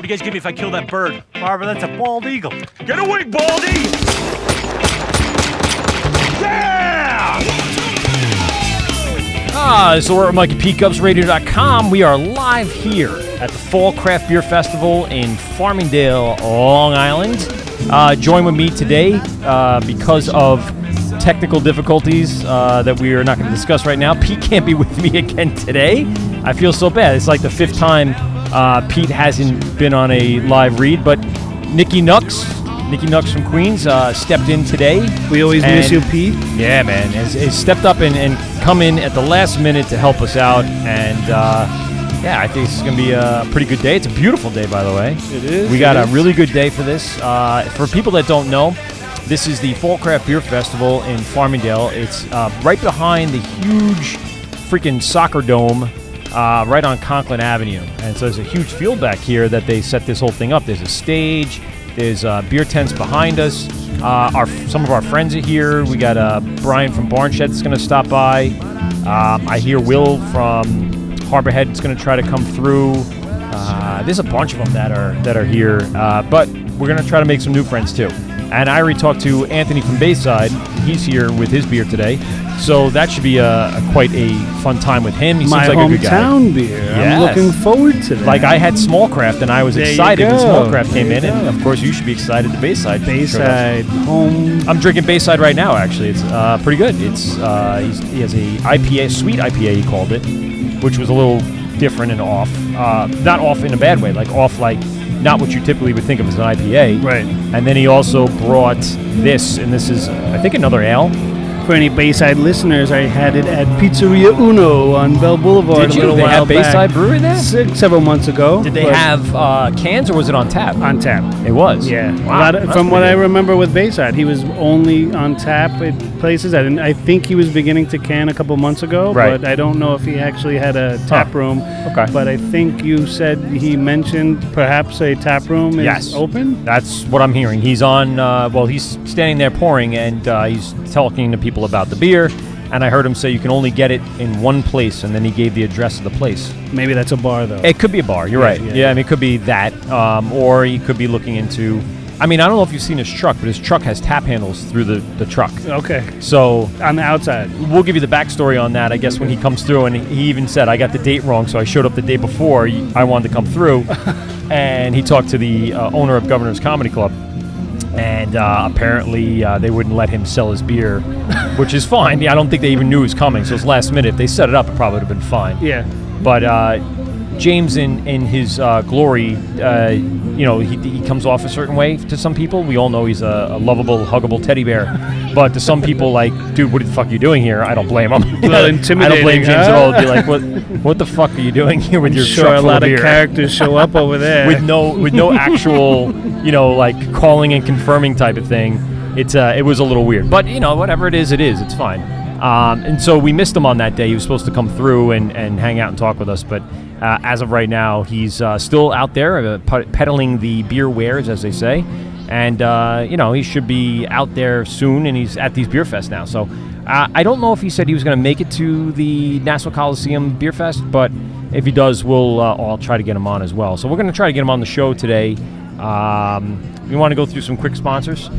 You guys give me if I kill that bird? Barbara, that's a bald eagle. Get away, Baldy! Yeah! This is Wort with Mikey P, GubsRadio.com. We are live here at the Fall Craft Beer Festival in Farmingdale, Long Island. Join with me today because of technical difficulties that we are not going to discuss right now. Pete can't be with me again today. I feel so bad. It's like the fifth time Pete hasn't been on a live read, but Nicky Nucks from Queens stepped in today. We always miss you, Pete. Yeah, man, has stepped up and come in at the last minute to help us out, and yeah, I think this is going to be a pretty good day. It's a beautiful day, by the way. It is. We got a really good day for this. For people that don't know, this is the Fall Craft Beer Festival in Farmingdale. It's right behind the huge freaking soccer dome right on Conklin Avenue. And so there's a huge field back here that they set this whole thing up. There's a stage. There's beer tents behind us. Some of our friends are here. We got Brian from Barnshed that's going to stop by. I hear Will from Harborhead is going to try to come through. There's a bunch of them that are here. But we're going to try to make some new friends too. And I already talked to Anthony from Bayside. He's here with his beer today. So that should be quite a fun time with him. He seems like a good guy. My hometown beer. Yes. I'm looking forward to that. Like I had Small Craft and I was excited when Small Craft came in. And of course you should be excited to Bayside. Bayside home. I'm drinking Bayside right now actually. It's pretty good. It's he has a IPA, sweet IPA he called it, which was a little different and off. Not off in a bad way, like off like not what you typically would think of as an IPA. Right. And then he also brought this, and this is, I think, another ale. For any Bayside listeners, I had it at Pizzeria Uno on Bell Boulevard Did a little you? They while have Bayside back. Brewery there? Several months ago. Did they but have cans, or was it on tap? on tap? It was. Yeah. Wow, From what I remember with Bayside, he was only on tap at places. I think he was beginning to can a couple months ago, Right. but I don't know if he actually had a tap room. Okay. But I think you said he mentioned perhaps a tap room is Yes. open? That's what I'm hearing. He's on. He's standing there pouring, and he's talking to people about the beer. And I heard him say you can only get it in one place, and then he gave the address of the place. Maybe that's a bar, though. It could be a bar. You're right. Yeah, I mean, it could be that, or he could be looking into. I mean, I don't know if you've seen his truck, but his truck has tap handles through the truck. Okay. So On the outside. we'll give you the backstory on that, I guess, when he comes through. And he even said, I got the date wrong, so I showed up the day before I wanted to come through. And he talked to the owner of Governor's Comedy Club. And apparently they wouldn't let him sell his beer, which is fine. Yeah, I don't think they even knew it was coming, so it's last minute. If they set it up, it probably would have been fine. Yeah. But James, in his glory, he comes off a certain way to some people. We all know he's a lovable, huggable teddy bear. But to some people, like, dude, what the fuck are you doing here? I don't blame him. Well, I intimidating, don't blame James huh? at all. It'd be like, what the fuck are you doing here with your Sure, truck a full lot of of beer? characters show up over there. with no actual, like calling and confirming type of thing. It was a little weird, but whatever it is, it's fine. And so we missed him on that day. He was supposed to come through and hang out and talk with us, but as of right now, he's still out there peddling the beer wares, as they say, and he should be out there soon, and he's at these beer fests now. So I don't know if he said he was going to make it to the Nassau Coliseum Beer Fest, but if he does, I'll try to get him on as well. So we're going to try to get him on the show today. You want to go through some quick sponsors?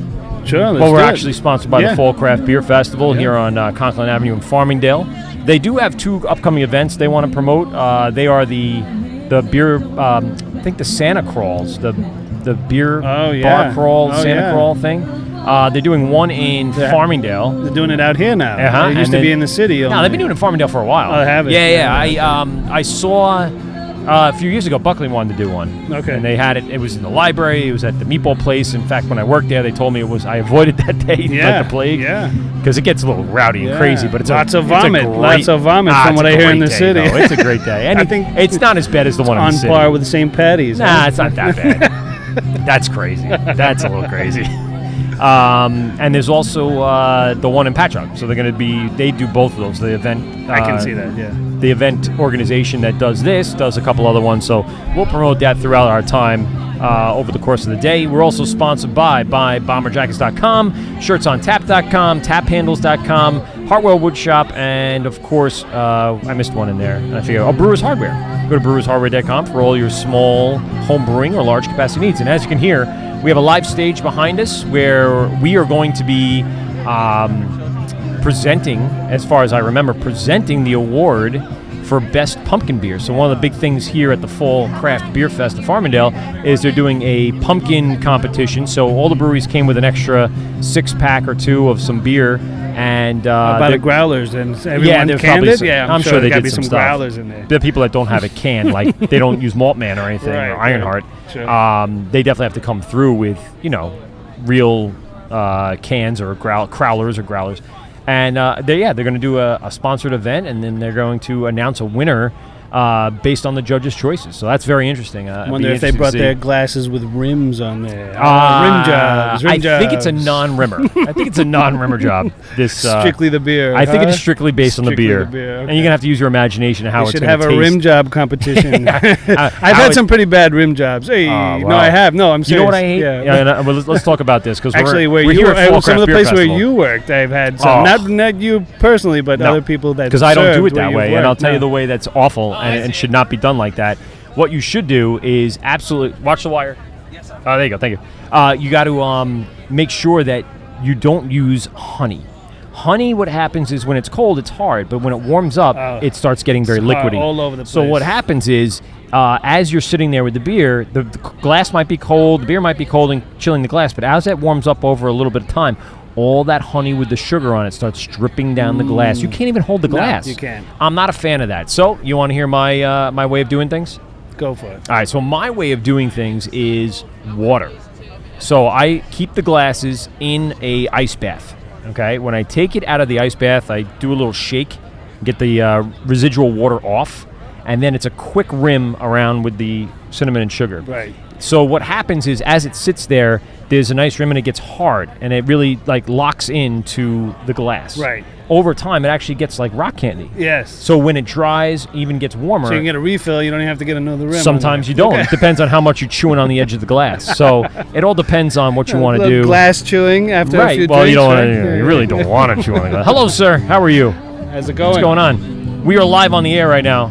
Sure, let's Well, we're do it. actually sponsored by the Fall Craft Beer Festival here on Conklin Avenue in Farmingdale. They do have 2 upcoming events they want to promote. They are the beer, I think the Santa Crawls, the beer bar crawl, Santa Crawl thing. They're doing one in Farmingdale. They're doing it out here now. Uh-huh. They used to be in the city. No, they've been doing it in Farmingdale for a while. Oh, they have it? Yeah. I saw a few years ago Buckley wanted to do one. Okay. And they had it. It was in the library. It was at the Meatball Place. In fact, when I worked there, they told me I avoided that day like the plague. Yeah. Because it gets a little rowdy and crazy, but it's lots of it's a vomit. great- Lots of vomit from it's what a I hear in great the day, city. though. It's a great day. And I think it's not as bad as the one in on the city. par with the St. Patty's. Nah, it's not that bad. That's crazy. That's a little crazy. And there's also the one in Patchogue. So they do both of those. The event. I can see that, yeah. The event organization that does this does a couple other ones. So we'll promote that throughout our time over the course of the day. We're also sponsored by BomberJackets.com, ShirtsOnTap.com, TapHandles.com, Hartwell Woodshop, and of course, I missed one in there. I figure, Brewers Hardware. Go to brewershardware.com for all your small home brewing or large capacity needs. And as you can hear, we have a live stage behind us where we are going to be presenting, as far as I remember, the award for Best Pumpkin Beer. So one of the big things here at the Fall Craft Beer Fest of Farmingdale is they're doing a pumpkin competition. So all the breweries came with an extra 6-pack or 2 of some beer. And about the growlers, and everyone there's canned probably it? some, Yeah, I'm sure they got did be some some stuff. growlers in there. The people that don't have it canned, like they don't use Maltman or anything, or Right, Ironheart, sure. they definitely have to come through with, real cans or crowlers or growlers. And they're going to do a sponsored event, and then they're going to announce a winner based on the judges' choices. So that's very interesting. I wonder if they brought their glasses with rims on there. Rim jobs. I think it's a non-rimmer. I think it's a non-rimmer job. This strictly the beer. I think it's strictly based on the beer. Okay. And you're gonna have to use your imagination of how We it's should going have to a taste. rim job competition. I've how had it- some pretty bad rim jobs. Hey, wow. no, I have. No, I'm serious. You know what I hate? Yeah. Well, let's talk about this because Actually, we're where here you at Fall some of Craft the Beer places where Festival. you worked, I've had some. Oh. Not you personally, but No. other people that Because I don't do served it where that you've way, and I'll worked. tell you No. the way that's awful and should not be done like that. What you should do is absolutely watch the wire. Oh, there you go. Thank you. You got to make sure that you don't use honey. Honey, what happens is when it's cold, it's hard, but when it warms up, it starts getting very It's hard liquidy. all over the place. So what happens is, as you're sitting there with the beer, the glass might be cold, the beer might be cold and chilling the glass, but as that warms up over a little bit of time, all that honey with the sugar on it starts dripping down the glass. You can't even hold the glass. No, you can't. I'm not a fan of that. So you want to hear my my way of doing things? Go for it. All right, so my way of doing things is water. So I keep the glasses in a ice bath. Okay, when I take it out of the ice bath, I do a little shake, get the residual water off, and then it's a quick rim around with the cinnamon and sugar. Right. So what happens is, as it sits there, there's a nice rim and it gets hard, and it really like locks into the glass. Right. Over time, it actually gets like rock candy. Yes. So when it dries, even gets warmer. So you can get a refill. You don't even have to get another rim. Sometimes you don't. Okay. It depends on how much you're chewing on the edge of the glass. So it all depends on what you want to do. Glass chewing after a few Well, drinks. you don't. Right? You really don't want to chew on the glass. Hello, sir. How are you? How's it going? What's going on? We are live on the air right now.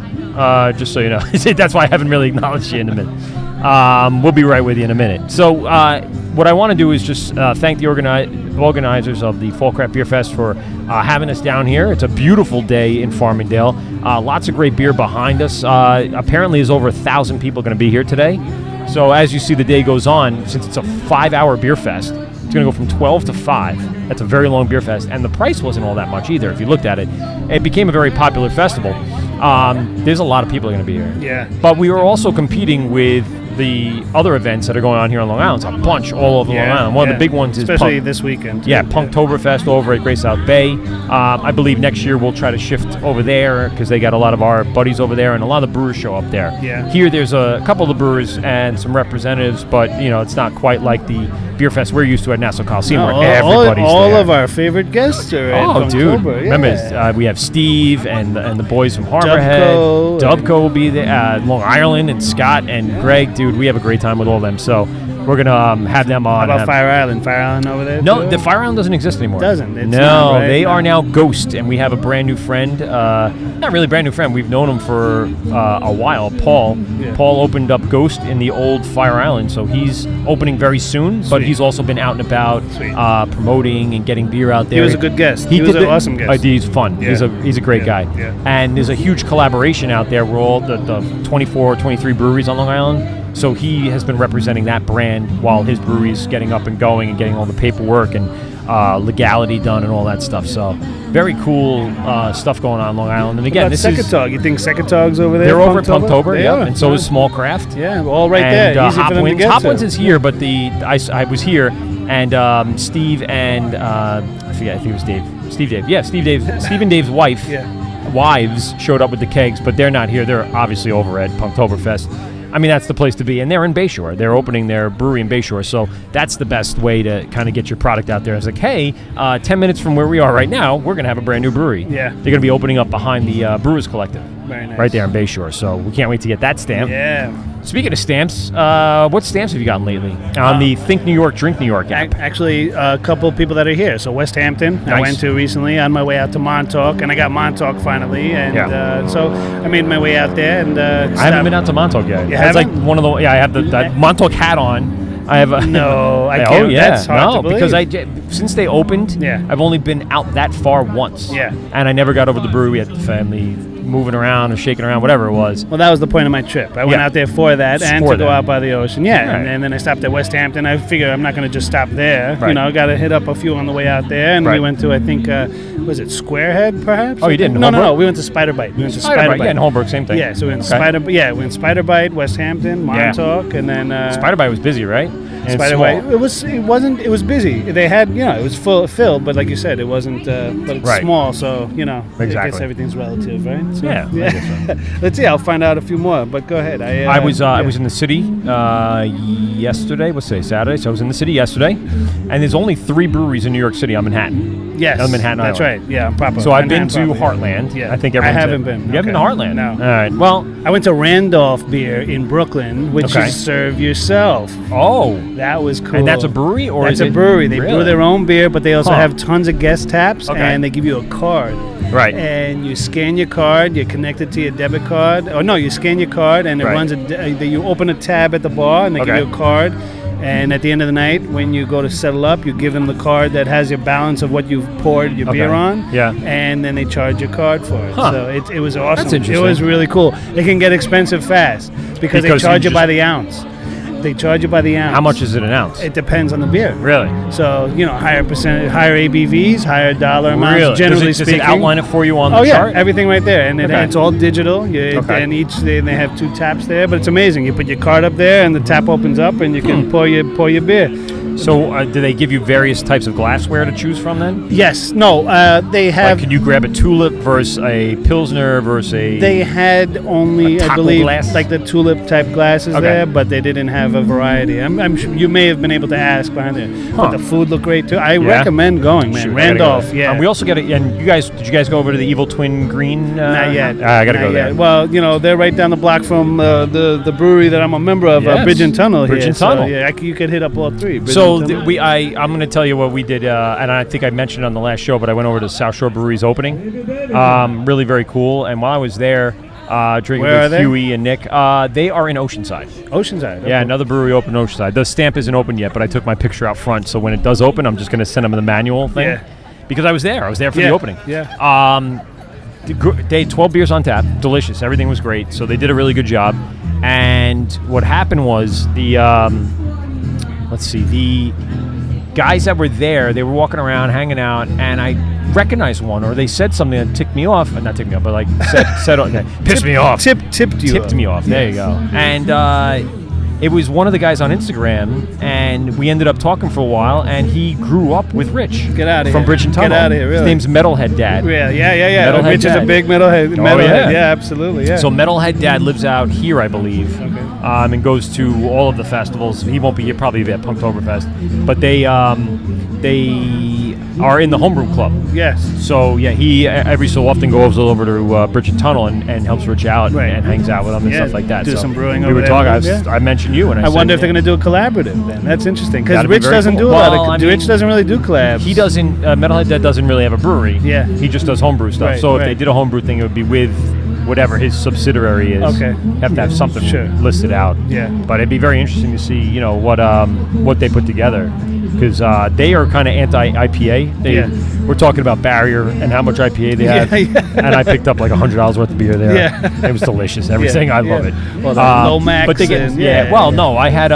Just so you know. That's why I haven't really acknowledged you in a minute. We'll be right with you in a minute. So what I want to do is just thank the organizers of the Fall Craft Beerfest for having us down here. It's a beautiful day in Farmingdale. Lots of great beer behind us. Apparently there's over 1,000 people going to be here today. So as you see the day goes on, since it's a 5-hour beer fest, it's going to go from 12 to 5. That's a very long beer fest. And the price wasn't all that much either. If you looked at it, it became a very popular festival. There's a lot of people going to be here. Yeah. But we were also competing with the other events that are going on here on Long Island. It's a bunch all over Long Island. One of the big ones is especially this weekend. Yeah, Punktoberfest over at Great South Bay. I believe next year we'll try to shift over there because they got a lot of our buddies over there, and a lot of the brewers show up there. Yeah. Here there's a couple of the brewers and some representatives, but it's not quite like the beer fest we're used to at Nassau Coliseum where everybody's all there. of our favorite guests are at dude! Punktober. Remember, we have Steve and the boys from Harborhead. Dubco will be there. Long Island and Scott and Greg. Dude, we have a great time with all of them. So we're gonna have them on. How about Fire Island? Fire Island over there? No, too? the Fire Island doesn't exist anymore. Doesn't? It's no, not, right? They are now Ghost, and we have a brand new friend. Not really a brand new friend. We've known him for a while. Paul. Yeah. Paul opened up Ghost in the old Fire Island, so he's opening very soon. But he's also been out and about promoting and getting beer out there. He was a good guest. He was an awesome guest. He's fun. Yeah. He's a great guy. Yeah. And there's a huge collaboration out there where all the 24, 23 breweries on Long Island. So he has been representing that brand while his brewery's getting up and going and getting all the paperwork and legality done and all that stuff. So very cool stuff going on Long Island. And again, this is Secretog. You think Secretog's over there? They're over at Punktober, yeah, and so is Small Craft. Yeah, all right there. And Easy for them to get Hopwinds to. is here, but I was here, and Steve and I forget. I think it was Dave. Steve and Dave's wife. Yeah. Wives showed up with the kegs, but they're not here. They're obviously over at Punktoberfest. I mean, that's the place to be. And they're in Bayshore. They're opening their brewery in Bayshore. So that's the best way to kind of get your product out there. It's like, hey, 10 minutes from where we are right now, we're going to have a brand new brewery. Yeah. They're going to be opening up behind the Brewers Collective. Very nice. Right there in Bayshore. So we can't wait to get that stamp. Yeah. Speaking of stamps, what stamps have you gotten lately? On the Think New York, Drink New York app. Actually, a couple of people that are here. So West Hampton, I went to recently on my way out to Montauk, and I got Montauk finally. And so I made my way out there. And I haven't been out to Montauk yet. You It's like haven't? one of the, I have that Montauk hat on. I have a No, I Oh can't. yeah, That's hard to because believe. since they opened, I've only been out that far once. Yeah. And I never got over to the brewery. We had the family moving around or shaking around, whatever it was. Well, that was the point of my trip. I went out there for that and For to go that. out by the ocean. Yeah, Right. and then I stopped at West Hampton. I figured I'm not going to just stop there. Right. Got to hit up a few on the way out there. And we Right. went to, I think, was it Squarehead, perhaps? Oh, you did? In No, Holbrook? we went to Spider Bite. We went to Spider Bite, Bite. yeah, in Holbrook, same thing. Yeah, so we went to Okay. we went Spider Bite, West Hampton, Montauk, and then Spider Bite was busy, right? And it's Spider small. Bite. It was busy. They had, it was filled, but like you said, it wasn't. But it's Right. small, so I Exactly. guess everything's relative, right? So, Yeah, I guess so. Let's see. I'll find out a few more, but go ahead. I was in the city yesterday. What's today? Saturday. So I was in the city yesterday, and there's only 3 breweries in New York City on Manhattan. Yes, on Manhattan that's Island. right. Yeah, proper. So I've been Manhattan to proper. Heartland. Yeah. I think I everyone's haven't been. You haven't been to Heartland? No. All right. Well, I went to Randolph Beer in Brooklyn, which Okay. you serve yourself. oh, That was cool. and that's a brewery, or That's is a it brewery. They brew really? their own beer, but they also Huh. have tons of guest taps, Okay. and they give you a card. Right. And you scan your card, you connect it to your debit card. Oh no, you scan your card, and it Right. runs you open a tab at the bar, and they give Okay. you a card. And at the end of the night, when you go to settle up, you give them the card that has your balance of what you've poured your beer on. Yeah. And then they charge your card for it. Huh. So it was awesome. That's interesting. It was really cool. It can get expensive fast because they Because charge you you by just- the ounce. They charge you by the ounce. How much is it an ounce? It depends on the beer. Really? So, higher percentage, higher ABVs, higher dollar amounts, Really? generally does speaking. it outline it for you on Oh the yeah, chart? everything right there, and Okay. it's all digital. Okay. And they have 2 taps there, but it's amazing. You put your card up there, and the tap opens up, and you can pour your beer. So do they give you various types of glassware to choose from then? Yes. No, they have... Like, can you grab a tulip versus a Pilsner versus a... They had only, I believe, glass? like the tulip type glasses there, but they didn't have a variety. I'm sure you may have been able to ask behind it. But the food looked great too. I recommend going, man. Shoot, Randolph, yeah. We also got to... And did you guys go over to the Evil Twin Green? Not yet. I got to go there. Well, they're right down the block from the brewery that I'm a member of, Bridge and Tunnel here. Bridge and Tunnel. So, yeah, you could hit up all three. I'm going to tell you what we did, and I think I mentioned it on the last show, but I went over to South Shore Brewery's opening. Really very cool. And while I was there, drinking with Huey and Nick, they are in Oceanside. Oceanside? Okay. Yeah, another brewery open in Oceanside. The stamp isn't open yet, but I took my picture out front, so when it does open, I'm just going to send them the manual thing. Yeah. Because I was there. I was there for the opening. Yeah. They had 12 beers on tap. Delicious. Everything was great. So they did a really good job. And what happened was the guys that were there, they were walking around, hanging out, and I recognized one, or they said something that ticked me off. Not ticked me off, but like pissed me off. Tipped me off. There you go. And it was one of the guys on Instagram, and we ended up talking for a while, and he grew up with Rich. Get out of here. From Bridge and Tunnel. Get out of here, really. His name's Metalhead Dad. Yeah. Metalhead Rich Dad. is a big metalhead. Yeah, absolutely, yeah. So Metalhead Dad lives out here, I believe, and goes to all of the festivals. He won't be here, probably at Punktoberfest, but they are in the homebrew club. Yes. So yeah, he every so often goes over to Bridge and Tunnel and helps Rich out and hangs out with him and stuff like that. Do some brewing we over were there. talking. I mentioned you, and I wonder if they're going to do a collaborative then. That's interesting because That'd Rich be very doesn't cool. do a lot of. Rich Rich doesn't really do collabs. He doesn't. Metalhead Dad doesn't really have a brewery. Yeah. He just does homebrew stuff. Right, so if they did a homebrew thing, it would be with whatever his subsidiary is. Okay. You have to have something listed out. Yeah. But it'd be very interesting to see, what they put together, because they are kind of anti-IPA. We're talking about Barrier and how much IPA they have, and I picked up like $100 worth of beer there. Yeah. It was delicious. Everything. I love it. Well, Lomax. But they get no. I had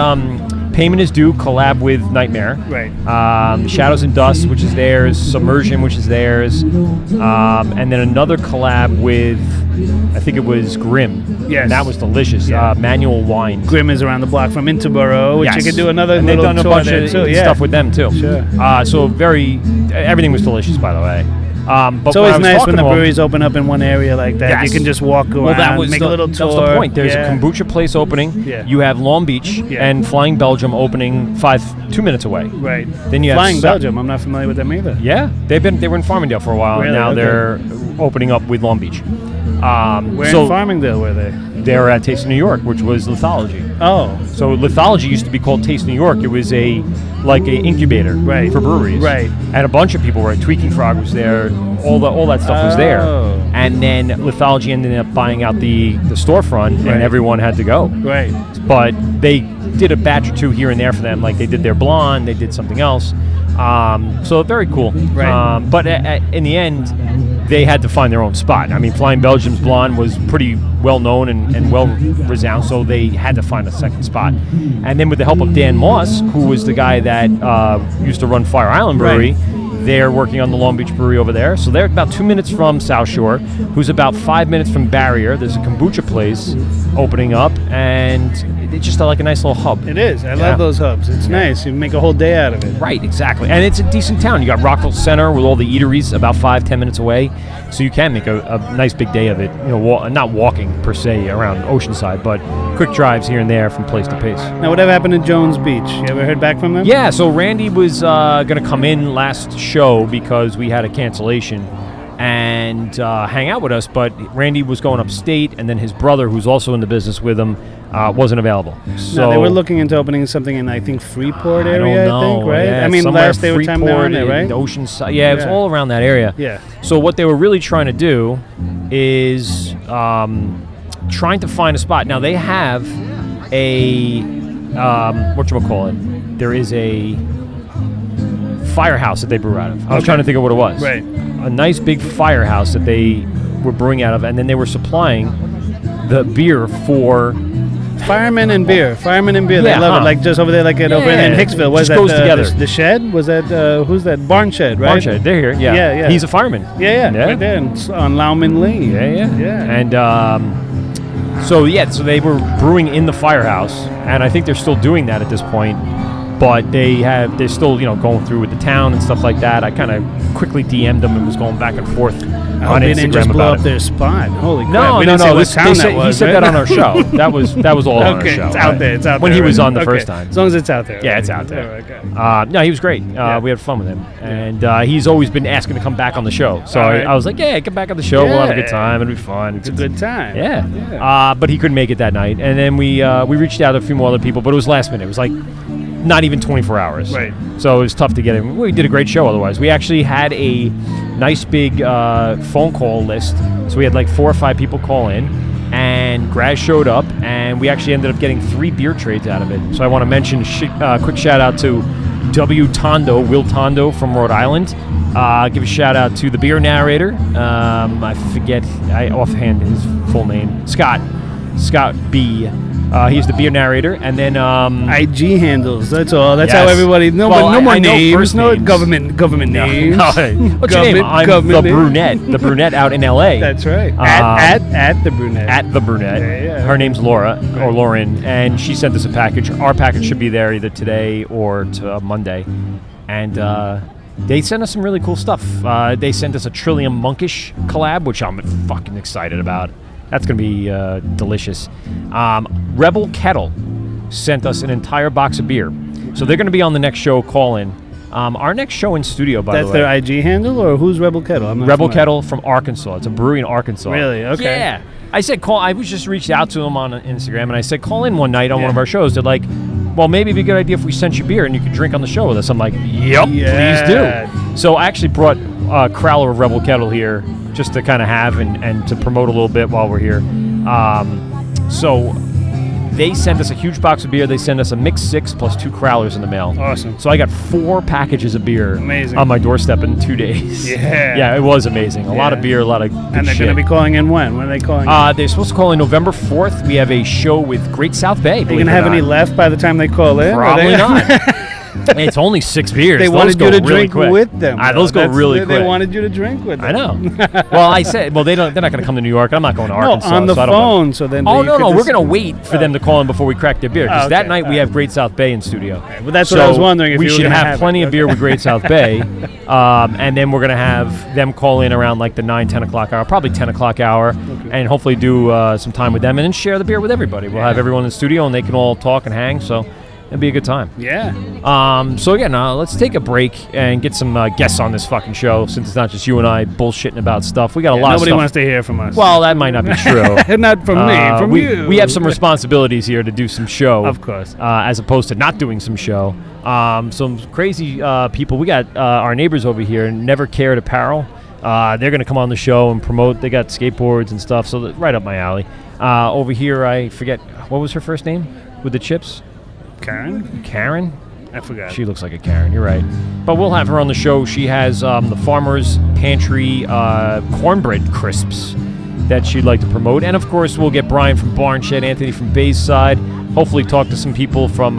Payment is Due collab with Nightmare. Right. Shadows and Dust, which is theirs. Submersion, which is theirs. And then another collab with, I think it was Grimm. Yes. And that was delicious. Yeah. Manual Wine. Grimm is around the block from Interboro, which you could do another and little they've done a tour bunch there of too. stuff with them too. Sure. So everything was delicious, by the way. But it's always nice when the breweries open up in one area like that. Yes. You can just walk around, make a little tour. That's the point. There's a kombucha place opening. Yeah. You have Long Beach and Flying Belgium opening 2 minutes away. Right. Then you have Flying Belgium. I'm not familiar with them either. Yeah, they were in Farmingdale for a while, and now they're opening up with Long Beach. Where in Farmingdale were they? They were at Taste of New York, which was Lithology. Oh. So Lithology used to be called Taste New York. It was like a incubator for breweries. Right. And a bunch of people were at Tweaking Frog was there. All that stuff was there. And then Lithology ended up buying out the storefront, and everyone had to go. Right. But they did a batch or two here and there for them. Like they did their blonde, they did something else. So very cool. Right. But in the end, they had to find their own spot. I mean, Flying Belgium's blonde was pretty well known and well renowned, so they had to find a second spot. And then with the help of Dan Moss, who was the guy that used to run Fire Island Brewery, they're working on the Long Beach Brewery over there. So they're about 2 minutes from South Shore, who's about 5 minutes from Barrier. There's a kombucha place opening up, and it's just like a nice little hub. It is. I love those hubs. It's nice. You make a whole day out of it. Right, exactly. And it's a decent town. You got Rockville Center with all the eateries about 5-10 minutes away. So you can make a nice big day of it. Not walking per se around Oceanside, but quick drives here and there from place to place. Now, whatever happened to Jones Beach? You ever heard back from them? Yeah, so Randy was going to come in last show because we had a cancellation and hang out with us, but Randy was going upstate, and then his brother, who's also in the business with him, wasn't available. So no, they were looking into opening something in, I think, Freeport area, I think, right? Yeah, I mean, last they were time they were in there, right? The Oceanside. Yeah, it was all around that area. Yeah. So what they were really trying to do is trying to find a spot. Now, they have a, whatchamacallit? There is a firehouse that they brew out of. I was trying to think of what it was. Right. A nice big firehouse that they were brewing out of, and then they were supplying the beer for Firemen and beer. They love it. Like just over there, like over in Hicksville. Was that goes together. The shed? Was that who's that? Barn Shed, right? Barn Shed. They're here. Yeah. He's a fireman. Yeah. Right there on Lauman Lane. Yeah. And so they were brewing in the firehouse, and I think they're still doing that at this point. but they're still going through with the town and stuff like that. I kind of quickly DM'd them and was going back and forth on They Instagram didn't just blow about up it. their spot. Holy crap! No. He said that on our show. That was all on our Okay, show. it's out there. It's out when there. he was on the Okay. first time. As long as it's out there. Yeah, it's out there. Okay. No, he was great. We had fun with him, and he's always been asking to come back on the show. So All right. I was like, "Yeah, come back on the show. We'll have a good Yeah. time. It'll be fun." It's a good time. Yeah. But he couldn't make it that night, and then we reached out to a few more other people, but it was last minute. It was like not even 24 hours. Right. So it was tough to get him. We did a great show otherwise. We actually had a nice big phone call list. So we had like 4 or 5 people call in, and Graz showed up, and we actually ended up getting 3 beer trades out of it. So I want to mention quick shout out to Will Tondo from Rhode Island. Give a shout out to the beer narrator. I forget offhand his full name. Scott B. He's the beer narrator, and then IG handles. That's all. That's Yes. how everybody. No more I know names. first No names. government names. What's your name? I'm government the name. brunette. The brunette out in LA. That's right. At the brunette. At the brunette. Yeah. Her name's Laura or Lauren, and she sent us a package. Our package should be there either today or Monday, and they sent us some really cool stuff. They sent us a Trillium Monkish collab, which I'm fucking excited about. That's going to be delicious. Rebel Kettle sent us an entire box of beer. So they're going to be on the next show, call in. Our next show in studio, by the way. That's their IG handle, or who's Rebel Kettle? I'm not Rebel familiar. Kettle from Arkansas. It's a brewery in Arkansas. Really? Okay. Yeah. I said call. I was just reached out to them on Instagram, and I said call in one night on one of our shows. They're like, well, maybe it'd be a good idea if we sent you beer and you could drink on the show with us. I'm like, yep, Yeah. please do. So I actually brought a crowler of Rebel Kettle here just to kind of have and to promote a little bit while we're here. So they sent us a huge box of beer. They sent us a mixed 6 plus 2 crowlers in the mail. Awesome. So I got 4 packages of beer Amazing. on my doorstep in 2 days. Yeah. Yeah, it was amazing. A lot of beer, a lot of good And they're shit. going to be calling in when? When are they calling in? They're supposed to call in November 4th. We have a show with Great South Bay. Are you going to have any left by the time they call in? Probably not. It's only 6 beers. They Those wanted go you to really drink quick. with them. Those go really quick. They wanted you to drink with them. I know. Well, I said, they're not going to come to New York. I'm not going to Arkansas. on the so I don't know. phone. So then. Oh, you could no. We're just- going to wait for them to call in before we crack their beer. Because that night we have Great South Bay in studio. Well, that's what I was wondering. If we you were should gonna have plenty of beer with Great South Bay. And then we're going to have them call in around like the 9-10 o'clock hour, probably 10 o'clock hour, and hopefully do some time with them and then share the beer with everybody. We'll have everyone in the studio and they can all talk and hang. So it'll be a good time. Yeah. So again, let's take a break and get some guests on this fucking show, since it's not just you and I bullshitting about stuff. We got a lot of Nobody stuff. wants to hear from us. Well, that might not be true. Not from me, from you. We have some responsibilities here to do some show. Of course. As opposed to not doing some show. Some crazy people. We got our neighbors over here, Never Cared Apparel. They're going to come on the show and promote. They got skateboards and stuff, so right up my alley. Over here, I forget, what was her first name with the chips? Karen? I forgot. She looks like a Karen, you're right. But we'll have her on the show. She has the Farmer's Pantry cornbread crisps that she'd like to promote. And, of course, we'll get Brian from Barnshed, Anthony from Bayside, hopefully talk to some people from...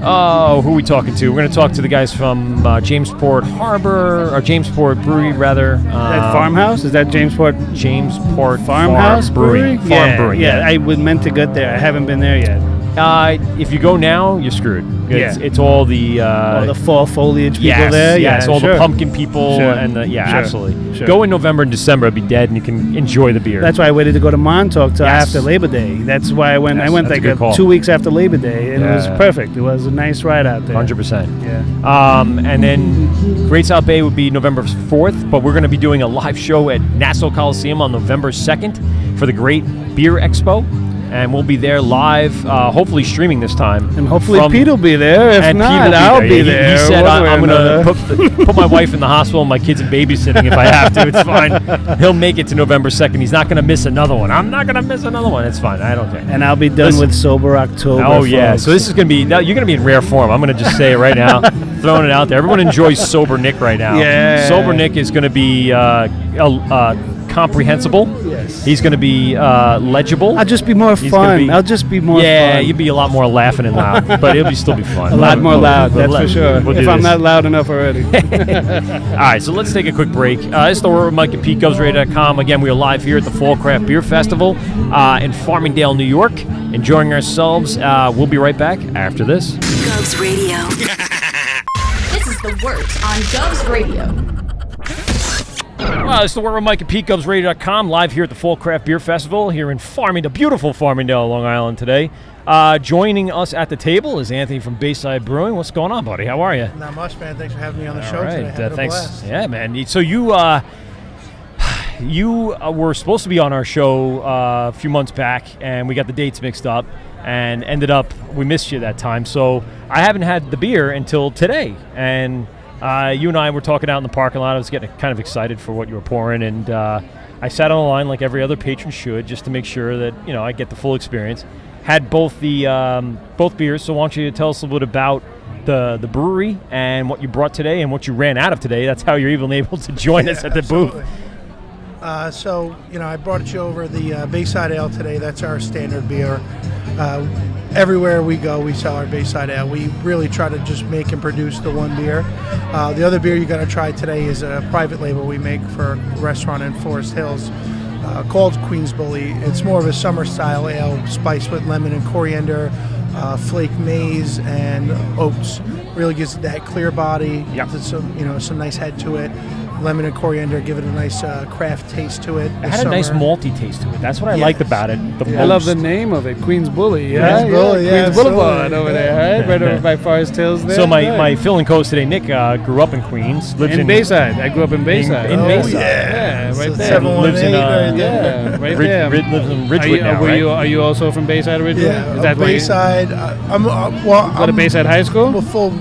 who are we talking to? We're going to talk to the guys from Jamesport Harbor, or Jamesport Brewery, rather. That farmhouse? Is that Jamesport? Jamesport Farmhouse Brewery? Farm Brewing. Yeah, I was meant to get there. I haven't been there yet. If you go now, you're screwed. Yeah. It's all the... all the fall foliage people yes, there? Yes, all sure. the pumpkin people. Sure. And Sure. absolutely. Sure. Go in November and December, it'll be dead, and you can enjoy the beer. That's why I waited to go to Montauk till Yes. after Labor Day. That's why I went. Yes, I went that's a like good call. 2 weeks after Labor Day, and it was Yeah. perfect. It was a nice ride out there. 100%. Yeah. And then Great South Bay would be November 4th, but we're going to be doing a live show at Nassau Coliseum on November 2nd for the Great Beer Expo. And we'll be there live, hopefully streaming this time. And hopefully from- Pete will be there. If and Pete not, will I'll there. be He- there. He said, one way or I'm going another." to put my wife in the hospital and my kids in babysitting if I have to. It's fine. He'll make it to November 2nd. He's not going to miss another one. I'm not going to miss another one. It's fine. I don't care. And I'll be done Listen. with Sober October. Oh, yeah. folks. So this is going to be, now you're going to be in rare form. I'm going to just say it right now, throwing it out there. Everyone enjoys Sober Nick right now. Yeah. Sober Nick is going to be comprehensible. Yes. He's going to be legible. I'll just be more fun. I'll just be more fun. Yeah, you'll be a lot more laughing and loud, but it'll still be fun. A lot more loud, that's for sure. If I'm not loud enough already. All right, so let's take a quick break. It's the Wort with Mike at PeteGovsRadio.com. Again, we are live here at the Fall Craft Beer Festival in Farmingdale, New York, enjoying ourselves. We'll be right back after this. Govs Radio. This is the Wort on Govs Radio. Well, it's the Wort with Mike at PeteGovsRadio.com, live here at the Fall Craft Beer Festival here in Farmingdale, beautiful Farmingdale, Long Island today. Joining us at the table is Anthony from Bayside Brewing. What's going on, buddy? How are you? Not much, man. Thanks for having me on the show All right. today. Having a Thanks. blast. Yeah, man. So you were supposed to be on our show a few months back, and we got the dates mixed up, and ended up we missed you that time. So I haven't had the beer until today, and you and I were talking out in the parking lot. I was getting kind of excited for what you were pouring, and I sat on the line like every other patron should, just to make sure that I get the full experience. Had both the both beers. So why don't you tell us a little bit about the brewery and what you brought today and what you ran out of today. That's how you're even able to join us at the absolutely. booth. So I brought you over the Bayside Ale today. That's our standard beer. Everywhere we go, we sell our Bayside Ale. We really try to just make and produce the one beer. The other beer you got to try today is a private label we make for a restaurant in Forest Hills called Queen's Bully. It's more of a summer style ale, spiced with lemon and coriander, flake maize, and oats. Really gives it that clear body. Yep. Some nice head to it. Lemon and coriander give it a nice craft taste to it. It had a nice malty taste to it. That's what I liked about it. I love the name of it, Queen's Bully. Yeah, Queen's Bully, yeah, Queen's Boulevard over there, right over by Forest Hills there. So my fill and co-host today, Nick, grew up in Queens. Lives in Bayside. I grew up in Bayside. In Bayside. Yeah, right there. 718 right there. Lives in Ridgewood now, right? Are you also from Bayside originally? Yeah, Is that Bayside. I'm go to Bayside High School? Well, full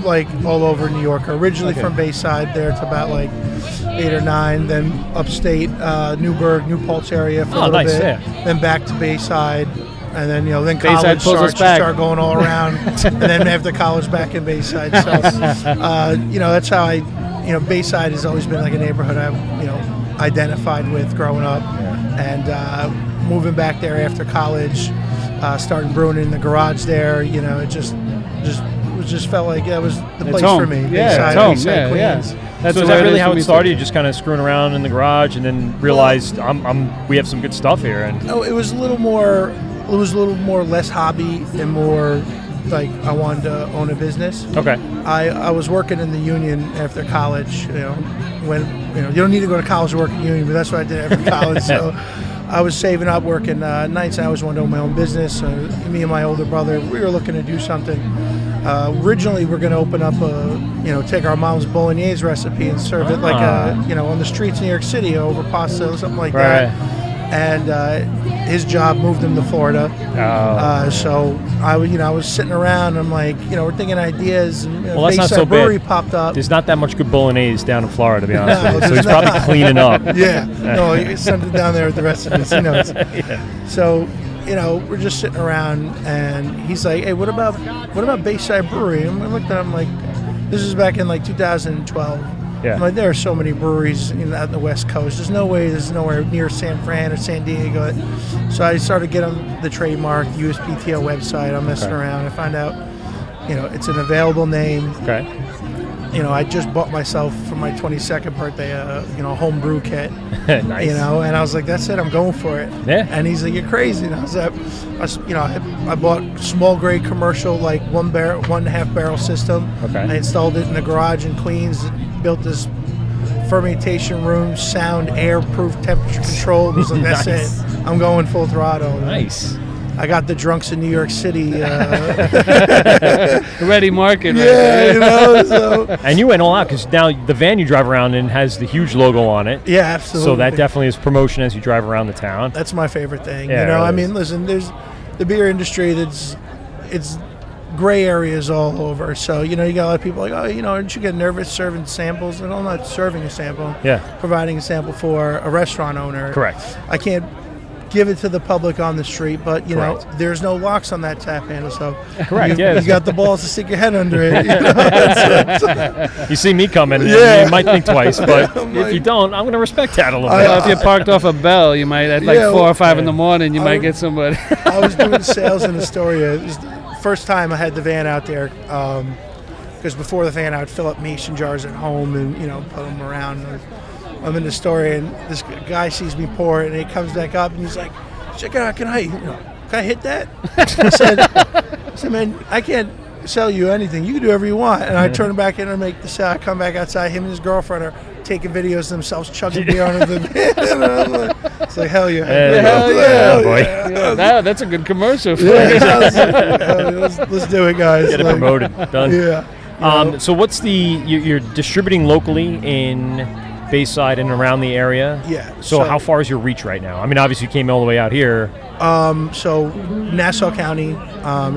all over New York. Originally from Bayside, there to about 8 or 9. Then upstate, Newburgh, New Paltz area for a little bit. Yeah. Then back to Bayside, and then then college start going all around, and then after college back in Bayside. So that's how Bayside has always been like a neighborhood I identified with growing up, and moving back there after college, starting brewing in the garage there. It just felt like it was the place for me. Yeah, Bayside, it's home. Queens. That's so is that really how it started? You just kind of screwing around in the garage, and then realized we have some good stuff here. And it was a little more less hobby and more like I wanted to own a business. Okay. I was working in the union after college. When you don't need to go to college to work in the union, but that's what I did after college. So I was saving up, working nights. And I always wanted to own my own business. Me and my older brother, we were looking to do something. Originally, we're going to open up take our mom's bolognese recipe and serve it on the streets in New York City over pasta or something like that. And his job moved him to Florida. So I was sitting around. And I'm like, we're thinking ideas. And, well, that's not so bad. Brewery popped up. There's not that much good bolognese down in Florida, to be honest with you. So he's probably cleaning up. Yeah. No, he's something down there with the recipes. He knows. So. We're just sitting around, and he's like, "Hey, what about Bayside Brewery?" And I looked at him like, "This is back in 2012." Yeah. I'm like, there are so many breweries out in the West Coast. There's nowhere near San Fran or San Diego. So I started getting the trademark USPTO website. I'm messing around. I find out, it's an available name. Okay. I just bought myself for my 22nd birthday a home brew kit. Nice. And I was like, that's it, I'm going for it. Yeah. And he's like, you're crazy. And I was like, I bought small grade commercial, 1.5 barrel system. Okay. I installed it in the garage in Queens, built this fermentation room, sound, air-proof, temperature controlled. I was like, that's Nice. it. I'm going full throttle. Nice. I got the drunks in New York City. Ready market. Yeah, so. And you went all out because now the van you drive around in has the huge logo on it. Yeah, absolutely. So that definitely is promotion as you drive around the town. That's my favorite thing. Yeah, I really mean, listen, there's the beer industry it's gray areas all over. So, you got a lot of people like, aren't you get nervous serving samples? And I'm not serving a sample. Yeah. Providing a sample for a restaurant owner. Correct. I can't give it to the public on the street, but you Correct. know, there's no locks on that tap handle, so Correct. you got the balls to stick your head under it. You know? You see me coming, Yeah. you might think twice, but if you don't, I'm going to to respect that a little bit. Well, if you parked off a bell, you might at like 4 or 5 in the morning, you might get somebody. I was doing sales in Astoria. It was the first time I had the van out there. Because before the van, I would fill up mason jars at home and put them around. I'm in Astoria, and this guy sees me pour it, and he comes back up, and he's like, "Check it out, can I hit that?" I said, "Man, I can't sell you anything. You can do whatever you want." And I turn back in and make the sale. I come back outside. Him and his girlfriend are taking videos of themselves chugging beer under the van. And I'm like, it's like, hell yeah. Hell yeah. That's a good commercial for let's do it, guys. Get it promoted. Done. Yeah. So what's you're distributing locally in Bayside and around the area? Yeah. So how far is your reach right now? I mean, obviously you came all the way out here. So Nassau County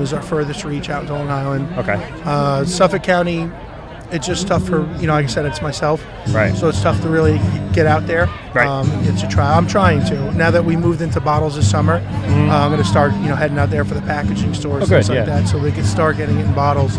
is our furthest reach out to Long Island. Okay. Suffolk County, it's just tough for, like I said, it's myself. Right. So it's tough to really get out there. Right. It's a try. I'm trying to. Now that we moved into bottles this summer, I'm going to start, heading out there for the packaging stores, things like that, so they can start getting it in bottles.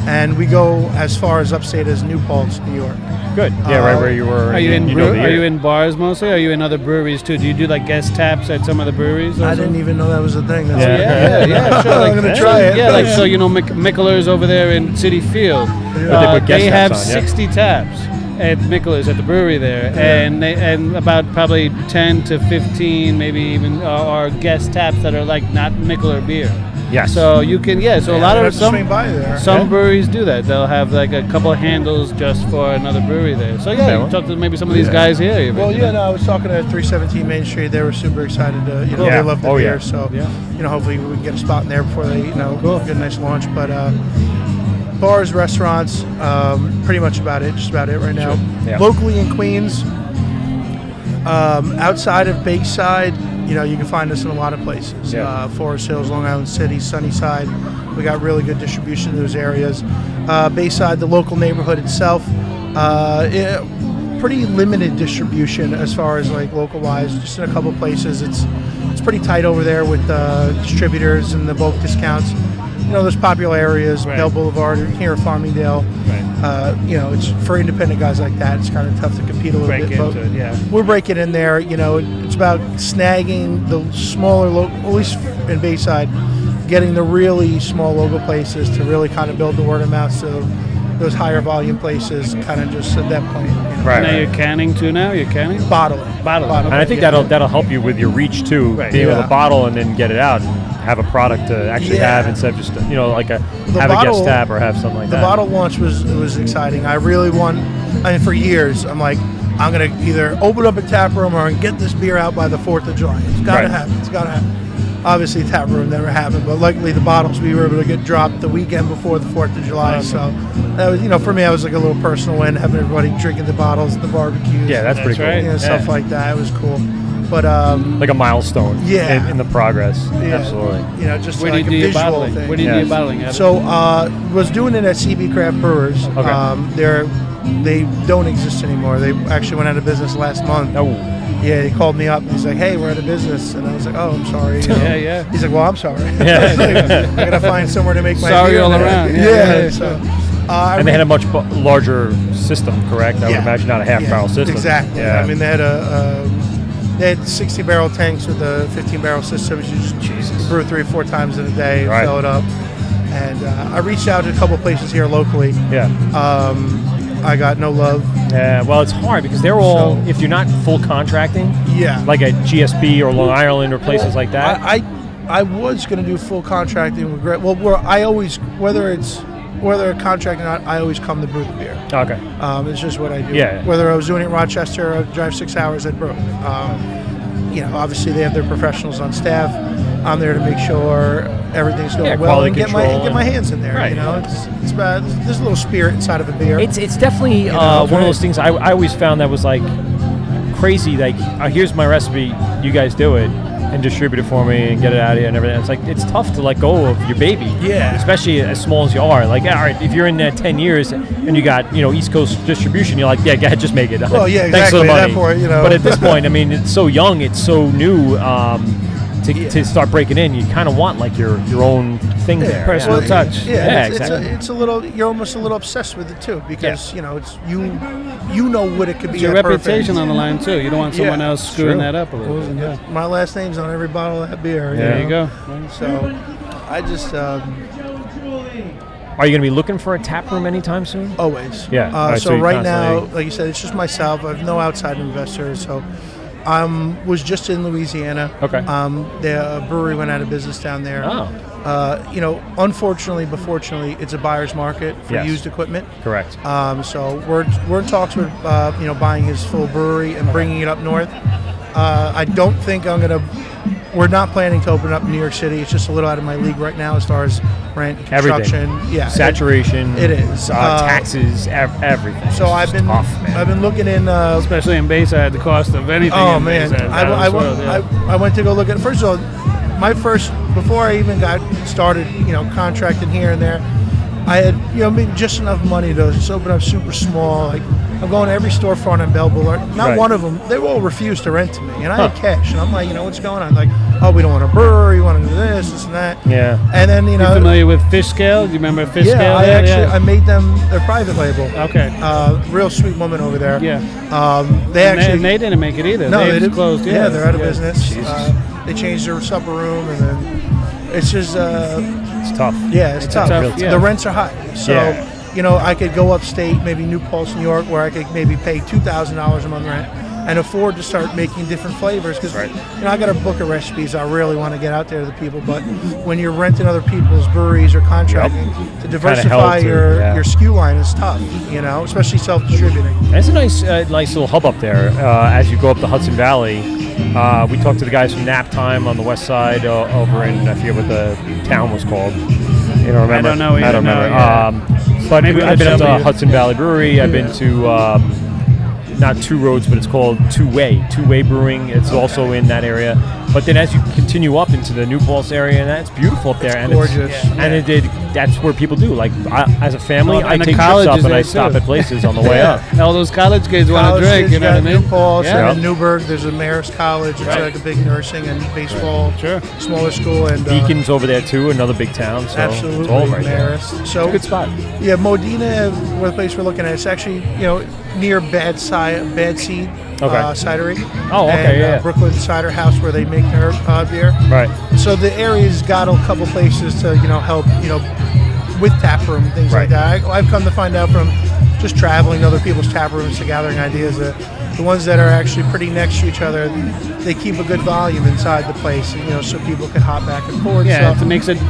And we go as far as upstate as New Paltz, New York. Good. Yeah, right where you were. Are you in bars mostly? Are you in other breweries too? Do you do like guest taps at some of the breweries? Also? I didn't even know that was a thing. That's yeah, sure. I'm gonna try it. Yeah, like so Mickler's over there in City Field. They have 60 taps at Mickler's at the brewery there, and about probably 10 to 15, maybe even are guest taps that are like not Mickler beer. Yes. So you can, so a lot of some breweries do that. They'll have like a couple of handles just for another brewery there. So you talk to maybe some of these guys here. Even, I was talking to 317 Main Street. They were super excited to, they love the beer. So, hopefully we can get a spot in there before they, get a nice launch. But bars, restaurants, pretty much just about it right now. Sure. Yeah. Locally in Queens, outside of Bayside, you can find us in a lot of places. Yeah. Forest Hills, Long Island City, Sunnyside. We got really good distribution in those areas. Bayside, the local neighborhood itself, pretty limited distribution as far as like local-wise. Just in a couple places, it's pretty tight over there with distributors and the bulk discounts. Those popular areas, Bell Boulevard, here at Farmingdale. Right. It's for independent guys like that. It's kind of tough to compete a little bit. But we're breaking in there. It's about snagging the smaller, at least in Bayside, getting the really small local places to really kind of build the word of mouth. So those higher volume places, kind of just at that point. Right. Now you're canning too. Now you're canning. Bottling. And I think that'll help you with your reach too. Right. Being able to bottle and then get it out and have a product to actually have instead of just like a guest tap or have something like that. The bottle launch was exciting. I really for years I'm like, I'm gonna either open up a tap room or get this beer out by the 4th of July. It's gotta happen. It's gotta happen. Obviously, tap room never happened, but luckily the bottles we were able to get dropped the weekend before the 4th of July. So that was, for me, I was like a little personal win, having everybody drinking the bottles at the barbecues. Yeah, that's pretty cool. Stuff like that. It was cool. But like a milestone. In the progress. Yeah. Absolutely. Just where like do you a visual thing. Where do you do your bottling at? So was doing it at CB Craft Brewers. Okay. They don't exist anymore. They actually went out of business last month. Oh. Yeah, he called me up and he's like, "Hey, we're out of business," and I was like, "Oh, I'm sorry." He's like, "Well, I'm sorry." I gotta find somewhere to make my sorry beer all now. around. And they had a much larger system, correct? I would imagine not a half barrel system. Exactly. Yeah. I mean, they had 60 barrel tanks with a 15 barrel system. You just brew 3 or 4 times in a day, fill it up. And I reached out to a couple places here locally. Yeah. I got no love. Yeah, well, it's hard because they're all, if you're not full contracting, like at GSB or Long Island or places like that. I was going to do full contracting with Greg. Well, whether a contract or not, I always come to brew the beer. Okay. It's just what I do. Yeah. Whether I was doing it in Rochester or I'd drive 6 hours, I'd brew. Obviously they have their professionals on staff. I'm there to make sure everything's going well and get my hands in there. Right. It's about, there's a little spirit inside of a beer. It's definitely one of those things I always found that was like crazy. Like, here's my recipe. You guys do it and distribute it for me and get it out of here and everything. It's like, it's tough to let go of your baby. Yeah. Especially as small as you are. Like, all right, if you're in 10 years and you got, East Coast distribution, you're like, yeah, go ahead, just make it. Well, yeah, Thanks for the money. That point, But at this point, I mean, it's so young, it's so new. To start breaking in, you kind of want like your own thing there, personal touch. Exactly. It's a little. You're almost a little obsessed with it too, because it's you know what it could be. It's your reputation on the line too. You don't want someone else screwing that up a little bit. Yeah. My last name's on every bottle of that beer. There you go. So, I just. Are you going to be looking for a tap room anytime soon? Always. Yeah. So right now, like you said, it's just myself. I have no outside investors, so. Was just in Louisiana. Okay. The brewery went out of business down there. Oh. Unfortunately, but fortunately, it's a buyer's market for used equipment. Correct. So we're in talks with buying his full brewery and bringing it up north. I don't think we're not planning to open up in New York City. It's just a little out of my league right now as far as rent, construction, everything. Saturation. It is taxes, everything. So I've been looking in, especially in Bayside, the cost of anything. Oh man, I went to go look at. First of all, before I even got started, contracting here and there, I had maybe just enough money to just open up super small. Like I'm going to every storefront in Bell Boulevard. Not one of them. They all refused to rent to me, and I had cash. And I'm like, what's going on? Like, oh, we don't want a brewery. We want to do this and that. Yeah. And then You familiar with Fish Scale? Do you remember Fish Scale? I made them their private label. Okay. Real sweet woman over there. Yeah. They didn't make it either. No, they just closed. Yeah, they're out of business. They changed their supper room, and then it's just. It's tough. Yeah, it's tough. Yeah. The rents are high. So, I could go upstate, maybe New Paltz, New York, where I could maybe pay $2,000 a month rent and afford to start making different flavors. Because, I got a book of recipes I really want to get out there to the people. But when you're renting other people's breweries or contracting, to diversify your SKU line is tough, especially self-distributing. It's a nice little hub up there as you go up the Hudson Valley. We talked to the guys from Nap Time on the west side over in, I forget what the town was called. You don't remember? I don't know. But I've been up to Hudson Valley Brewery. I've been to not Two Roads, but it's called Two Way Brewing. It's also in that area. But then as you continue up into the New Paltz area, and that's beautiful up there. It's gorgeous. That's where people do. Like, as a family, I take trips up and I stop at places on the way up. All those college kids want to drink, you know what I mean? New Paltz and in Newburgh, there's a Marist College. It's like a big nursing and baseball smaller school. And Deacon's over there, too, another big town. So absolutely, it's all right Marist. there. So, it's a good spot. Yeah, Modena, the place we're looking at, it's actually, near Bad Seed Cidery. Oh, okay, and, Brooklyn Cider House, where they make their beer. Right. So the area's got a couple places to, help, with tap room, things like that. I've come to find out from just traveling to other people's tap rooms to gathering ideas that the ones that are actually pretty next to each other, they keep a good volume inside the place, so people can hop back and forth. Yeah,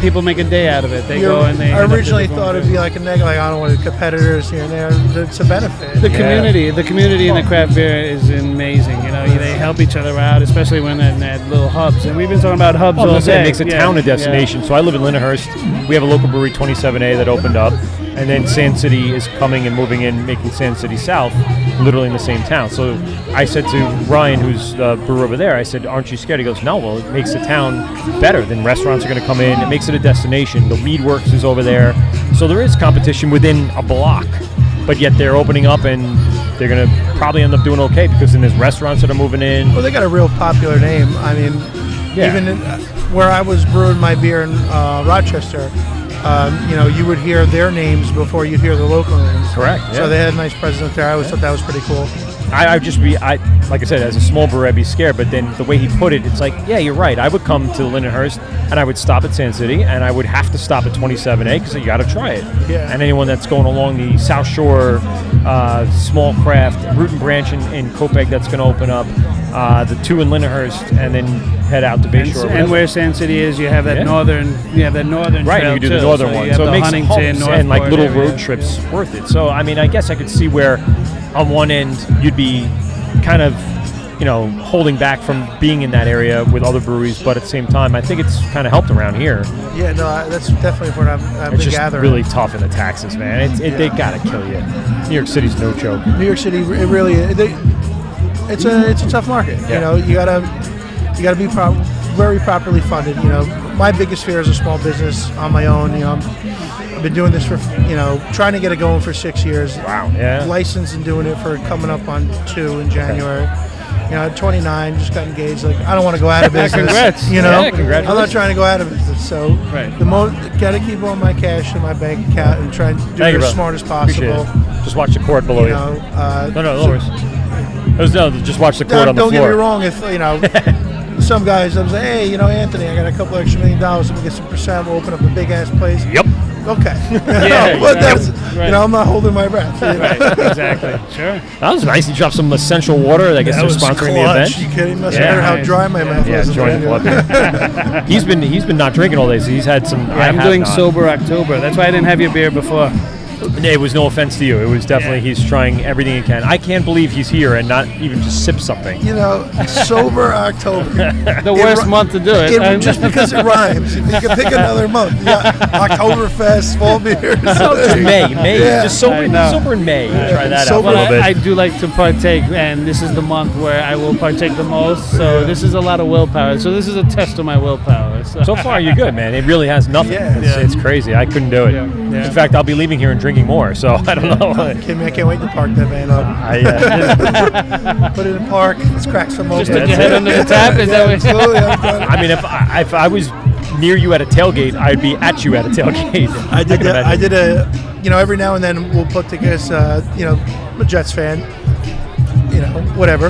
people make a day out of it. They go and they. I originally thought it'd be like a negative, like I don't want competitors here and there. It's a benefit. The community in the craft beer is amazing. They help each other out, especially when they're in that little hubs. And we've been talking about hubs all day. It makes a town a destination. So I live in Lyndhurst. We have a local brewery, 27A, that opened up. And then Sand City is coming and moving in, making Sand City South, literally in the same town. So I said to Ryan, who's the brewer over there, I said, aren't you scared? He goes, no, well, it makes the town better. Then restaurants are going to come in. It makes it a destination. The Mead Works is over there. So there is competition within a block. But yet they're opening up and they're going to probably end up doing okay because then there's restaurants that are moving in. Well, they got a real popular name. I mean, even where I was brewing my beer in Rochester, you would hear their names before you'd hear the local names. Correct. Yeah. So they had a nice presence there. I always thought that was pretty cool. Like I said, as a small brewer, I'd be scared. But then the way he put it, it's like, yeah, you're right. I would come to Lyndhurst and I would stop at Sand City and I would have to stop at 27A because you got to try it. Yeah. And anyone that's going along the South Shore, small craft, Root and Branch in Copiague that's going to open up, the two in Lyndhurst, and then head out to Bayshore. And where Sand City is, you have that northern. You have that northern. Right, trail you do the northern one. So it makes Huntington, hubs and like little road trips worth it. So I mean, I guess I could see where on one end you'd be kind of holding back from being in that area with other breweries, but at the same time I think it's kind of helped around here. Yeah, no, that's definitely what I've been just gathering. Really tough in the taxes, man. They gotta kill you. New York City's no joke. New York City, it really it's a tough market. Yeah. You know, you gotta be very properly funded. You know, my biggest fear is a small business on my own. You know, I've been doing this for trying to get it going for 6 years. Wow. Yeah. Licensed and doing it for coming up on 2 in January. You know, at 29, just got engaged. Like, I don't want to go out of business. Congrats. You know, Yeah, congratulations. I'm not trying to go out of business. So, gotta keep all my cash in my bank account and try and do it as smart as possible. Just watch the cord below you. No worries. Just watch the cord on the floor. Don't get me wrong. If some guys, I'm saying, hey, Anthony, I got a couple extra $1 million. Let me get some percent. We'll open up a big ass place. Yep. Okay. Yeah, but that's I'm not holding my breath. Right, exactly. Sure. That was nice. You dropped some essential water. I guess they're sponsoring the event. You kidding? Must have heard how dry my mouth was. Join the club. He's been not drinking all day, so he's had some. I'm doing sober October. That's why I didn't have your beer before. It was no offense to you. It was definitely he's trying everything he can. I can't believe he's here and not even just sip something. Sober October. The worst month to do it. Just because it rhymes. If you can pick another month. You got Oktoberfest, fall beers. Just May. Yeah. Just sober in May. Try that out a little bit. I do like to partake, and this is the month where I will partake the most. So this is a lot of willpower. So this is a test of my willpower. So far, you're good, man. It really has nothing. Yeah. It's crazy. I couldn't do it. Yeah. In fact, I'll be leaving here and drinking more. So I don't know. Kidding me, I can't wait to park that van up. Put it in park. Let's crack some more. Just stick your head under the tap. Is that what? Absolutely. I mean, if I was near you at a tailgate, I'd be at you at a tailgate. I did every now and then we'll put together, I'm a Jets fan. Whatever.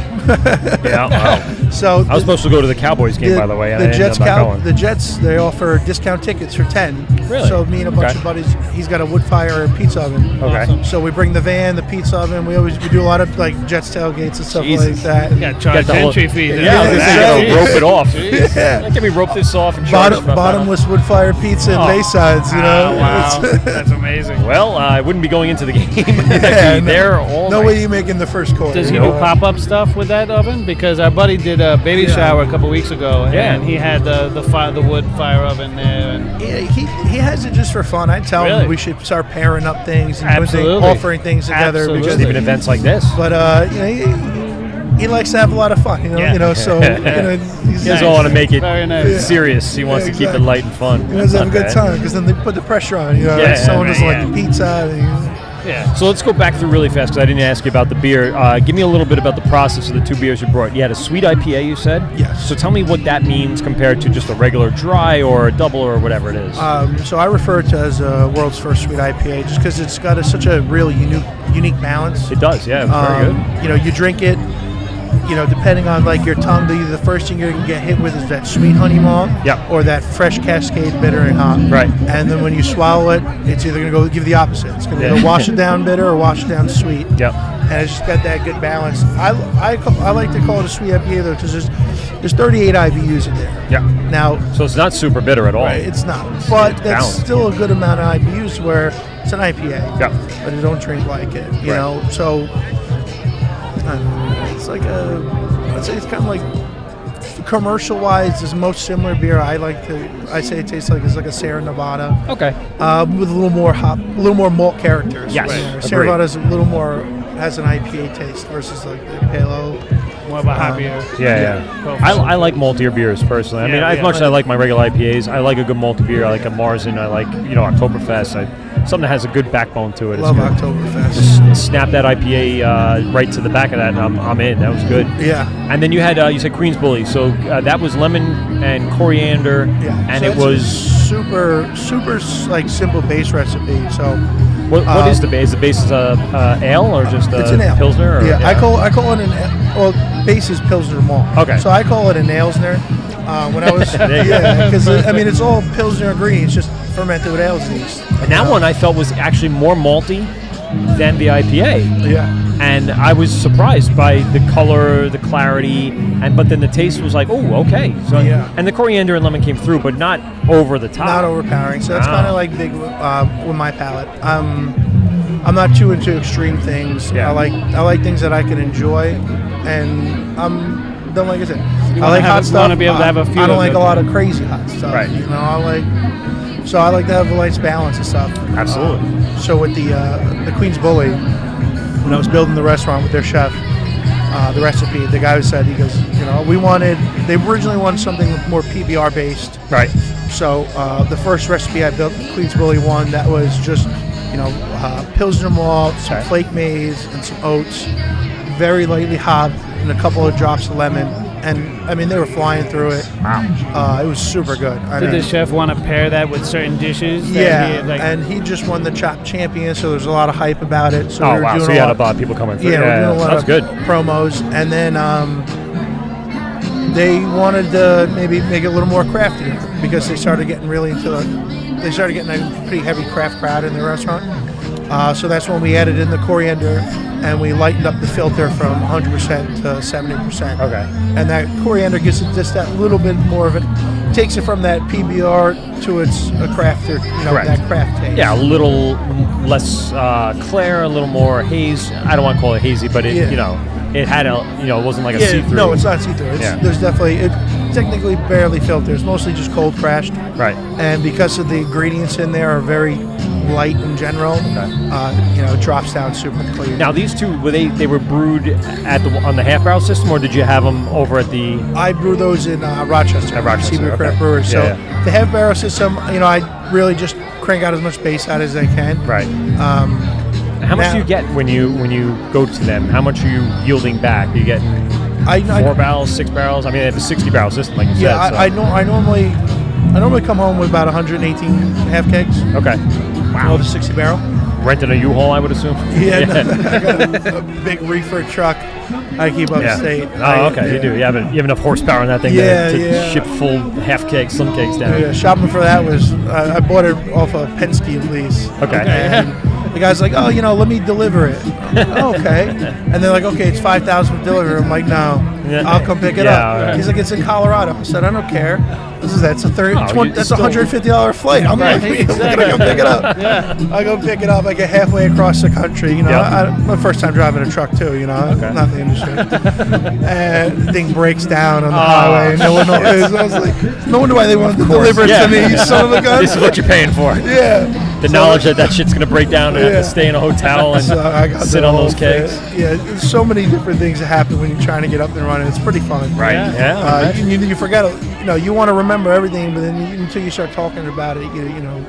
Yeah. Wow. So I was supposed to go to the Cowboys game, by the way. The Jets, they offer discount tickets for 10. Really? So me and a bunch of buddies, he's got a wood fire pizza oven. Okay. So we bring the van, the pizza oven. We do a lot of Jets tailgates and stuff like that. You got charge entry fee. Yeah, I was going to rope it off. Yeah. Can we rope this off and charge bottomless wood fire pizza in Baysides, Wow. That's amazing. Well, I wouldn't be going into the game. I'd be there all night. No way you making the first quarter. Does he do pop-up stuff with that oven? Because our buddy did a baby shower a couple weeks ago, and he had the wood fire oven there. And he has it just for fun. I tell him we should start pairing up things and offering things together. Absolutely. Because even events like this. But he likes to have a lot of fun. So he doesn't want to make it serious. He wants to keep it light and fun. He wants to have a good time because then they put the pressure on. Someone doesn't like the pizza. Yeah. So let's go back through really fast because I didn't ask you about the beer. Give me a little bit about the process of the 2 beers you brought. You had a sweet IPA, you said? Yes. So tell me what that means compared to just a regular dry or a double or whatever it is. So I refer to it as a world's first sweet IPA just because it's got such a real unique balance. It does, yeah. Very good. You drink it. Depending on your tongue, the first thing you're going to get hit with is that sweet honey malt or that fresh Cascade bitter and hop. Right. And then when you swallow it, it's either going to go give the opposite. It's going to go wash it down bitter or wash it down sweet. Yep. And it's just got that good balance. I like to call it a sweet IPA though because there's 38 IBUs in there. Yeah. Now. So it's not super bitter at all. Right. It's not. But that's balanced. still a good amount of IBUs where it's an IPA. Yeah. But you don't drink like it. You know. So. It's I'd say it's kind of like commercial-wise, is the most similar beer I say it tastes like it's like a Sierra Nevada. Okay. With a little more hop, a little more malt characters. Yes. Right. Sierra Nevada's a little more has an IPA taste versus the Pale Ale. More of a hoppier. I like maltier beers personally. I mean, as much as I like my regular IPAs, I like a good malty beer. I like a Marzen. I like Oktoberfest. Something that has a good backbone to it. Love Oktoberfest. Just snap that IPA right to the back of that, and I'm in. That was good. Yeah. And then you had you said Queen's Bully, so that was lemon and coriander. Yeah. And so it was super simple base recipe. So. What is the base? The base is ale or just it's an ale. Pilsner? Or, I call it an base is Pilsner malt. Okay. So I call it an Alesner. When I was because it's all Pilsner green. It's just fermented with ales yeast. And that one I felt was actually more malty than the IPA. Yeah. And I was surprised by the color, the clarity, but then the taste was like, oh, okay. So and the coriander and lemon came through, but not over the top. Not overpowering. So that's kind of like big with my palate. I'm not too into extreme things. Yeah. I like things that I can enjoy, and don't like I said. I like hot stuff. Want to be able to have a few. I don't like a lot of crazy hot stuff. Right. I like to have a nice balance and stuff. Absolutely. So with the Queen's Bully, when I was building the restaurant with their chef, the recipe. The guy who said, he goes, they originally wanted something more PBR based. Right. So the first recipe I built, the Queens Billy one, that was just, Pilsner malt, some flake maize, and some oats, very lightly hopped, and a couple of drops of lemon. And, I mean, they were flying through it. Wow. It was super good. Did the chef want to pair that with certain dishes? Yeah, and he just won the Chopped Champion, so there's a lot of hype about it. So we were doing so you had a lot of people coming through. Yeah, we're doing a lot that's of good. promos. And then they wanted to maybe make it a little more crafty because they started getting really they started getting a pretty heavy craft crowd in the restaurant. So that's when we added in the coriander and we lightened up the filter from 100% to 70%. Okay. And that coriander gives it just that little bit more of it, takes it from that PBR to its crafter, that craft taste. Yeah, a little less clear, a little more haze. I don't want to call it hazy, but it had it wasn't like a see-through. No, it's not see-through. There's definitely, it technically barely filtered. It's mostly just cold crashed. Right. And because of the ingredients in there are very light in general, it drops down super clean. Now these two, they were brewed on the half barrel system, or did you have them over at the? I brew those in Rochester. At Rochester, Seabeer Craft Brewery. So the half barrel system, I really just crank out as much base out as I can. Right. How much do you get when you go to them? How much are you yielding back? Are you getting 4 barrels, 6 barrels? I mean, they have a 60-barrel system, like you said. Yeah, I normally come home with about 118 half kegs. Okay. Wow. Of a 60 barrel. Renting a U-Haul, I would assume. Yeah. I got a big reefer truck. I keep upstate. Oh, okay. You do. You have enough horsepower in that thing to ship full half kegs, slim kegs down. Yeah. Shopping for that was I bought it off a Penske lease. Okay. And the guy's like, oh, let me deliver it. Okay. And they're like, okay, it's $5,000 for delivery. I'm like, no, I'll come pick it up. Right. He's like, it's in Colorado. I said, I don't care. That's a $150 flight. I'm like, I'm gonna go pick it up. I go pick it up. I get halfway across the country. My first time driving a truck too. Not in the industry. And the thing breaks down on the highway. And no one knows. I was like, no wonder why they wanted to deliver it to me. You son of a gun. This is what you're paying for. Yeah. The knowledge that shit's gonna break down and have to stay in a hotel and sit on those kegs. Yeah, there's so many different things that happen when you're trying to get up and running. It's pretty fun. Right. Yeah. You forget. You want to remember everything, but then until you start talking about it,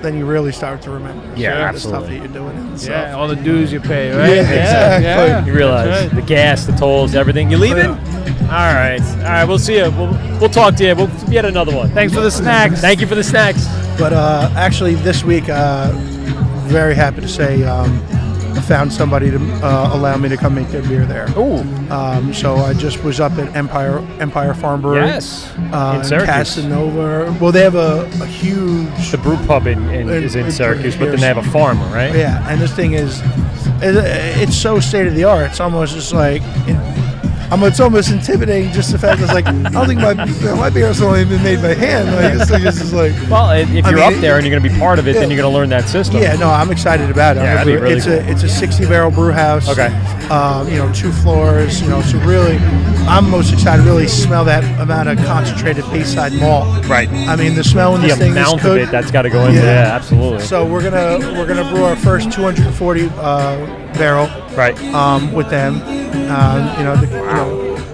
then you really start to remember. Yeah, the stuff that you're doing. And all the dues you pay, right? Yeah, exactly. Yeah. You realize the gas, the tolls, everything. You leaving? All right. We'll see you. We'll talk to you. We'll get another one. Thanks for the snacks. Thank you for the snacks. But actually, this week, very happy to say, I found somebody to allow me to come make their beer there. Ooh. So I just was up at Empire Farm Brewery. Yes. In Syracuse. Casanova. Well, they have a huge. The brew pub is in Syracuse, but then they have a farm, right? Yeah, and this thing is, it's so state of the art. It's almost just like. It's almost intimidating, just the fact that it's like, I don't think my beer's only been made by hand. Like, this thing is just like. Well, if you're up there and you're going to be part of it, then you're going to learn that system. Yeah, no, I'm excited about it. Yeah, that'd be really cool. It's a 60-barrel brew house. Okay. 2 floors. So really, I'm most excited to really smell that amount of concentrated Bayside malt. Right. I mean, the smell in this thing is the amount of it that's got to go in. Yeah, absolutely. So we're gonna brew our first 240 barrel. Right. With them.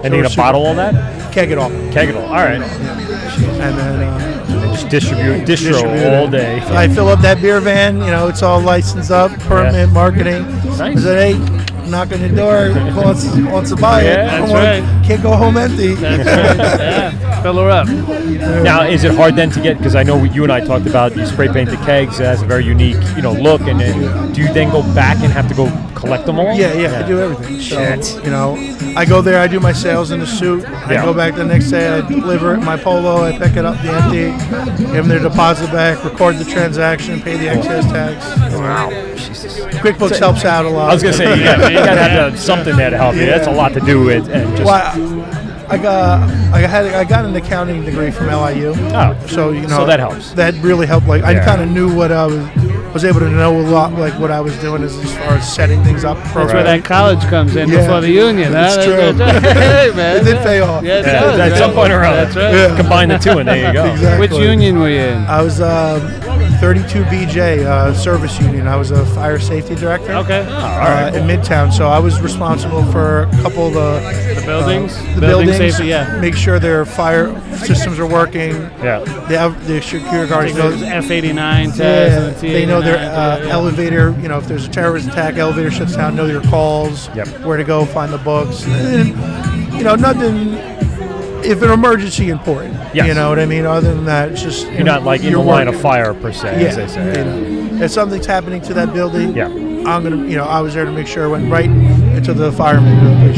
And you're gonna bottle all that? Keg it all. All right. And then just distro all day. I fill up that beer van. It's all licensed up, permit, marketing. Nice. Hey, knock on your door. Wants to buy it. That's right. Can't go home empty. Yeah. Fill her up. Now, is it hard then to get? Because I know you and I talked about you spray painted kegs. It has a very unique, look. And then, do you then go back and have to go collect them all? Yeah. I do everything. Shit. So, I go there. I do my sales in the suit. I go back the next day. I deliver it in my polo. I pick it up the empty, give them their deposit back, record the transaction, pay the excise tax. Wow. Jesus. QuickBooks helps out a lot. I was gonna say you got to have something there to help you. That's a lot to do with. And just. Well, I got an accounting degree from LIU. Oh, so so that helps. That really helped. Like I kind of knew what I was able to know a lot, like what I was doing as far as setting things up. That's where that college comes in before the union. That's true. Hey, man. It did pay off. Yeah, at some point or other. That's right. Combine the two, and there you go. Exactly. Which union were you in? I was 32 BJ service union. I was a fire safety director. Okay. In Midtown, so I was responsible for a couple of the buildings. buildings. Safety, yeah. Make sure their fire systems are working. Yeah. The security guards know F89 tests. Yeah, they know their elevator. You know, if there's a terrorist attack, elevator shuts down. Know your calls. Yep. Where to go, find the books. And, you know, nothing. If an emergency important, yes. You know what I mean. Other than that, it's just you're not like in the line of fire per se, as they say. You know, if something's happening to that building, yeah. I'm gonna, you know, I was there to make sure it went right into the fireman.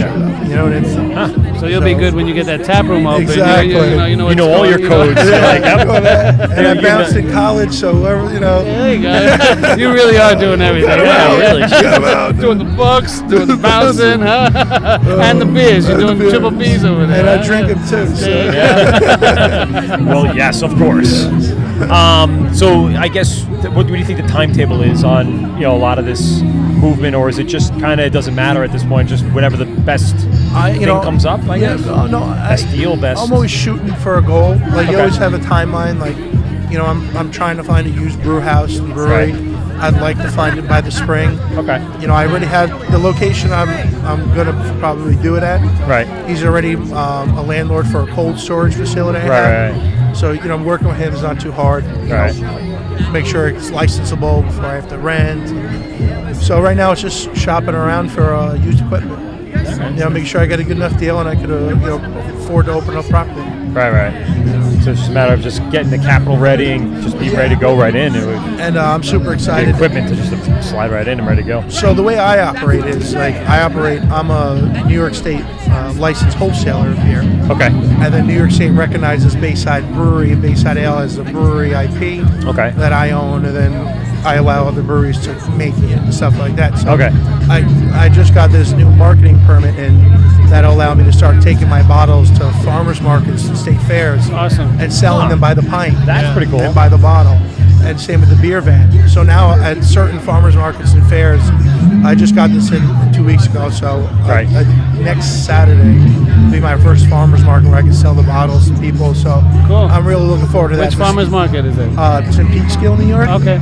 You know what I mean? Huh. So you'll be good when you get that tap room open. Exactly. You know all your codes. And I bounced in college, so you know. There you go. You really are doing everything. Yeah, really. Doing the books, doing the bouncing, huh? And the beers. You're doing triple B's over there. And I drink them too. So. Yeah. Well, yes, of course. So I guess, what do you think the timetable is on, you know, a lot of this movement, or is it just kind of, it doesn't matter at this point, just whatever the best thing comes up, I guess? Best deal, best. I'm always shooting for a goal. Like, you always have a timeline. Like, you know, I'm trying to find a used brew house and brewery. Right. I'd like to find it by the spring. Okay. You know, I already have the location I'm going to probably do it at. Right. He's already a landlord for a cold storage facility. Right. So, you know, I'm working with him. It's not too hard. You know, make sure it's licensable before I have to rent. So right now it's just shopping around for used equipment. You know, make sure I get a good enough deal and I could, you know, afford to open up properly. Right. So it's just a matter of just getting the capital ready and just be ready to go right in. And I'm super excited. The equipment to just slide right in and ready to go. So the way I operate is, like, I'm a New York State licensed wholesaler of beer. Okay. And then New York State recognizes Bayside Brewery and Bayside Ale as a brewery IP that I own, and then I allow other breweries to make it and stuff like that. So I just got this new marketing permit, and that'll allow me to start taking my bottles to farmers markets and state fairs. Awesome. And selling them by the pint. That's pretty cool. And by the bottle. And same with the beer van. So now at certain farmers markets and fairs, I just got this in 2 weeks ago. So next Saturday will be my first farmers market where I can sell the bottles to people. So cool. I'm really looking forward to that. Which farmers market is it? It's in Peekskill, New York. Okay.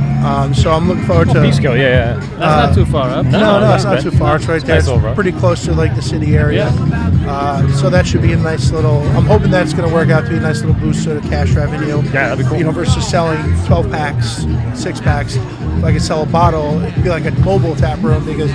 So I'm looking forward to Peekskill, yeah. That's not too far up. No, it's not too far. It's right there. It's pretty close to like the city area. Yeah. So that should be a nice little. I'm hoping that's going to work out to be a nice little boost to the cash revenue. Yeah, that'd be cool. You know, versus selling 12 packs, 6 packs. If I could sell a bottle, it'd be like a mobile tap room, because,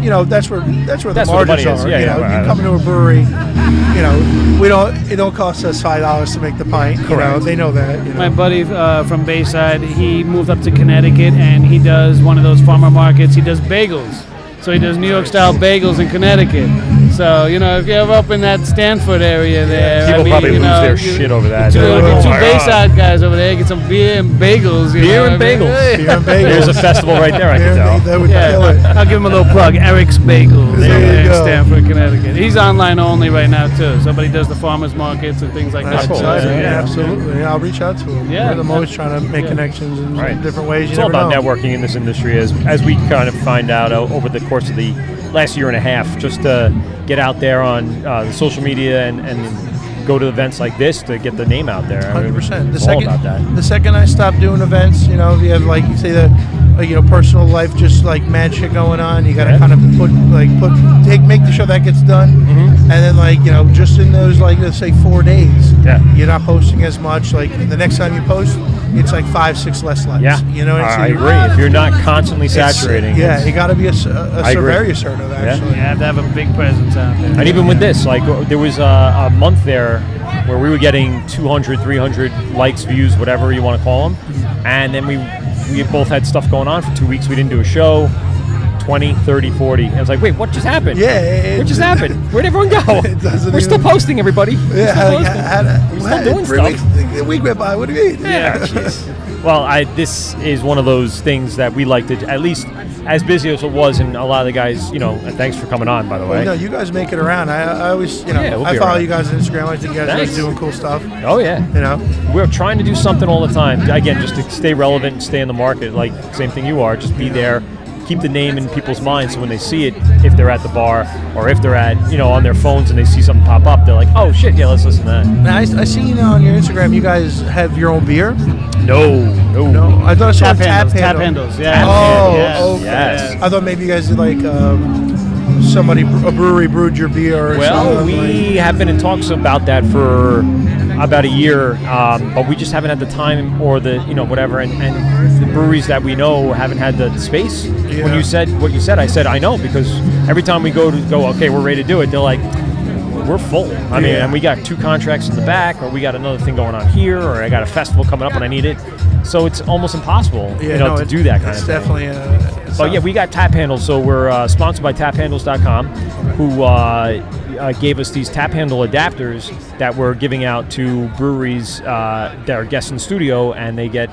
you know, that's where the margins are. Yeah, you know, you come into a brewery, you know, it don't cost us $5 to make the pint. You know, they know that. You know. My buddy from Bayside, he moved up to Connecticut, and he does one of those farmer markets. He does bagels. So he does New York style bagels in Connecticut. So, you know, if you're up in that Stanford area there, people probably lose their shit over that. Two Bayside guys over there, get some beer and bagels. Beer and bagels. There's a festival right there, I can tell. That would kill it. I'll give him a little plug. Eric's Bagels There you go. in Stanford, Connecticut. He's online only right now, too. Somebody does the farmers markets and things like That's that. exciting. Yeah, absolutely. Yeah, I'll reach out to him. Yeah. I'm always trying to make connections in different ways. It's all about networking in this industry, as we kind of find out over the course of the last year and a half, just to get out there on the social media and go to events like this to get the name out there. 100%. It's all about that. The second I stop doing events, you know, if you have, like, you say that, you know, personal life, just like mad shit going on, you got to kind of make sure that gets done. And then, like, you know, just in those, like, let's say 4 days, you're not posting as much. Like, the next time you post, it's like 5-6 less likes. Yeah, you know what I agree. If you're not constantly saturating, you got to be very assertive. Actually, You have to have a big presence out there. And even with this, like, there was a month there where we were getting 200, 300 likes, views, whatever you want to call them, and then we both had stuff going on for 2 weeks. We didn't do a show. 20, 30, 40. And I was like, wait, what just happened? What just happened? Where'd everyone go? We're still posting, everybody. We're still doing stuff. A week went by. What do you mean? Yeah. Well, this is one of those things that we like to, at least as busy as it was, and a lot of the guys, you know, and thanks for coming on, by the way. No, you guys make it around. I always, you know, I follow you guys on Instagram. I think you guys are doing cool stuff. Oh, yeah. You know? We're trying to do something all the time. Again, just to stay relevant and stay in the market, like same thing you are. Just be there. keep the name in people's minds, so when they see it, if they're at the bar or if they're at, on their phones and they see something pop up, they're like, oh shit, yeah, let's listen to that. Now, I see on your Instagram you guys have your own beer. No. I thought I saw tap handles. Yeah. Okay. Yes. I thought maybe you guys did like a brewery brewed your beer. Well, we have been in talks about that for about a year, but we just haven't had the time or the whatever, and the breweries that we know haven't had the space. Yeah. When you said what you said, I said I know, because every time we go okay, we're ready to do it, they're like, we're full. I mean, and we got 2 contracts in the back, or we got another thing going on here, or I got a festival coming up and I need it. So it's almost impossible, to do that kind of thing. Definitely. But yeah, we got tap handles. So we're sponsored by taphandles.com, who gave us these tap handle adapters that we're giving out to breweries that are guests in the studio, and they get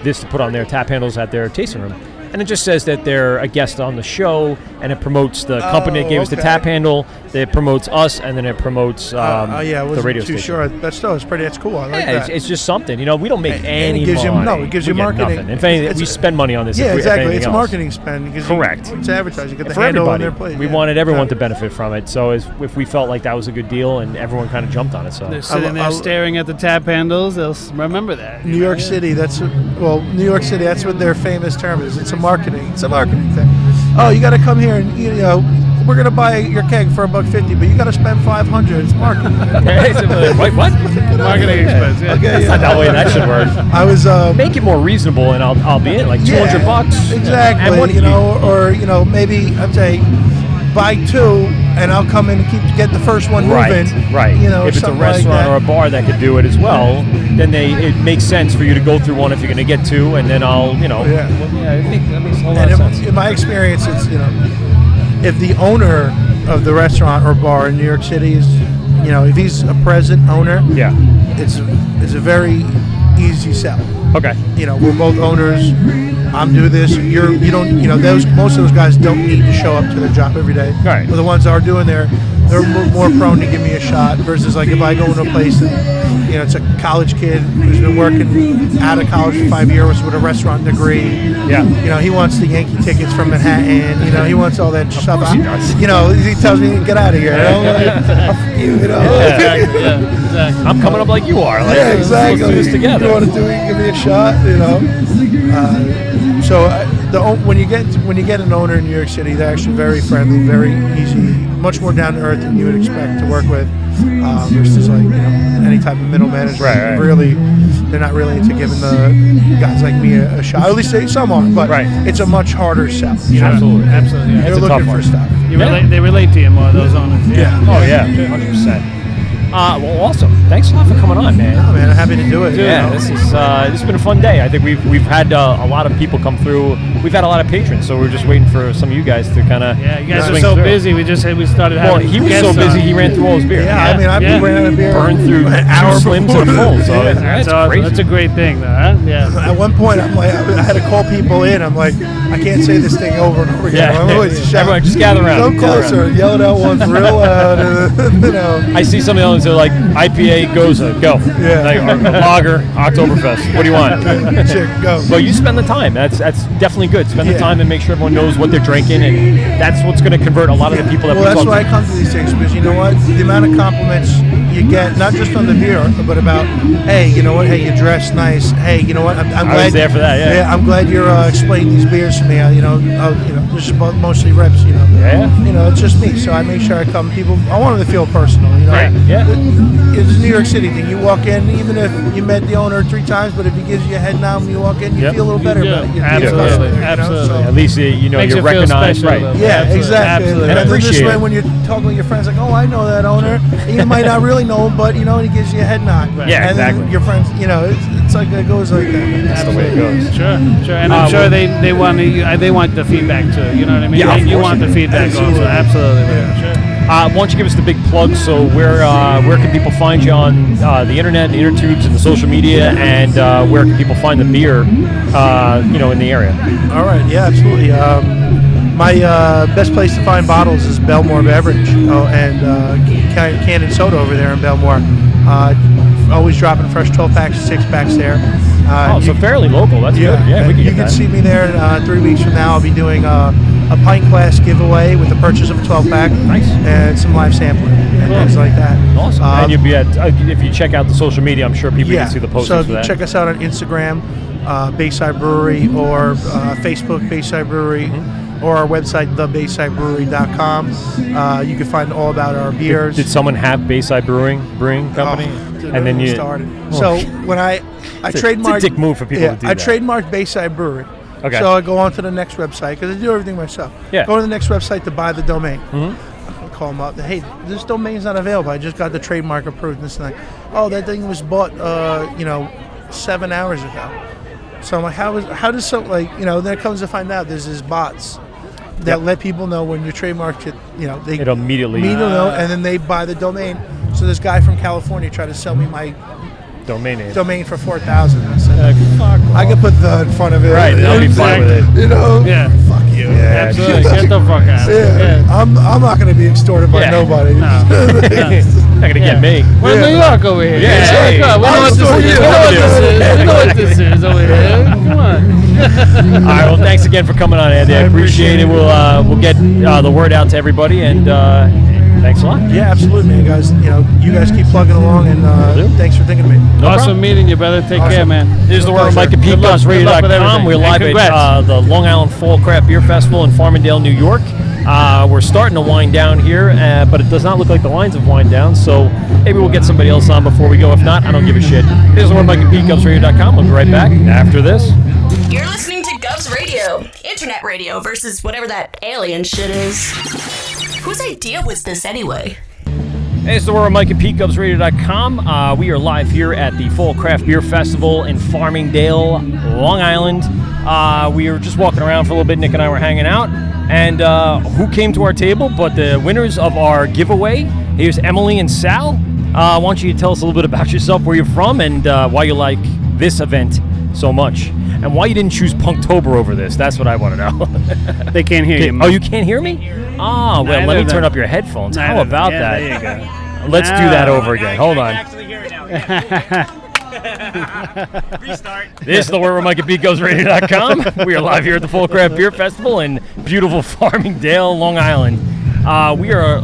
this to put on their tap handles at their tasting room. And it just says that they're a guest on the show, and it promotes the company that gave us the tap handle. It promotes us, and then it promotes the radio station. Sure, but still, that's cool. I like that. It's just something. We don't make any money. It gives you marketing. Nothing. If anything, we spend money on this. Yeah, exactly. It's else. a marketing spend. Correct. It's advertising. Get the for handle everybody. on their plate. We wanted everyone to benefit from it. So if we felt like that was a good deal, and everyone kind of jumped on it. So they're sitting there staring at the tap handles. They'll remember that. New York City. That's what their famous term is. It's a marketing thing. Oh, you got to come here and we're gonna buy your keg for $1.50, but you got to spend $500. It's marketing. Wait, what? Marketing expense. Yeah. Okay, That's not that way that should work. I was make it more reasonable, and I'll be in like $200. Exactly. And or maybe I'd say buy 2, and I'll come in and get the first one moving. Right. If it's a restaurant or a bar that could do it as well, then it makes sense for you to go through one if you're going to get 2, and then I'll, that makes a whole lot of sense. In my experience, it's, if the owner of the restaurant or bar in New York City is, if he's a present owner, it's a very easy sell. Okay. We're both owners. I'm doing this. You don't. Most of those guys don't need to show up to their job every day. Right. But the ones that are doing they're more prone to give me a shot versus like if I go into a place and it's a college kid who's been working out of college for 5 years with a restaurant degree. Yeah. He wants the Yankee tickets from Manhattan. He wants all that stuff. He does. He tells me get out of here. Exactly. I'm coming up like you are. Exactly. Let's do this together. You want to do it? Give me a shot. When you get an owner in New York City, they're actually very friendly, very easy, much more down to earth than you would expect to work with, versus any type of middle management. Right. Really, they're not really into giving the guys like me a shot. At least some are, but it's a much harder sell. Absolutely. Yeah. They're looking for stuff. They relate to you more, those owners. Yeah. Oh yeah, 100%. Well, awesome. Thanks a lot for coming on, man. Oh, man, I'm happy to do it. Yeah, this has been a fun day. I think we've had a lot of people come through. We've had a lot of patrons, so we're just waiting for some of you guys to kind of. Yeah, you guys are so busy. We started having. Well, he was so busy he ran through all his beer. Yeah, I mean, I've been ran out of beer. Burned through an hour 2 slims and full. So that's awesome. crazy. That's a great thing, though. Huh? Yeah. At one point, I'm like, I had to call people in. I'm like, I can't say this thing over and over again. I'm always shouting. Everyone, just gather around. Come closer. Yell it out once real loud. I see some of the others that are like IPA, Goza, go. Yeah. Like, lager, Oktoberfest. What do you want? Chick, go. Well, you spend the time. That's definitely good. Spend the time and make sure everyone knows what they're drinking, and that's what's going to convert a lot of the people that we talk to. Well, that's why I come to these things, because you know what? The amount of compliments you get, not just on the beer, but about, hey, you know what? Hey, you dress nice. Hey, you know what? I'm glad. I was there for that. Yeah. Yeah, I'm glad you're explaining these beers to me. This is mostly reps. Yeah. It's just me, so I make sure I come. I want them to feel personal. Right. Yeah. It's a New York City thing. You walk in, even if you met the owner 3 times, but if he gives you a head nod when you walk in, you feel a little better about it. Absolutely. At least you're recognized, right? Yeah, exactly. And And appreciate this way, it. when you're talking with your friends, like, oh, I know that owner. You might not really know him, but he gives you a head nod. Right. Yeah, and exactly. Then your friends, it's like it goes like that. That's the way it goes. Sure. And I'm sure they want the feedback too. You know what I mean? Yeah, you want the feedback also. Absolutely. Yeah. Sure. Why don't you give us the big plug? So where can people find you on the internet, the intertubes, and the social media, and where can people find the beer, in the area? All right. Yeah, absolutely. My best place to find bottles is Belmore Beverage and Canned Soda over there in Belmore. Always dropping fresh 12 packs and 6 packs there. So fairly local. That's good. Yeah, we can you can see me there 3 weeks from now. I'll be doing a pint glass giveaway with the purchase of a 12-pack. Nice. And some live sampling and things like that. Awesome. And you'll be at, if you check out the social media, I'm sure people can see the postings so for that. check us out on Instagram, Bayside Brewery, or Facebook, Bayside Brewery, or our website, thebaysidebrewery.com. You can find all about our beers. Did someone have Bayside Brewing Company? And then you started. So when I trademarked, it's a dick move for people to do I that. trademarked Bayside Brewery. Okay. So I go on to the next website because I do everything myself. Yeah. Go to the next website to buy the domain. I call them up. Hey, this domain's not available. I just got the trademark approved. This and that. Oh, that thing was bought, 7 hours ago. So I'm like, how does so, like, then it comes to find out there's these bots that let people know when your trademark it, they it'll immediately know, and then they buy the domain. So this guy from California tried to sell me my domain for $4,000. I said, fuck I could put the in front of it. Right, I'll be fine with it. Yeah. Fuck you. Yeah, absolutely. Get the fuck out. Yeah. I'm not going to be extorted by nobody. No. Not going to get me. We're in New York over here. Yeah, hey. We know what this is over here. Come on. All right, well, thanks again for coming on, Andy. I appreciate it. We'll get the word out to everybody, and thanks a lot. Yeah, absolutely, man, guys. You guys keep plugging along, and thanks for thinking of me. Awesome meeting you, brother. Take care, man. This is the Word on Mike at PeteGunsRadio.com. We're live at the Long Island Fall Craft Beer Festival in Farmingdale, New York. We're starting to wind down here, but it does not look like the lines have wind down, so maybe we'll get somebody else on before we go. If not, I don't give a shit. This is the Word on Mike at PeteGunsRadio.com. We'll be right back after this. You're listening to Govs Radio, internet radio versus whatever that alien shit is. Whose idea was this anyway? Hey, it's the Word on Mike at PeteGunsRadio.com. We are live here at the Fall Craft Beer Festival in Farmingdale, Long Island. We were just walking around for a little bit. Nick and I were hanging out. And who came to our table but the winners of our giveaway? Here's Emily and Sal. Why don't you tell us a little bit about yourself, where you're from, and why you like this event so much, and why you didn't choose Punktober over this. That's what I want to know. They can't hear you. Oh, you can't hear me? Oh, well, let me turn up your headphones. How about that? There you go. Let's do that over again. Hold on. Restart. This is the Word on Mike at PeteGunsRadio.com. We are live here at the Fall Craft Beer Festival in beautiful Farmingdale, Long Island. We are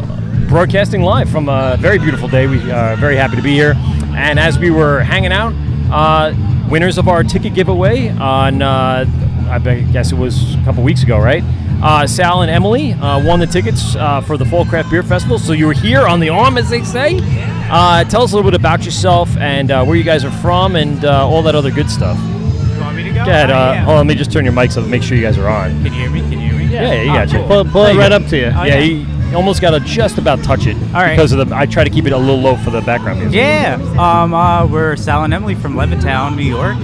broadcasting live from a very beautiful day. We are very happy to be here. And as we were hanging out, winners of our ticket giveaway on, I guess it was a couple weeks ago, right? Sal and Emily won the tickets for the Fall Craft Beer Festival. So you were here on the arm, as they say. Tell us a little bit about yourself and where you guys are from and all that other good stuff. You want me to go? Go ahead. Hold on, let me just turn your mics up and make sure you guys are on. Can you hear me? Yeah, you got you. Pull it right up to you. Yeah, you almost got to just about touch it. All right. Because of I try to keep it a little low for the background music. Yeah. We're Sal and Emily from Levittown, New York.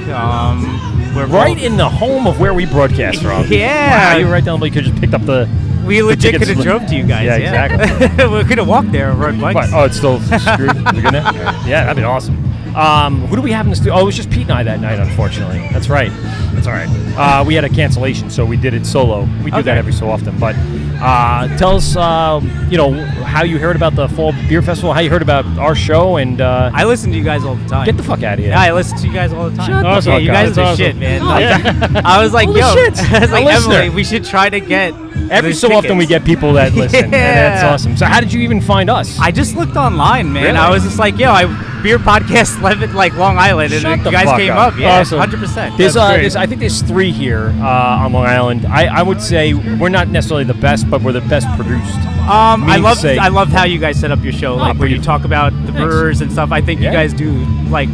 We're right in the home of where we broadcast from. Yeah. Wow, you were right down. We could just picked up the. We legit could have drove to you guys. Yeah, exactly. We could have walked there and rode bikes. What? Oh, it's still screwed. We're gonna. Yeah, that'd be awesome. Who do we have in the studio? Oh, it was just Pete and I that night, unfortunately. That's right. That's all right. We had a cancellation, so we did it solo. We do that every so often. But tell us, how you heard about the Fall Beer Festival, how you heard about our show, and I listen to you guys all the time. Get the fuck out of here. Yeah, I listen to you guys all the time. Shut the fuck you up. guys are the That's shit, man. awesome. Like, I was like, Holy yo, shit. I was like, A listener. Emily, we should try to get Every these so often tickets. we get people that listen, and that's Yeah. awesome. So how did you even find us? I just looked online, man. Really? I was just like, yo, beer podcast like Long Island, and Shut you the guys fuck came up. up. Yeah, Awesome. 100%. There's, great. I think there's 3 here on Long Island. I would say we're not necessarily the best, but we're the best produced. I meaning love how you guys set up your show, like where you talk about the brewers and stuff. I think you guys do like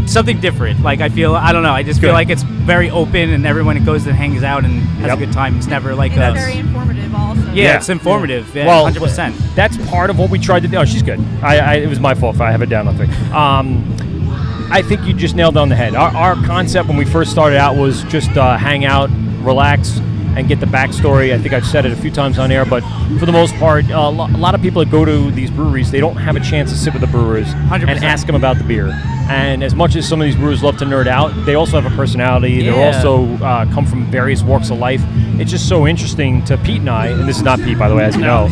something different. Like I don't know. I just feel like it's very open, and everyone goes and hangs out and has a good time. It's never like It's very informative also. Yeah, it's informative. Yeah, Well, 100%. That's part of what we tried to do. Oh, she's good. It was my fault if I have it down on 3. I think you just nailed it on the head. Our concept when we first started out was just hang out, relax, and get the backstory. I think I've said it a few times on air, but for the most part, a lot of people that go to these breweries, they don't have a chance to sit with the brewers 100%. and ask them about the beer. And as much as some of these brewers love to nerd out, they also have a personality. Yeah. They also come from various walks of life. It's just so interesting to Pete and I, and this is not Pete, by the way, as you know.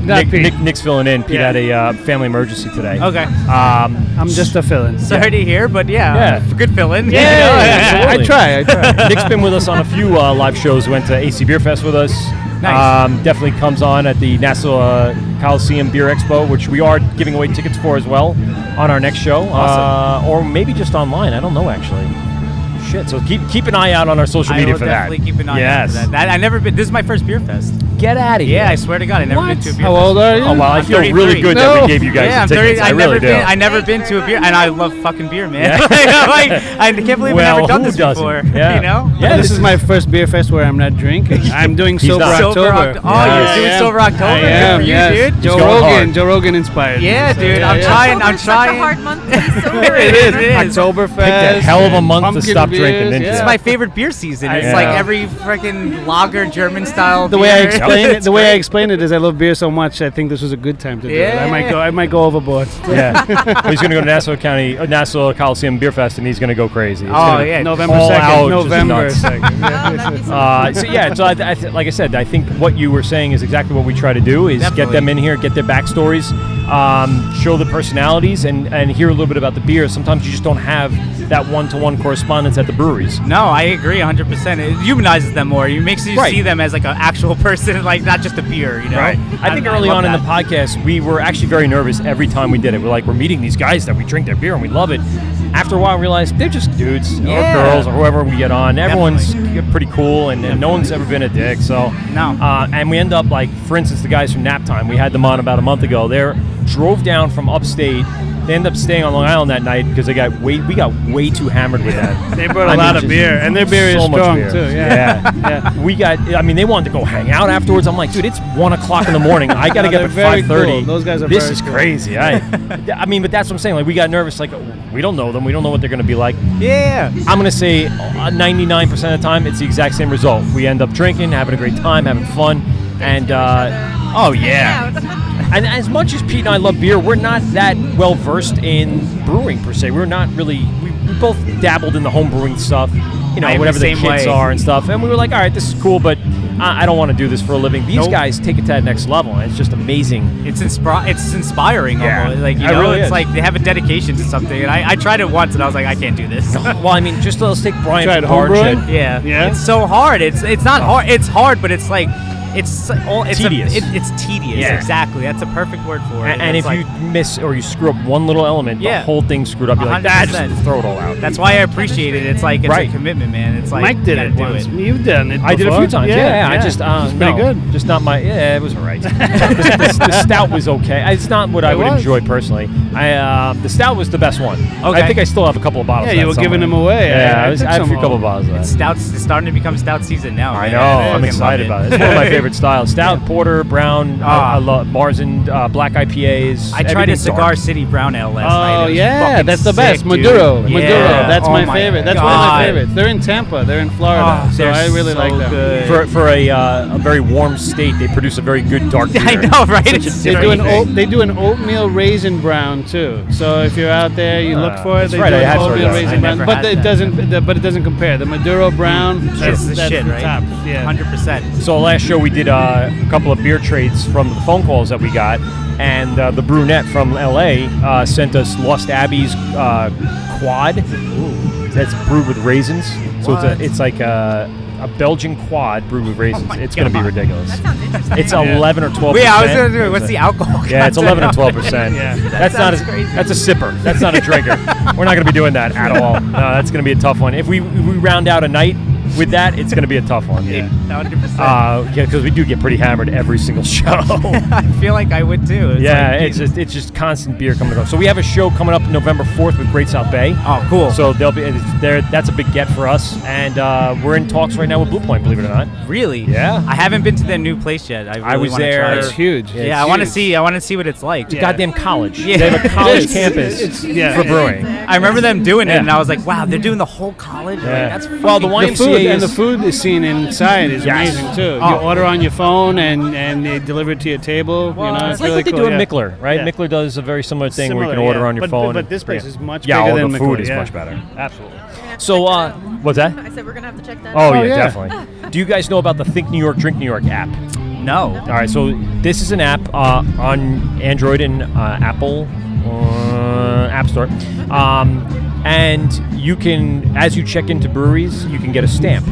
not Pete. Nick's filling in. Pete had a family emergency today. Okay. I'm just a fill-in. Sorry to hear, but good fill-in. Yeah, I try. Nick's been with us on a few live shows. Went to AC Beerfest with us. Nice. Definitely comes on at the Nassau Coliseum Beer Expo, which we are giving away tickets for as well on our next show. Awesome. Or maybe just online. I don't know, actually. Shit. So keep an eye out on our social media for that. I will definitely keep an eye out for that. I never been. This is my first beer fest. Get out of here. Yeah, I swear to God, I never been to a beer How fest. old are you? Oh, well, I I'm feel 33. really good that we gave you guys Yeah, I'm the 30. tickets. I really do. I never been to a beer, and I love fucking beer, man. Yeah. I can't believe I've never done this doesn't? before. Yeah. You know? Yeah, This is my first beer fest where I'm not drinking. I'm doing He's Sober not. October. Oh, you're doing Sober October? I Good am, for you, yes. dude. Joe Rogan inspired. Yeah, me. dude. So, I'm trying. October's such a hard month to be sober. It is. Oktoberfest. Picked a hell of a month to pumpkin stop beers, drinking, didn't you? This is my favorite beer season. It's Yeah. like every freaking lager German style. The way I beer. explain it, It's the way I great. explain it is, I love beer so much. I think this was a good time to do it. Yeah. I might go overboard. Yeah. Well, he's going to go to Nassau Coliseum Beer Fest, and he's going to go crazy. It's Oh, gonna- yeah. November All 2nd. out, just November nuts. 2nd. Oh, that'd be so So like I said, I think what you were saying is exactly what we try to do: is Definitely. get them in here, get their backstories, show the personalities, and hear a little bit about the beer. Sometimes you just don't have that one-to-one correspondence at the breweries. No, I agree 100%. It humanizes them more. It makes you Right. see them as like an actual person, like not just a beer, you know? I think early love on in the that. podcast, we were actually very nervous every time we did it. We're like, we're meeting these guys that we drink their beer and we love it. After a while, we realized they're just dudes Yeah. or girls or whoever we get on. Everyone's pretty cool, and no one's ever been a dick. So No. and we end up like, for instance, the guys from Nap Time. We had them on about a month ago. They drove down from upstate. They ended up staying on Long Island that night because we got way too hammered with that. They brought a lot of beer, and their beer is so much strong beer. too. Yeah. They wanted to go hang out afterwards. I'm like, dude, it's 1 o'clock in the morning. I got to No, get up they're at very 5:30. cool. Those guys are This very is cool. crazy. I mean, but that's what I'm saying. Like, we got nervous. Like, we don't know them. We don't know what they're going to be like. Yeah. I'm going to say 99% of the time, it's the exact same result. We end up drinking, having a great time, having fun, and oh yeah. And as much as Pete and I love beer, we're not that well versed in brewing per se. We're not really. We both dabbled in the home brewing stuff, I am whatever the the same kids way. are and stuff. And we were like, all right, this is cool, but I don't want to do this for a living. These guys take it to that next level, and it's just amazing. It's inspiring Yeah. almost. Like, It really it's is. like they have a dedication to something. And I tried it once, and I was like, I can't do this. Well, I mean, just let's take Brian Tried from Hard homebrewing? Shit. Yeah. Yeah? It's so hard. It's not hard. It's hard, but it's like it's Tedious. It's tedious. Yeah. Exactly. That's a perfect word for it. And It's if like, you miss or you screw up one little element, the Yeah. whole thing's screwed up. You're like, 100%. just throw it all out. that's why I appreciate it. It's like it's Right. a commitment, man. It's like Mike you did gotta it do once. it. You've done it. I did a before. few times. Yeah. I just It's no, pretty good. Just not my. Yeah, it was all right. the stout was okay. It's not what I would was. enjoy personally. The stout was the best one. Okay. I think I still have a couple of bottles. Yeah, of you that were giving somewhere. them away. Yeah, I took had a some few couple of home. bottles of that. Stouts. It's starting to become stout season now. I man. know. I'm fucking excited love about it. It's one of my favorite styles. Stout, porter, brown. I love bars and black IPAs. I tried a everything Cigar dark. City Brown Ale last night. Oh It was yeah, fucking that's the best. sick, dude. Maduro, Yeah. Maduro. That's Oh my my favorite. That's one of my God. favorites. They're in Tampa. They're in Florida. Oh, so they're I really so like them. good. For a very warm state, they produce a very good dark beer. I know, right? Such a It's They different do an thing. they do an oatmeal raisin brown too. So if you're out there, you look for it. that's They right, do I an have heard oatmeal that. raisin I brown, never but had it that. doesn't. But it doesn't compare. The Maduro brown. That's the shit, the right? top. Yeah. 100%. So last show we did a couple of beer trades from the phone calls that we got, and the brunette from LA sent us Lost Abbey's quad. That's brewed with raisins. So it's like a Belgian quad brewed with raisins. It's going to be ridiculous. That sounds interesting. It's 11 or 12%. Wait, I was going to do. What's the alcohol? Yeah, it's 11 or 12%. Yeah. That's not sounds crazy. that's a sipper. That's not a drinker. We're not going to be doing that at all. No, that's going to be a tough one. If we round out a night with that, it's going to be a tough one. Yeah, 100%. Because we do get pretty hammered every single show. I feel like I would too. It's just constant beer coming up. So we have a show coming up November 4th with Great South Bay. Oh, cool. So they'll be there. That's a big get for us, and we're in talks right now with Blue Point. Believe it or not. Really? Yeah. I haven't been to their new place yet. I was wanna there. Try It's it. huge. Yeah, I want to see. I want to see what it's like. It's a goddamn college. Yeah. They have a college It's- campus it's- yeah. for brewing. I remember them doing it, Yeah. and I was like, "Wow, they're doing the whole college. Yeah. Like, that's Well, the fucking YMCA food the food scene inside is amazing too. You order on your phone and they deliver it to your table. Well, you know, it's like what they do in Mickler, right? Yeah. Mickler does a very similar thing where you can order on your phone. But this place is much bigger than the Mickler. food is much better. Absolutely. So, what's that? I said we're gonna have to check that. Oh yeah, definitely. Do you guys know about the Think New York, Drink New York app? No. All right, so this is an app on Android and Apple App Store. And you can, as you check into breweries, you can get a stamp.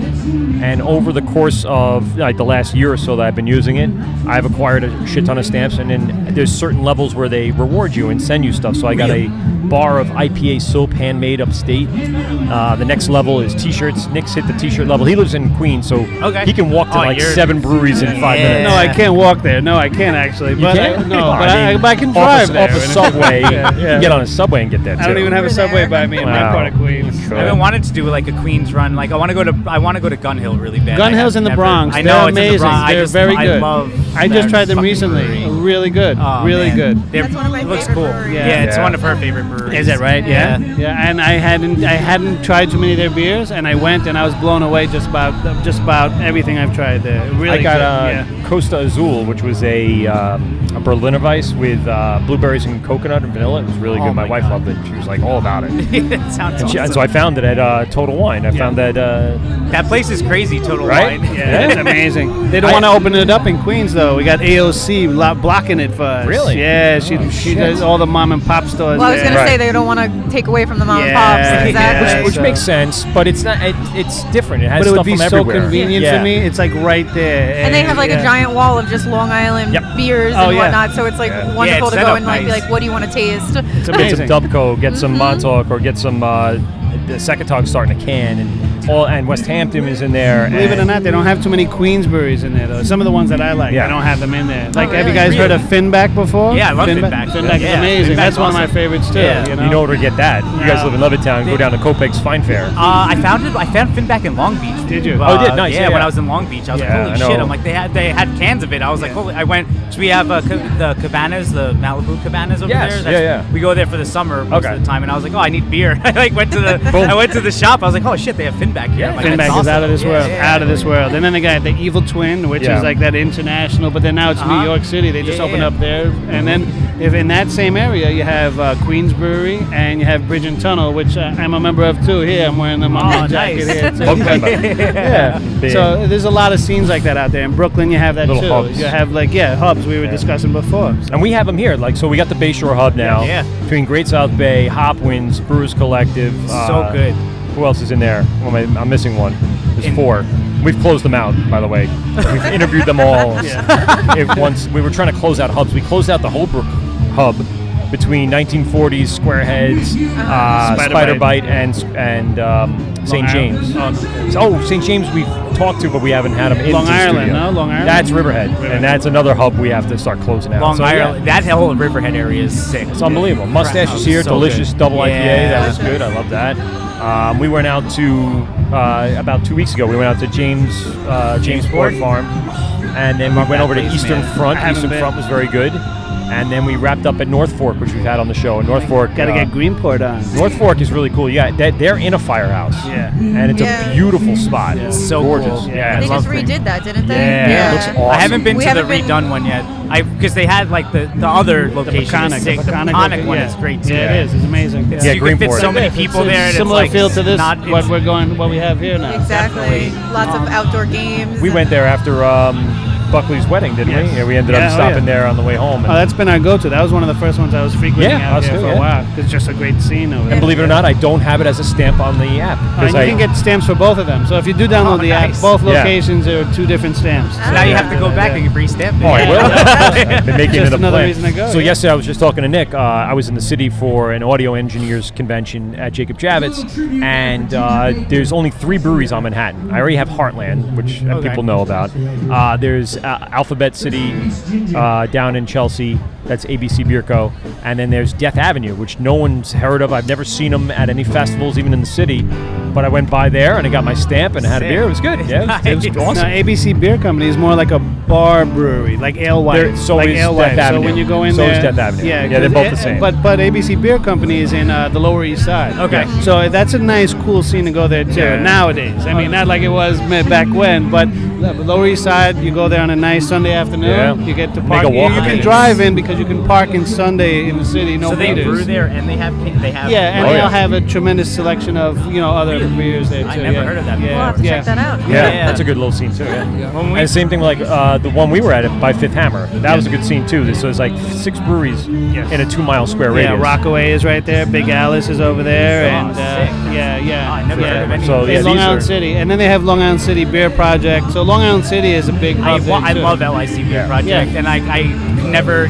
And over the course of the last year or so that I've been using it, I've acquired a shit ton of stamps. And then there's certain levels where they reward you and send you stuff. So I got a bar of IPA soap handmade upstate. The next level is T-shirts. Nick's hit the T-shirt level. He lives in Queens, so he can walk to 7 breweries in 5 minutes. No, I can't walk there. No, I can't actually. You can't? But I can drive there. Off a subway. You can get on a subway and get there too. I don't even have a subway by me in my part of Queens. I've been wanting to do like a Queens run. Like I want to go to Gun Hill really bad. Gun Hill's in the Bronx. I know, they're amazing. They're very good. I just tried them recently. Brewery. Really good. Really good. That's one of my looks favorite cool. breweries. Yeah, it's one of her favorite breweries. Is it right? Yeah. And I hadn't tried too many of their beers, and I went and I was blown away just about everything I've tried there. Really I got Costa Azul, which was a Berliner Weiss with blueberries and coconut and vanilla. It was really good. My wife loved it. She was like all about it. It sounds awesome. And so I found it at Total Wine. I found that that place is crazy. Total right? Wine. Yeah, it's amazing. They don't want to open it up in Queens though. We got AOC blocking it for us. Really? Yeah, she does all the mom and pop stores. Well, I was there. going to say they don't want to take away from the mom and pops. Exactly. Which makes sense, but it's not. It's different. It has but it stuff would be from so everywhere. convenient for me. It's like right there. And they have like a giant wall of just Long Island beers and whatnot, so it's like wonderful to go and like be like, what do you want to taste? It's amazing. Get some Dubco, get some Montauk, or get some Secatog starting a can, and West Hampton is in there. Believe it or not, they don't have too many Queens breweries in there though. Some of the ones that I like, I don't have them in there. Like, have you guys heard of Finback before? Yeah, I love Finback. Finback is amazing. That's one of my favorites too. Yeah. You know where to get that. You guys live in Levittown. Go down to Kopek's Fine Fair. I found Finback in Long Beach. Did you? Oh, did nice. Yeah, when I was in Long Beach, I was like, holy shit! I'm like, they had cans of it. I was like, holy! I went. So we have the cabanas, the Malibu cabanas over there. We go there for the summer most of the time, and I was like, oh, I need beer. I like went to the shop. I was like, oh shit, they have Finback here. Yeah, Finback is out of this world. Out of this world. And then they got the Evil Twin, which is like that international. But then now it's New York City. They just opened up there. And then if in that same area you have Queens Brewery and you have Bridge and Tunnel, which I'm a member of too. Here I'm wearing them on my jacket here. Too. So there's a lot of scenes like that out there. In Brooklyn you have that Little too. hubs. You have like hubs we were discussing before. And we have them here. Like, so we got the Bayshore Hub now. Between Great South Bay, Hopwinds, Brewers Collective. So good. Who else is in there? I'm missing one. There's 4. We've closed them out, by the way. We've interviewed them all. Once we were trying to close out hubs. We closed out the Holbrook hub between 1940s, Squareheads, Spider Bite, and St. James. St. James we've talked to, but we haven't had them in Long Island, studio. no? Long Island? That's Riverhead, and that's another hub we have to start closing out. Long Island, that whole Riverhead area is sick. It's unbelievable. Mustache is here, delicious double IPA. That was good. I love that. We went out to about 2 weeks ago. We went out to Jamesport Farm, and then we went over to Eastern Front. Eastern Front was very good. And then we wrapped up at North Fork, which we've had on the show. And North Fork, got to get Greenport on. North Fork is really cool. Yeah, they're in a firehouse. Yeah, and it's a beautiful spot. It's so gorgeous. Cool. Yeah, they just redid that, didn't they? Yeah, it looks awesome. I haven't been to the redone one yet. Because they had like the other location. The Peconic one is great too. Yeah, it is. It's amazing. Yeah, you can fit so many people there. Similar feel to this. What we have here now. Exactly. Lots of outdoor games. We went there after Buckley's wedding, didn't we? Yeah, we ended up stopping there on the way home. Oh, that's been our go-to. That was one of the first ones I was frequenting out here for a while. It's just a great scene over there. And believe it or not, I don't have it as a stamp on the app. You can get stamps for both of them. So if you do download the app, both locations are 2 different stamps. So now you have to go back and get re-stamped. Oh, I will. Been making just it a another plan. reason to go. So yesterday I was just talking to Nick. I was in the city for an audio engineers convention at Jacob Javits, and there's only 3 breweries on Manhattan. I already have Heartland, which people know about. There's Alphabet City down in Chelsea. That's ABC Beer Co. And then there's Death Avenue, which no one's heard of. I've never seen them at any festivals, even in the city. But I went by there and I got my stamp and I had a beer. It was good. Yeah, it was awesome. Now, ABC Beer Company is more like a bar brewery, like ale white. So like is ale Death white. Avenue. So when you go in so there, is Death Avenue. Yeah, they're both the same. But ABC Beer Company is in the Lower East Side. Okay. So that's a nice, cool scene to go there too. Yeah. Nowadays, I mean, not like it was back when, but the Lower East Side, you go there on a nice Sunday afternoon. Yeah. You get to Make park. a walk. You can drive in because you can park in Sunday in the city. No So they meters. brew there and they have Yeah, and Oh, they'll yeah. have a tremendous selection of other beers there too. I never heard of that Yeah, We'll have to check that out. Yeah, that's a good little scene too. Yeah. When we- And same thing like the one we were at by Fifth Hammer. That was a good scene too. So it's like 6 breweries in a 2-mile square radius. Yeah, Rockaway is right there. Big Alice is over there, Oh, and sick. yeah. Oh, I never heard of any. So, yeah, Long these Island are- City, and then they have Long Island City Beer Project. So Long Island City is a big hub there, I too. love LIC Beer Project, Yeah. and I never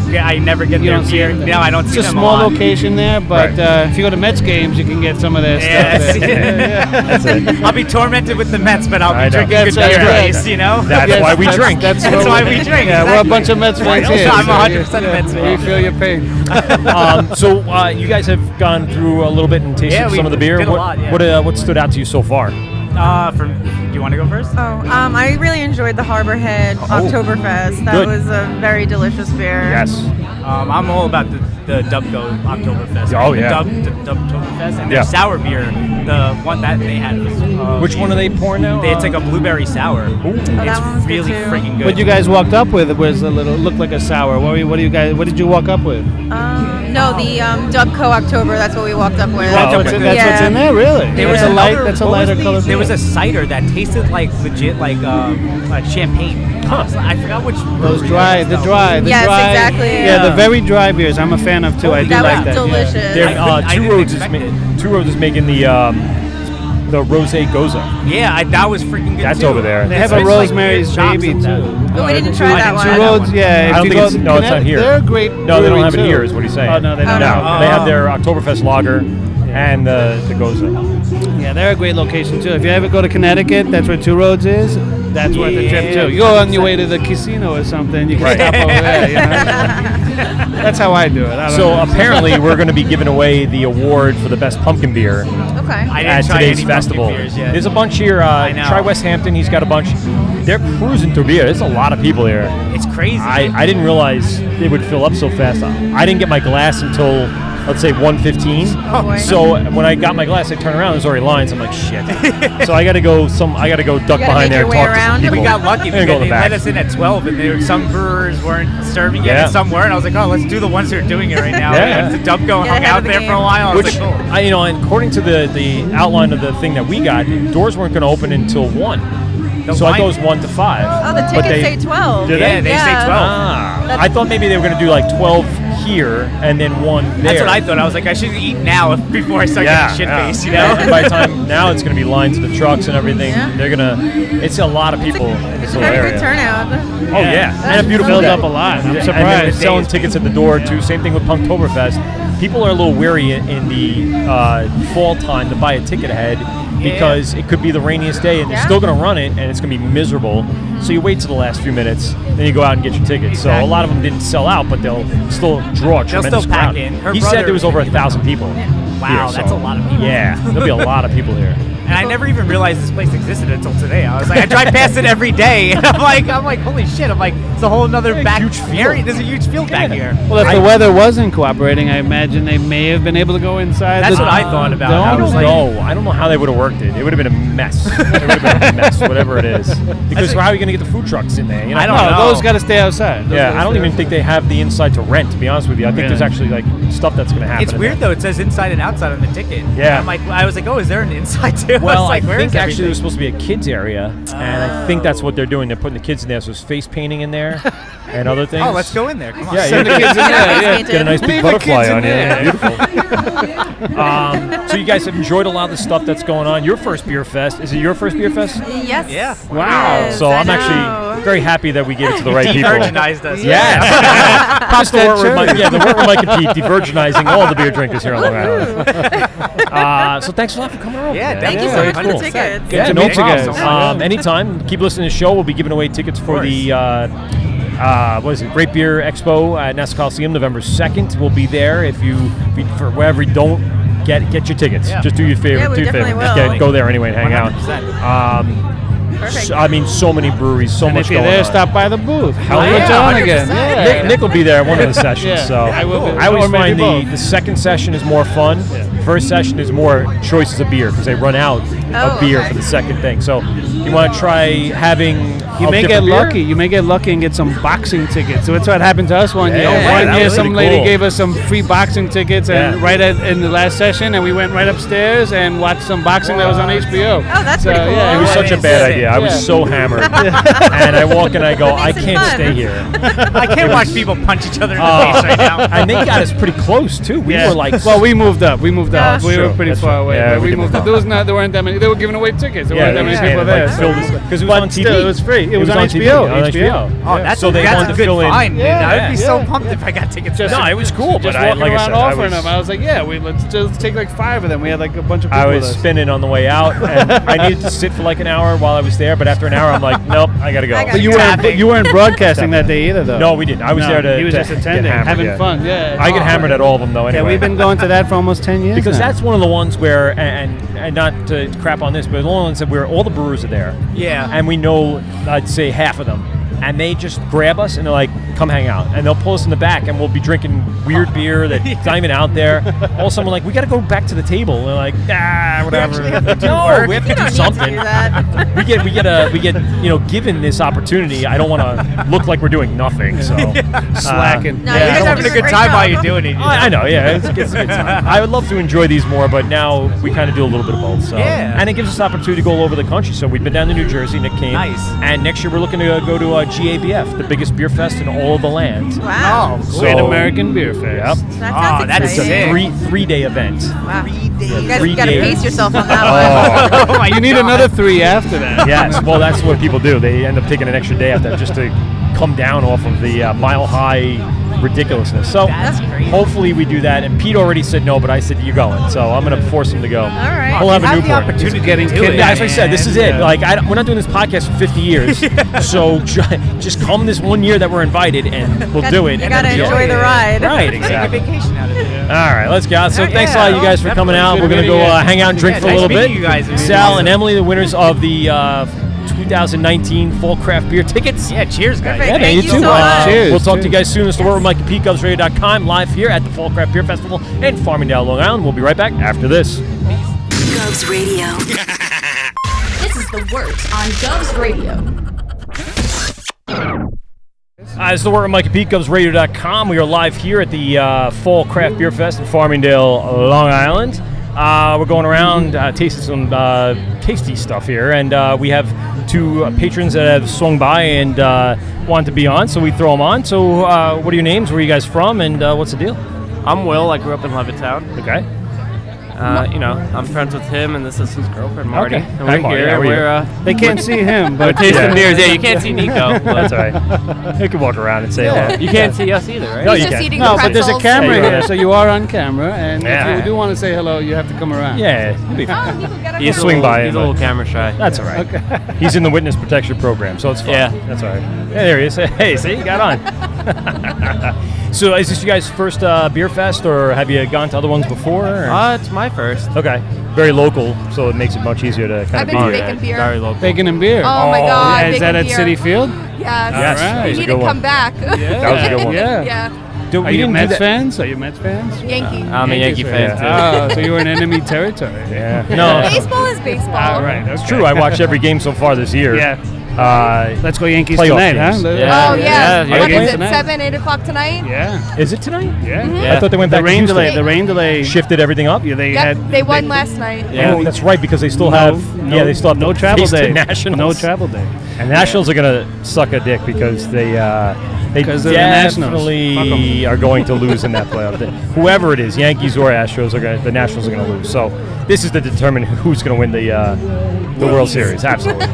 get You their don't see beer. it? No, I don't It's see a them small lot. location there, but if you go to Mets games, you can get some of their stuff there. That's it. I'll be tormented with the Mets, but I'll I be know. drinking good That's beer right. at least, you know? That's why we drink. That's why we drink. Yeah, we're a exactly. bunch of Mets fans Right. here. I'm so 100% a Mets fan. We feel your pain. So you guys have gone through a little bit and tasted Yeah, we some of the beer. did a What, lot, yeah. what stood out to you so far? Do you want to go first? I really enjoyed the Harborhead Oktoberfest. That Good. was a very delicious beer. Yes. I'm all about the Dubco Oktoberfest. Oh, yeah. The Dubtoberfest and Yeah. their sour beer. The one that they had was. Which one are they pouring now? It's like a blueberry sour. that one was It's good really too. freaking good. What you guys walked up with was looked like a sour. What did you walk up with? No, the Dubco October. That's what we walked up with. Wow. That's Yeah. what's in there, really. There was That's a a light. That's a what was lighter color. There was a cider that tasted like legit like champagne. I forgot which. Those brewery dry, it the was. dry, the Yes, dry. exactly. Yeah, the very dry beers. I'm a fan of too. I do That like was that. delicious. They're, I Two didn't Roads is expect it. Two Roads is making the Rosé Goza. Yeah, that was freaking good. That's too. over there. They have It's a like Rosemary's weird chops Baby and too. that. Oh, we didn't try I that didn't one. try Two that Roads, one. yeah. I don't if you think go it's- no, it's not here. They're a great. No, they don't brewery, have it too. here, is what he's saying. Oh no, they don't. No, they have their Oktoberfest lager and the Goza. Yeah, they're a great location too. If you ever go to Connecticut, that's where Two Roads is. That's worth the trip too. You go on your way to the casino or something, you can stop over there. You know? That's how I do it. I don't So know. apparently we're going to be giving away the award for the best pumpkin beer Okay. I didn't at try today's any festival. pumpkin beers yet. There's a bunch here. I know. Try West Hampton. He's got a bunch. They're cruising through beer. There's a lot of people here. It's crazy. I didn't realize they would fill up so fast. I didn't get my glass until, let's say, 1:15. Oh, boy. So when I got my glass, I turned around. There's already lines. I'm like, shit. So I got to go. I got to go duck You gotta behind make there your and way talk to some around. people. We got lucky I'm gonna because go in they the back. let us in at 12, and some brewers weren't serving yet, Yeah. and some were. And I was like, oh, let's do the ones who are doing it right now. Yeah. And went to Dubco and Get hung ahead out of the there game. for a while. I was Which, like, cool. and according to the outline of the thing that we got, doors weren't going to open until 1. So I line- thought it was 1 to 5. Oh, the But tickets they- say 12. Did Yeah, they say 12. Ah, I thought maybe they were going to do like 12 here and then 1 there. That's what I thought. I was like, I should eat now before I start getting shit faced, you know? And by the time now, it's going to be lines to the trucks and everything. Yeah. They're gonna. It's a lot of people in this It's a little very area. good turnout. Oh yeah, and a beautiful Filled day. up a lot. I'm And they're surprised. selling tickets at the door too. Same thing with Punktoberfest. People are a little weary in the fall time to buy a ticket ahead because it could be the rainiest day and they're Yeah. still going to run it and it's going to be miserable. So you wait to the last few minutes, then you go out and get your tickets. So a lot of them didn't sell out, but they'll still draw a They'll tremendous still pack crowd. in. Her He said brother- there was over 1,000 people. Wow, here, that's so- a lot of people. Yeah, there'll be a lot of people here. And I never even realized this place existed until today. I was like, I drive past it every day, and I'm like, holy shit! I'm like, it's a whole another back huge field. area. There's a huge field back here. Well, if the weather wasn't cooperating, I imagine they may have been able to go inside. That's the what I thought about. dome. I I was don't like- know. I don't know how they would have worked it. It would have been a mess. It would have been a mess, whatever it is. Because how are you going to get the food trucks in there? You know? I don't No, know. those got to stay outside. Those Yeah, gotta I don't stay even outside. think they have the inside to rent. To be honest with you, I think there's Really? actually like stuff that's going to happen. It's in weird there. though. It says inside and outside on the ticket. Yeah. I'm like, I was like, oh, is there an inside too? Well, was like, I where think is actually everything? there's supposed to be a kids area, and I think that's what they're doing. They're putting the kids in there. So there's face painting in there and other things. Oh, let's go in there. Come on. Yeah, Send the yeah. kids in there. Yeah. Get a nice big Leave the butterfly kids in on you. there. Beautiful. So you guys have enjoyed a lot of the stuff that's going on. Your first beer fest. Is it your first beer fest? Yes. Yeah. Wow. Yes, So I I'm know. actually very happy that we gave it to the right people. De-virginized us. Yes. Pops the word with true. Mike. Yeah, the word with Mike and Pete, de-virginizing all the beer drinkers here on Long Island. So thanks a lot for coming over. Yeah, man. Thank you so very much for the cool. tickets. Yeah, to no meet you problem. guys. Anytime. Keep listening to the show. We'll be giving away tickets for course. the Great Beer Expo at Nassau Coliseum, November 2nd. We'll be there. If for wherever you don't get your tickets, just do your favor. Yeah, we definitely will. Go there anyway and hang 100%. out. Perfect. So many breweries, so and much if you're going there, on. stop by the booth. Hell Hang with yeah, John 100%. again. Yeah. Nick will be there at one of the sessions. Yeah. So I will be. I always Or maybe find the both. second session is more fun. First session is more choices of beer because they run out of beer for the second thing. So you want to try having. You may get lucky. You may get lucky and get some boxing tickets. So that's what happened to us one year. that One year, was some really lady cool. gave us some free boxing tickets, and in the last session, and we went right upstairs and watched some boxing that was on HBO. Oh, that's pretty cool. Yeah, It was such a bad idea. I was so hammered, and I walk and I go, I makes it can't fun. stay here. I can't watch people punch each other in the face right now. And they got us pretty close too. We were like, well, we moved up. We moved up. That's We were true. pretty That's far true. away. Yeah, but we we did moved move up. There weren't that many. They were giving away tickets. There weren't that many people there. because it was on TV. Still, it was free. It was on TV, HBO. on HBO. Oh, that's So they that's wanted a to good fill in. find, dude. I would be so Yeah. pumped if I got tickets. Just- No, it was cool, but Just I walking like I around said, I offering was, them. I was like, let's just take like 5 of them. We had like a bunch of people I with was us. spinning on the way out, and I needed to sit for like an hour while I was there. But after an hour, I'm like, nope, I gotta go. I gotta But you weren't broadcasting that day either, though. No, we didn't. I was No, there to. he was to just get attending, hammered, having yeah. fun. Yeah. I get hammered at all of them though. Anyway, Yeah, we've been going to that for almost 10 years. because now. that's one of the ones where, and not to crap on this, but the ones that where all the brewers are there. Yeah. And we know, I'd say half of them, and they just grab us and they're like, come hang out, and they'll pull us in the back, and we'll be drinking weird beer that's not even out there. All of a sudden, we're like, we got to go back to the table. And they're like, whatever. actually have to do No, work. we have to You do don't something. need to do that. we get given this opportunity. I don't want to look like we're doing nothing. So slacking. No, Yeah. you guys You're are having a doing good great time while job. you're doing it. I know, yeah, it's a good time. I would love to enjoy these more, but now we kind of do a little bit of both. So. Yeah. And it gives us an opportunity to go all over the country. So we've been down to New Jersey, Nick came. Nice. And next year we're looking to go to GABF, the biggest beer fest in all of the land. Wow. Oh, Great So- American Beer Fest. Yep. That sounds Oh, that's exciting. sick. Three-day event. Wow. You guys 3 gotta days. pace yourself on that one. Oh my You need God. another 3 after that. Yes, well, that's what people do. They end up taking an extra day after that just to come down off of the mile-high ridiculousness. So That's crazy. hopefully we do that. And Pete already said no, but I said, you're going. So I'm going to force him to go. All right. We'll have a Have the newborn. opportunity getting to do it. kidnapped. Yeah, as I said, this is it. Yeah. Like, we're not doing this podcast for 50 years. So just come this one year that we're invited, and we'll do it. You and gotta then enjoy the ride. Right, Take a exactly. vacation out of it. All right, let's go. So thanks a lot, you guys, for coming definitely. out. Good We're going to go meeting you. hang out and drink Yeah, for a nice little bit. meeting you guys. It was Sal awesome. and Emily, the winners of the 2019 Fall Craft Beer tickets. Yeah, cheers, guys. Perfect. Yeah, man, Thank you you too. so much. Cheers, We'll talk to you cheers. guys soon. It's the Wort with Mike at PeteGovsRadio.com, live here at the Fall Craft Beer Festival in Farmingdale, Long Island. We'll be right back after this. Govs Radio. This is the Wort on Govs Radio. It's the Wort with Mike at PeteGovsRadio.com. We are live here at the Fall Craft Beer Fest in Farmingdale, Long Island. We're going around tasting some tasty stuff here, and we have 2 patrons that have swung by and wanted to be on, so we throw them on. So what are your names? Where are you guys from, and what's the deal? I'm Will. I grew up in Levittown. Okay. I'm friends with him, and this is his girlfriend, Marty. Okay. And Hi, we're Marty. here. How are you? We're They can't see him, but tasting Yeah. beers. Yeah, you can't see Nico. That's all right. You can walk around and say hello. You can't see us either, right? No, He's you just can. eating no, the but there's a pretzels. camera Yeah. here, so you are on camera, and Yeah. if you do want to say hello, you have to come around. Yeah, it'll be fine. Oh, Nico, get He's swing by He's him, a little but- camera shy. That's all right. He's in the witness protection program, so it's fine. Yeah. That's all right. Yeah, there he is. Hey, see, you got on. So is this you guys' first beer fest, or have you gone to other ones before? Or? It's my first. Okay. Very local, so it makes it much easier to kind I've of been be to here. Bacon Beer. Very local. Bacon and beer. Oh my God, Yeah, is that Bacon at Beer. City Field? Yes. Yes, Alright. that was You a need good to one. come back. That was a good one. Yeah. Yeah. Do, Are we you didn't do Mets that- fans? Are you Mets fans? Yankee. I'm a Yankee fan, too. Oh, so you were in enemy territory. Yeah. No. Baseball is baseball. All right. It's true. I watched every game so far this year. Yeah. Uh, Let's go Yankees Playoff tonight, games. huh? Yeah. Oh, yeah. Yeah, What yeah. is it, Tonight. 7, 8 o'clock tonight? Yeah. is it tonight? Yeah. I thought they went The back to rain Houston. delay. The rain delay. Shifted everything up. Yeah, they Yep, had. they won last night. Yeah. Oh, that's right, because they still have. They still have no to travel face the day. Nationals. No travel day. And Nationals are gonna suck a dick because they 'Cause they're the Nationals. definitely are going to lose in that playoff. Whoever it is, Yankees or Astros, the Nationals are going to lose. So this is to determine who's going to win the World Series. Absolutely.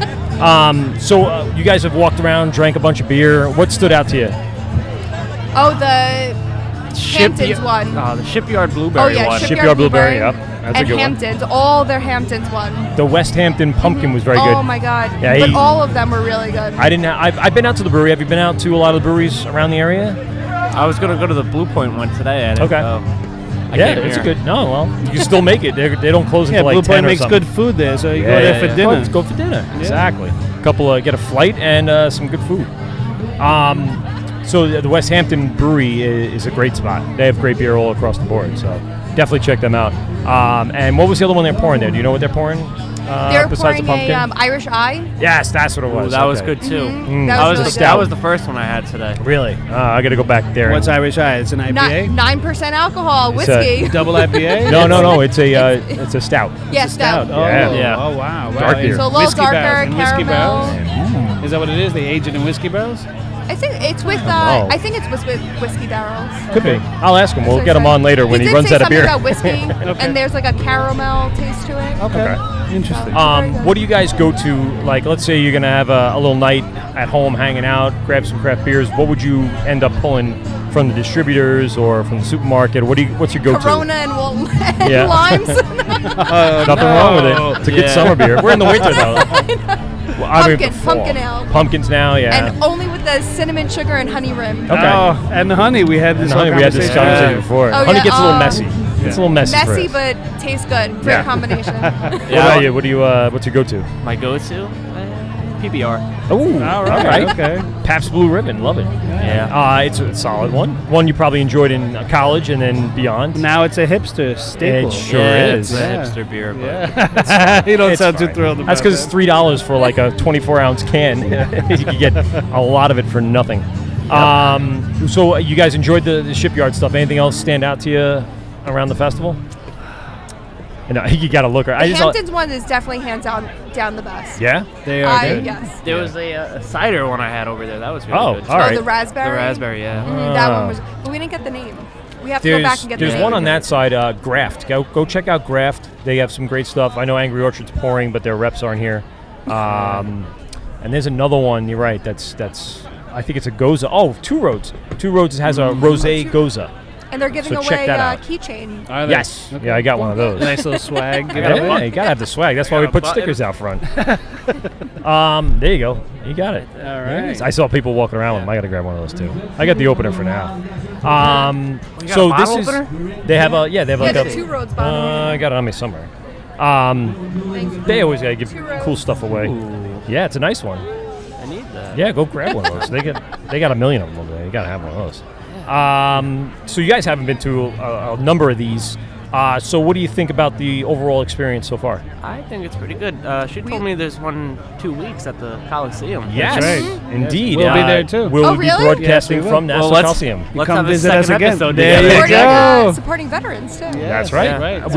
So you guys have walked around, drank a bunch of beer. What stood out to you? Oh, the Hamptons one. The Shipyard Blueberry Oh, yeah, one. Shipyard Shipyard Blueberry. Blueberry. Yep. That's and a good Hamptons. All their Hamptons won. The West Hampton Pumpkin was very good. Oh my God! Yeah, but all of them were really good. I've been out to the brewery. Have you been out to a lot of the breweries around the area? I was gonna go to the Blue Point one today. I didn't go. It's a good. No, well, you can still make it. They don't close until like Blue 10 Point or makes something. good food there, so you go there for dinner. Let's go for dinner. Yeah. Exactly. Get a flight and some good food. So the West Hampton Brewery is a great spot. They have great beer all across the board. So definitely check them out. And what was the other one they're pouring there? Do you know what they're pouring? They're besides pouring the pumpkin? a Irish Eye. Yes, that's what it was. Ooh, that was good too. That was the first one I had today. Really? I got to go back there. What's Irish Eye? It's an IPA. 9% alcohol whiskey. Double IPA? No. It's a stout. Yeah, stout. Oh, yeah. Oh wow. Dark beer. So a little darker, caramel. Is that what it is? They age it in whiskey barrels? I think it's with. I think it's with whiskey barrels. Could be. I'll ask him. We'll get him on later when he runs out of beer. He did say something about whiskey, and there's like a caramel taste to it. Okay. Interesting. What do you guys go to? Like, let's say you're gonna have a little night at home, hanging out, grab some craft beers. What would you end up pulling from the distributors or from the supermarket? What's your go-to? Corona and limes. Nothing wrong with it. It's a good summer beer. We're in the winter though. Pumpkin ale. Pumpkins now, yeah. And only with the cinnamon, sugar, and honey rim. Okay. Oh, and the honey. We had this conversation before. Oh, honey gets a little messy. It's a little messy. Messy, but tastes good. Great combination. What about you? What's your go-to? My go-to? PBR. Oh, all right. Okay. Pabst Blue Ribbon, love it. Yeah. It's a solid one. One you probably enjoyed in college and then beyond. Now it's a hipster staple. It sure is. It's a hipster beer. But You don't sound too thrilled about That's because it's $3 for like a 24-ounce can. You can get a lot of it for nothing. Yep. So you guys enjoyed the shipyard stuff. Anything else stand out to you around the festival? And you got to look. The Hamptons one is definitely hands down the best. Yeah, they are good. Yes. There was a cider one I had over there. That was really good. All right. Oh, the raspberry. The raspberry, yeah. That one was. But we didn't get the name. We have to go back and get the name. There's one on that side, Graft. Go check out Graft. They have some great stuff. I know Angry Orchard's pouring, but their reps aren't here. And there's another one. You're right. That's. I think it's a Goza. Oh, Two Roads. Two Roads has a rosé Goza. And they're giving away a keychain. Yes. Okay. Yeah, I got one of those. Nice little swag. You gotta have the swag. That's why we put stickers out front. There you go. You got it. All right. Yes. I saw people walking around with them. I got to grab one of those too. I got the opener for now. So this is. They have a They have like the Two Roads bottle. I got it on me somewhere. They always gotta give cool stuff away. Ooh. Yeah, it's a nice one. I need that. Yeah, go grab one of those. They got a million of them over there. You gotta have one of those. So you guys haven't been to a number of these. So what do you think about the overall experience so far? I think it's pretty good. She told me there's 2 weeks at the Coliseum. Yes, right. Indeed. We'll be there too. We'll be broadcasting Yes, we from Nassau Coliseum. Let's come have visit a us second again. episode There together. you go. Supporting veterans too. That's right. Yeah. Right.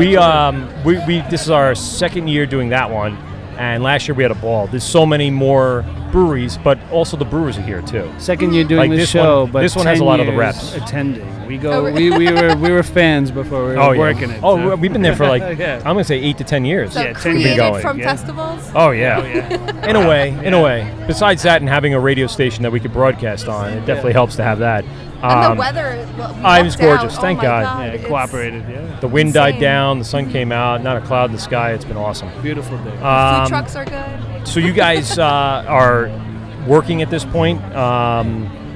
We this is our second year doing that one, and last year we had a ball. There's so many more breweries, but also the brewers are here too. Second year doing Like this this show, one- but this one has a 10 lot of the years reps. attending. We go. We were fans before we were working it. Oh, we've been there for like Yeah. I'm gonna say 8 to 10 years. So 10 created been going, from yeah. festivals. Oh yeah. In a way. Besides that, and having a radio station that we could broadcast on, it definitely helps to have that. And the weather. it was gorgeous. Thank God. Yeah, it cooperated. Yeah. The wind died insane. down, the sun came out, not a cloud in the sky. It's been awesome. Beautiful day. Food trucks are good. So you guys are working at this point.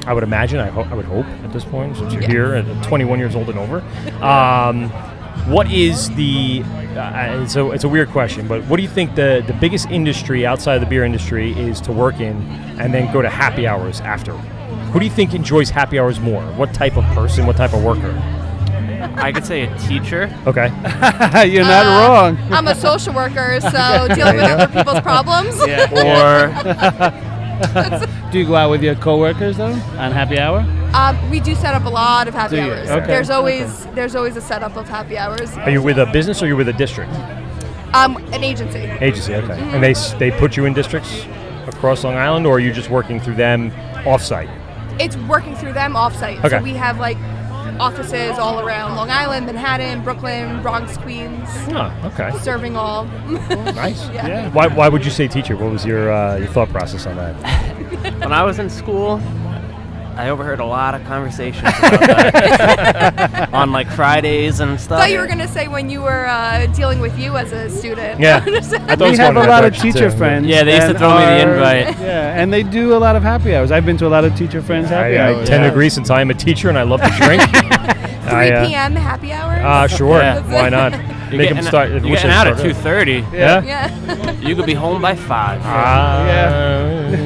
I would imagine. I would hope at this point, since you're here at 21 years old and over. What is the? It's a weird question, but what do you think the biggest industry outside of the beer industry is to work in, and then go to happy hours after? Who do you think enjoys happy hours more? What type of person? What type of worker? I could say a teacher. Okay. You're not wrong. I'm a social worker, so dealing with other people's problems. Or Do you go out with your coworkers though on happy hour? We do set up a lot of happy Do you? hours. Okay. There's always a setup of happy hours. Are you with a business or you're with a district? An agency. Agency, okay. And they put you in districts across Long Island, or are you just working through them off-site? It's working through them offsite. Okay. So we have like offices all around Long Island, Manhattan, Brooklyn, Bronx, Queens. Oh, okay. Serving all. Nice. Yeah. Why would you say teacher? What was your thought process on that? when I was in school, I overheard a lot of conversations about that on like Fridays and stuff. I thought you were gonna say when you were dealing with you as a student. Yeah. We have a lot of teacher friends. Yeah, they used to throw me the invite. Yeah, and they do a lot lot of happy hours. I've been to a lot of teacher friends happy hours. I tend to agree since I am a teacher and I love to drink. 3 p.m. happy hours? Sure. Yeah. Why not? You're getting out at 2:30. Yeah. You could be home by 5.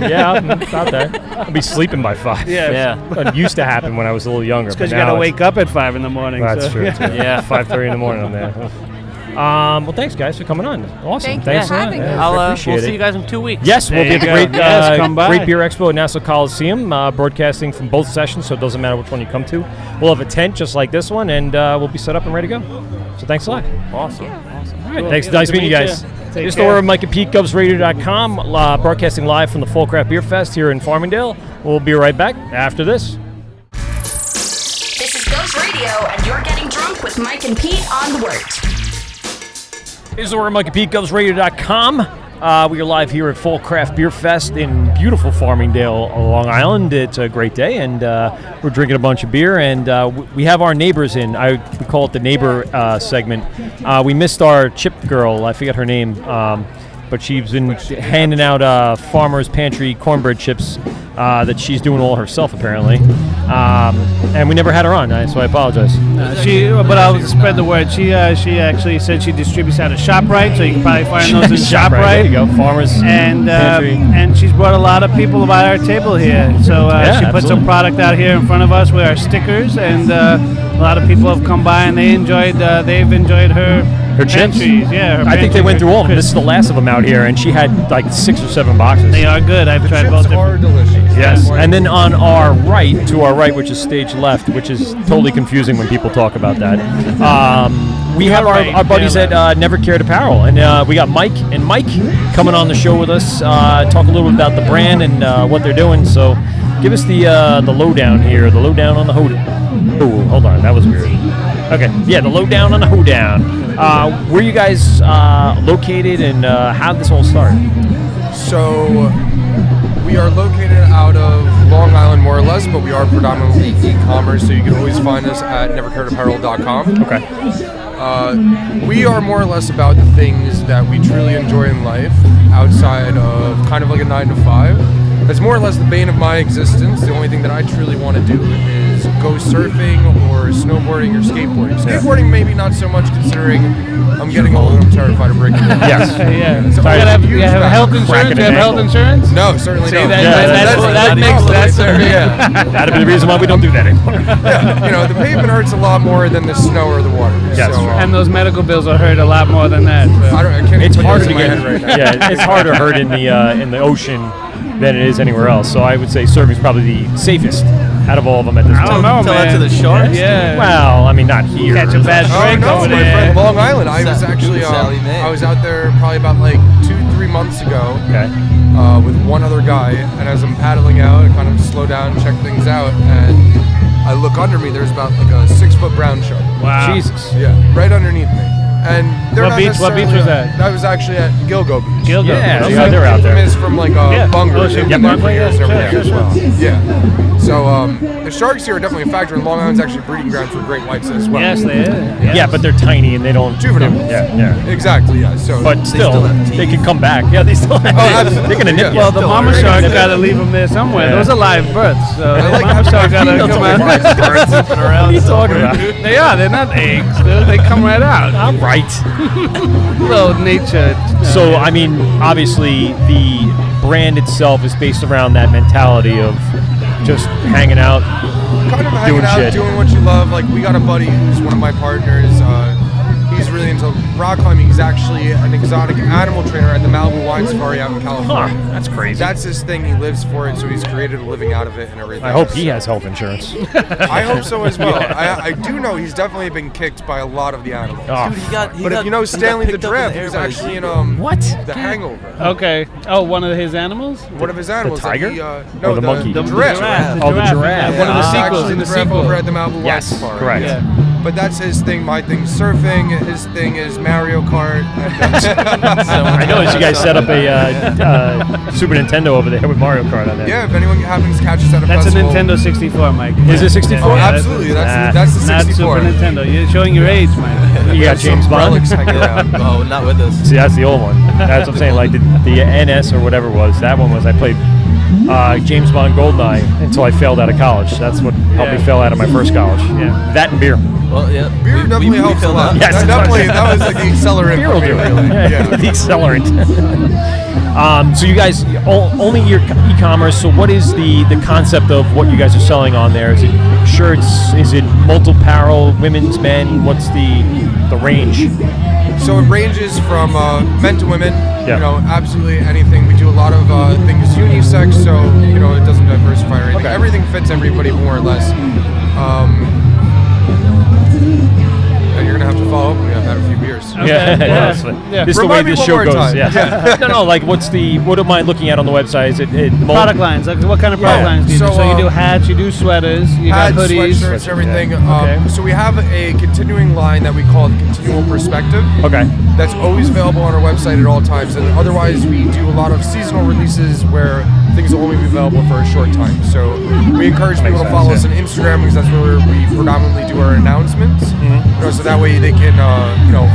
Yeah, about that. I'll be sleeping by 5. Yeah. It used to happen when I was a little younger. It's because you got to wake up at 5 in the morning. That's true. Too. Yeah. 5:30 in the morning I'm there. Well, thanks, guys, for coming on. Awesome. Thanks for having us. We'll see you guys in 2 weeks. Yes, we'll be at the Great Beer Expo at Nassau Coliseum, broadcasting from both sessions, so it doesn't matter which one you come to. We'll have a tent just like this one, and we'll be set up and ready to go. So thanks a lot. Awesome. All right, cool. Thanks. Nice meeting you guys. This is the word of Mike and Pete, GubsRadio.com, broadcasting live from the Fall Craft Beerfest here in Farmingdale. We'll be right back after this. This is Gubs Radio, and you're getting drunk with Mike and Pete on the Wort. This is the word of Mike and Pete, GubsRadio.com. We are live here at Fall Craft Beerfest in beautiful Farmingdale, Long Island. It's a great day, and we're drinking a bunch of beer, and we have our neighbors in. We call it the neighbor segment. We missed our chip girl. I forget her name, but she's been handing out Farmer's Pantry cornbread chips that she's doing all herself, apparently. And we never had her on, so I apologize. But I'll spread the word. She actually said she distributes out of ShopRite, so you can probably find those in ShopRite. There you go, Farmers Pantry. And she's brought a lot of people by our table here. So she put some product out here in front of us with our stickers, and a lot of people have come by and they've enjoyed her chips? Yeah, I think they went through all of them. This is the last of them out here, and she had like 6 or 7 boxes. They are good. I've tried both. Chips are delicious. Yes, and then on our right, which is stage left, which is totally confusing when people talk about that. We have our buddies at Never Cared Apparel, and we got Mike coming on the show with us, talk a little bit about the brand and what they're doing. So give us the lowdown here, the lowdown on the hoedown. Oh, hold on, that was weird. Okay, yeah, the lowdown on the hoedown. Where you guys located, and how did this all start? So we are located out of Long Island, more or less, but we are predominantly e-commerce, so you can always find us at nevercaredapparel.com. Okay. We are more or less about the things that we truly enjoy in life, outside of kind of like a 9 to 5. That's more or less the bane of my existence. The only thing that I truly want to do is go surfing or snowboarding or skateboarding. Skateboarding maybe not so much, considering I'm getting old and I'm terrified of breaking it. Yes. Yeah. So you have health insurance? You have health insurance? No, certainly not. That makes sense. That'd be the reason why we don't do that anymore. Yeah, the pavement hurts a lot more than the snow or the water. Yes. So, and those medical bills will hurt a lot more than that. So. I can't it's even harder put to those in get. my head right now. Yeah, it's harder to hurt in the ocean than it is anywhere else. So I would say surfing is probably the safest out of all of them at this point. I don't know, Tell man. that to the sharks. Yeah. Well, I mean, not here. Catch a bad break over my there. friend Long Island. I was actually I was out there probably about like 2-3 months ago. Okay. With one other guy, and as I'm paddling out, I kind of slow down, check things out, and I look under me. There's about like a 6-foot brown shark. Wow. Jesus. Yeah, right underneath me. And they're What beach was that? That was actually at Gilgo Beach. Gilgo. Yeah, yeah, they're out there. It's from like a bunger. Ocean They've been there for years and everything as sure. well. Yeah. So the sharks here are definitely a factor, and Long Island's actually a breeding ground for great whites as well. Yes, they are. Yes. Yeah, but they're tiny and they don't. Juvenile. Yeah. Exactly. Yeah. So. But still, they can come back. Yeah, they still. Absolutely. They're gonna nip you. Well, the mama shark got to leave them there somewhere. Yeah. Those are live births, so the like mama shark got to come out. What are you talking about? They are. They're not eggs. They come right out. I'm right. Well, nature. So, I mean, obviously, the brand itself is based around that mentality of just hanging out, kind of hanging doing out, shit. doing what you love. Like, we got a buddy who's one of my partners. He's really into rock climbing. He's actually an exotic animal trainer at the Malibu Wine Safari out in California. Huh, that's crazy. That's his thing. He lives for it, so he's created a living out of it and everything. I hope he has health insurance. I hope so as well. I do know he's definitely been kicked by a lot of the animals. Oh, Dude, But if you know Stanley the Giraffe, he was actually in what? The Hangover. Okay. Oh, one of his animals? One of his animals. The tiger? No, or the monkey? The giraffe. Oh, the giraffe. One of the He's sequels actually in the giraffe sequel. over at the Malibu Wine Yes, Safari. correct. Yeah. But that's his thing. My thing's surfing. His thing is Mario Kart. I noticed you guys set up a Super Nintendo over there with Mario Kart on there. Yeah, if anyone happens to catch us at a That's festival. a Nintendo 64, Mike. Is it 64? Oh, absolutely. That's the 64. Not Super Nintendo. You're showing your age, Mike. You got James Bond? Relics hanging around. Oh, not with us. See, that's the old one. That's what I'm saying. Like the NS or whatever it was. That one was I played James Bond GoldenEye until I failed out of college. That's what helped me fail out of my first college. Yeah, that and beer. Well, yeah. Beer definitely helps a lot. Yes, that was like the accelerant. Beer will do it. Really. Yeah. The accelerant. So you guys only your e-commerce. So what is the concept of what you guys are selling on there? Is it shirts? Is it multi-apparel, women's, men? What's the range? So it ranges from men to women. Yeah. You know, absolutely anything. We do a lot of things unisex, so you know it doesn't diversify or anything. Okay. Everything fits everybody more or less. And you're gonna have to follow up when we have had a few beers. Okay. Yeah. This is the way this show goes. Yeah. No, like what am I looking at on the website? Is it product lines? Like what kind of product lines do you do? So you do hats, you do sweaters, you got hats, hoodies, sweatshirts, everything. Okay. So we have a continuing line that we call the Continual Perspective. Okay. That's always available on our website at all times, and otherwise we do a lot of seasonal releases where things will only be available for a short time. So we encourage people to follow us on Instagram because that's where we predominantly do our announcements. You know, so that way they can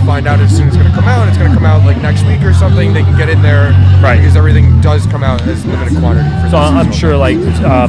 find out as soon as it's going to come out. It's going to come out like next week or something. They can get in there, right? Because everything does come out as limited quantity. So I'm sure like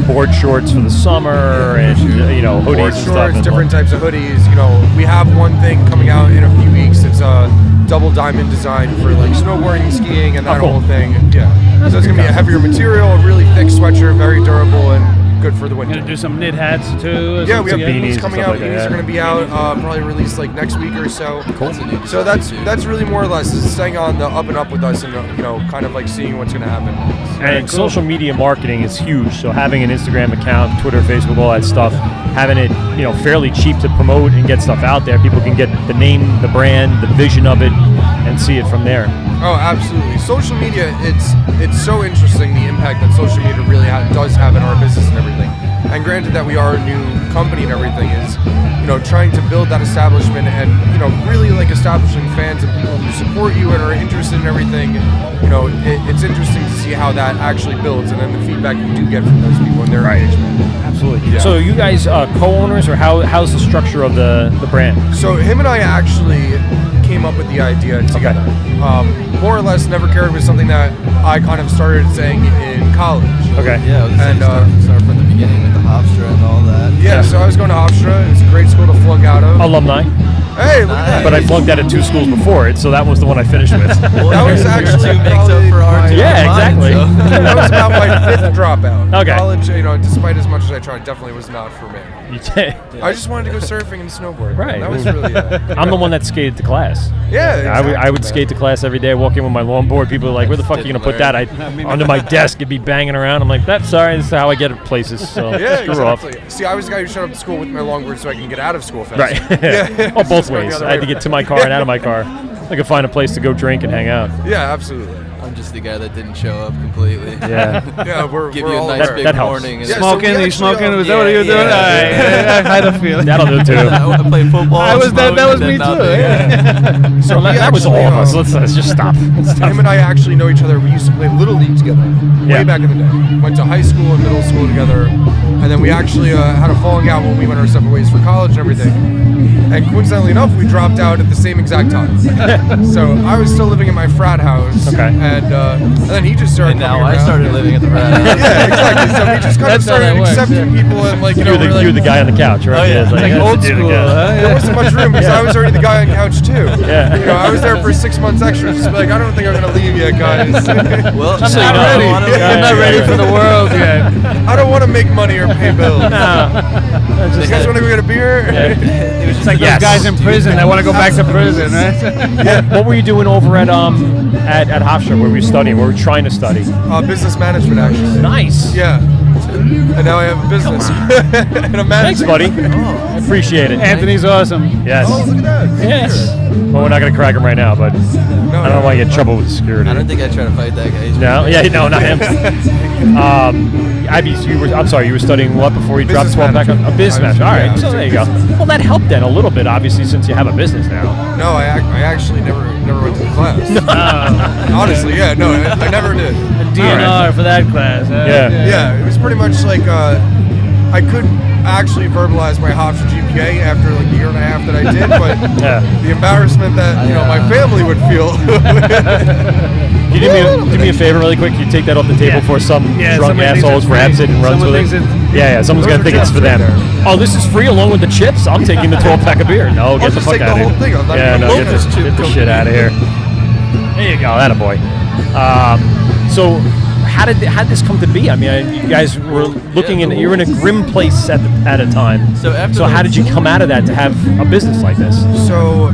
board shorts for the summer and hoodies board and shorts, stuff. Different types of hoodies. You know, we have one thing coming out in a few weeks. It's a double diamond design for like snowboarding, skiing, and that whole thing. Yeah. So it's going to be a heavier material, a really thick sweatshirt, very durable and good for the winter. Gonna do some knit hats too. Yeah, we have beanies coming out. Beanies are going to be out, probably released like next week or so. Cool. So that's really more or less is staying on the up and up with us, and kind of like seeing what's going to happen. And social media marketing is huge. So having an Instagram account, Twitter, Facebook, all that stuff, having it fairly cheap to promote and get stuff out there, people can get the name, the brand, the vision of it, and see it from there. Oh, absolutely. Social media, it's so interesting the impact that social media really does have in our business and everything. And granted that we are a new company and everything is, trying to build that establishment and, really like establishing fans and people who support you and are interested in everything. It's interesting to see how that actually builds and then the feedback you do get from those people and their engagement. Absolutely. Yeah. So you guys co-owners, or how's the structure of the brand? So him and I actually came up with the idea together. More or less, Never Cared was something that I kind of started saying in college. Okay. Yeah, and start from the beginning with the Hofstra and all that. Yeah, so I was going to Hofstra. It's a great school to flunk out of. Alumni. Hey, look at that. But I flunked out at 2 schools before it, so that was the one I finished with. That was actually makes up for our two. Yeah, exactly. That was about my 5th dropout. Okay. College, despite as much as I tried, definitely was not for me. You did. I just wanted to go surfing and snowboarding. Right. That was really it. I'm the one that skated to class. Yeah, exactly, I would skate to class every day. I walk in with my longboard. People are like, "Where the fuck are you gonna put that?" Under my desk, it'd be banging around. I'm like, "That's sorry. This is how I get at places." So yeah, screw off. exactly. See, I was the guy who showed up to school with my longboard so I can get out of school faster. Right. Yeah. Oh, both ways. I had to get to my car and out of my car. I could find a place to go drink and hang out. Yeah, absolutely. I'm just the guy that didn't show up completely. Yeah. Yeah, we're give we're you a all nice aware. big That helps. warning. And Yeah, Smoking? so You smoking? Was that yeah, what you were doing? yeah. I had a feeling. That'll do too. I played football. That was smoked, me and too. nothing. Yeah. So that was all of us. Let's just stop. Him and I actually know each other. We used to play Little League together way back in the day. Went to high school and middle school together. And then we actually had a falling out when we went our separate ways for college and everything. And coincidentally enough, we dropped out at the same exact time. So I was still living in my frat house. Okay. And then he just started And now coming I around. started living at the frat house. Yeah, exactly. So we just kind of That's how started that works, accepting people and like, You're the guy on the couch, right? Oh, yeah. It's Like that's old the dude school, again. huh? There wasn't much room because I was already the guy on couch too. Yeah. I was there for 6 months extra. Just be like, I don't think I'm gonna leave yet, guys. Well, Just so you I'm know, not ready. you're not ready for the world yet. I don't want to make money or pay bills. No. You guys want to go get a beer? It was just Like those guys in prison that want to go back to prison, right? What were you doing over at Hofstra, where we were studying, where we were trying to study? Business management, actually. Nice. Yeah. And now I have a business and a Thanks, management. buddy. I appreciate it. Anthony's awesome. Yes. Oh, look at that. Yes. Well, we're not going to crack him right now, but I don't want to get in trouble with security. I don't think I try to fight that guy. No? Yeah, no, not him. you were studying what before you dropped 12 back on? A business management. All right, so there you go. Well, that helped then a little bit, obviously, since you have a business now. No, I actually never went to the class. Honestly, yeah, no, I never did. DNR for that class. Yeah, it was pretty much like I couldn't actually verbalize my Hofstra GPA after like the year and a half that I did, but the embarrassment that my family would feel. Can you do me a favor really quick? You take that off the table for some drunk assholes grabs it and runs with it. Someone's gonna think it's for them. Oh, this is free along with the chips? I'm taking the 12-pack of beer. No, get the fuck out of here. Get the shit out of here. There you go, attaboy. So how did this come to be? I mean, you guys were looking you're in a grim place at a time. So how did you come out of that to have a business like this? So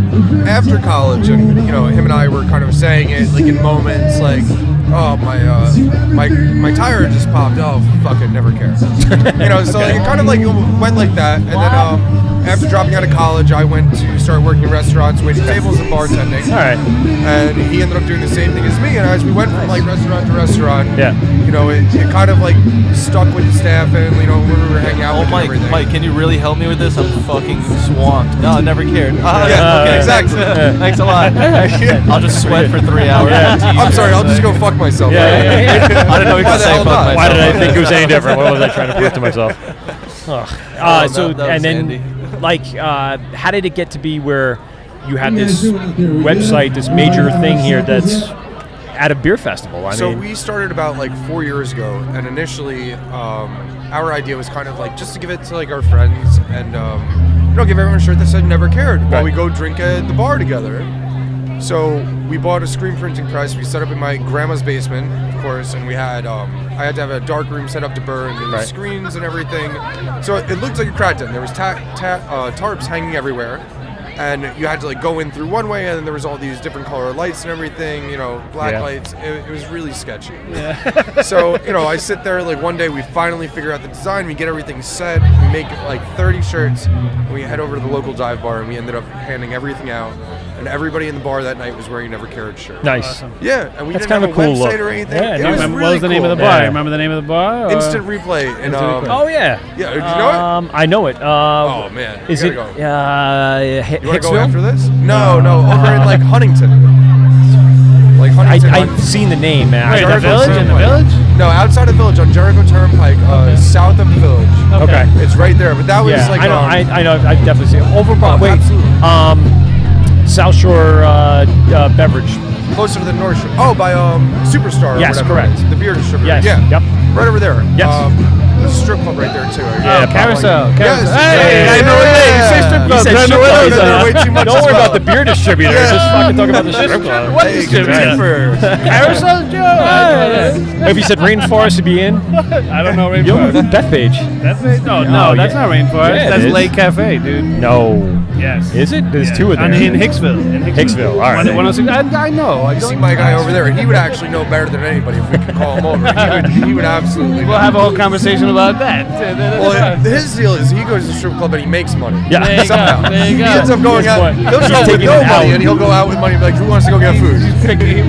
after college, and him and I were kind of saying it like in moments, like, oh my tire just popped. Oh, fuck it, never care. So like, it kind of like went like that, and then after dropping out of college, I went to start working in restaurants, waiting tables and bartending. All right. And he ended up doing the same thing as me, and as we went from like restaurant to restaurant, it kind of like stuck with the staff and where we were hanging out with and everything. Mike, can you really help me with this? I'm fucking swamped. No, I never cared. Okay, exactly. Thanks a lot. I'll just sweat for 3 hours. I'm sorry, I'll just go fuck myself. I didn't know you could say fuck myself. Why did I think it was any different? What was I trying to prove to myself? How did it get to be where you had this website, this major thing here that's at a beer festival? We started about like 4 years ago, and initially our idea was kind of like just to give it to like our friends and give everyone a shirt that said "Never Cared" while we go drink at the bar together. So we bought a screen printing press. We set up in my grandma's basement, of course, and we had I had to have a dark room set up to burn the screens and everything. So it looked like a crack den. There was tarps hanging everywhere, and you had to like go in through one way, and then there was all these different color lights and everything. Black lights. It was really sketchy. Yeah. So I sit there like one day we finally figure out the design. We get everything set. We make like 30 shirts. And we head over to the local dive bar, and we ended up handing everything out. And everybody in the bar that night was wearing a Never Cared shirt. Nice. Awesome. Yeah, and we That's didn't kind have of a cool website look. or anything. Yeah, what was the name of the bar? Remember the name of the bar? Instant Replay. Oh, yeah. Yeah, do you know it? I know it. Oh, man. Is it You want to Hicksville? go after this? No, over in like Huntington. Like Huntington. I've seen the name, man. Wait, the village? In the village? No, outside the village on Jericho Turnpike, south of the village. Okay. It's right there, but that was like... I know. I've definitely seen it. Over by... Wait. Absolutely. South Shore Beverage. Closer to the North Shore. Oh, by Superstar. Yes, or whatever. correct. The beer distributor. Yes. Yeah. Yep. Right over there. Yes. There's a strip club right there too. Carousel. Yes. Hey, I know what it is. You say strip club. He said strip club. Way too much. Don't worry about the beer distributor. Just fucking talk about the strip club. What distributor? Carousel Joe. If you said Rainforest, you'd be in. I don't know Rainforest. Bethpage. Bethpage? No, that's not Rainforest. Yeah, that's Lake Cafe, dude. No. Yes. Is it? There's two of them. In Hicksville. Hicksville. All right. 106. I know. You see my guy over there. He would actually know better than anybody if we could call him over. He would absolutely. We'll have a whole conversation about that. Well, his deal is he goes to the strip club and he makes money. Yeah. Somehow. There you go. He ends up going out. He'll show up with no money and he'll go out with money and be like, who wants to go get food?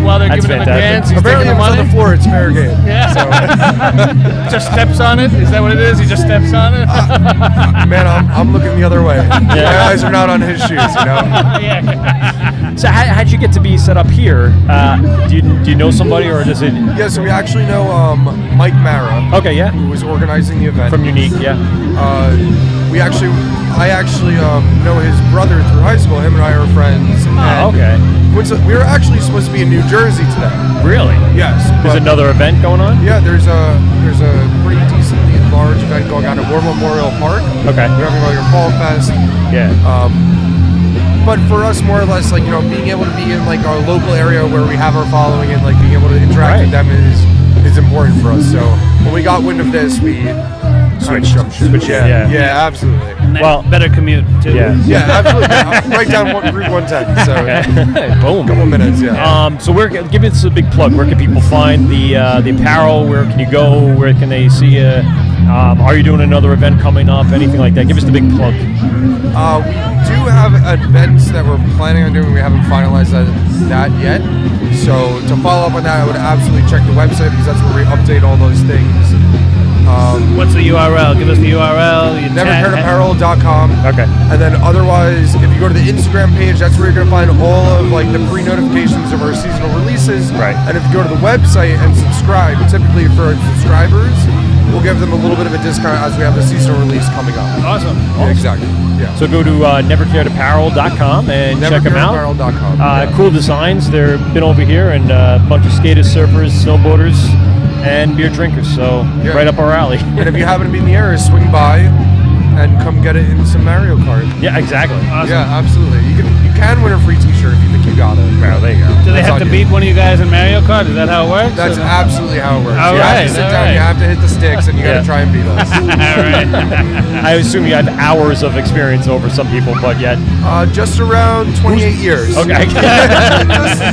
While they're giving him a dance, he's apparently taking the on money. the floor, it's fair game. Yeah. So. Just steps on it? Is that what it is? He just steps on it? Man, I'm looking the other way. My eyes are not on his shoes, Yeah. So how'd you get to be set up here? Do you know somebody or does it? Yeah, so we actually know Mike Mara. Okay, yeah. Who was organizing the event. From Unique, yeah. I actually know his brother through high school. Him and I are friends. Oh, okay. We were actually supposed to be in New Jersey today. Really? Yes. There's another event going on? Yeah, there's a pretty decently large event going on at War Memorial Park. Okay. We're having like a Fall Fest. Yeah. But for us, more or less, like, being able to be in like our local area where we have our following and like being able to interact with them is important for us. So when we got wind of this, we switched. Yeah, absolutely. Well, better commute too. Yeah, absolutely. Right down Route 110. So boom. Couple minutes. Yeah. So give us a big plug. Where can people find the apparel? Where can you go? Where can they see you? Are you doing another event coming up? Anything like that? Give us the big plug. We do have events that we're planning on doing. We haven't finalized that yet. So to follow up on that, I would absolutely check the website because that's where we update all those things. What's the URL? Give us the URL. NeverCaredApparel.com. Okay. And then otherwise, if you go to the Instagram page, that's where you're gonna find all of like the pre-notifications of our seasonal releases. Right. And if you go to the website and subscribe, typically for subscribers, we'll give them a little bit of a discount as we have the seasonal release coming up. Awesome. Yeah, exactly. Yeah. So go to NeverCaredApparel.com and check them out. NeverCaredApparel.com. Cool designs. They've been over here, and a bunch of skaters, surfers, snowboarders, and beer drinkers. So right up our alley. And if you happen to be in the area, swing by and come get it in some Mario Kart. Yeah, exactly. Awesome. Yeah, absolutely. You can win a free T-shirt if you think you got it. Well, there you go. Do they have to beat one of you guys in Mario Kart? Is that how it works? That's absolutely how it works. All you right, have to sit down, you have to hit the sticks, and you got to try and beat us. All right. I assume you have hours of experience over some people, but yet just around 28 years. Okay.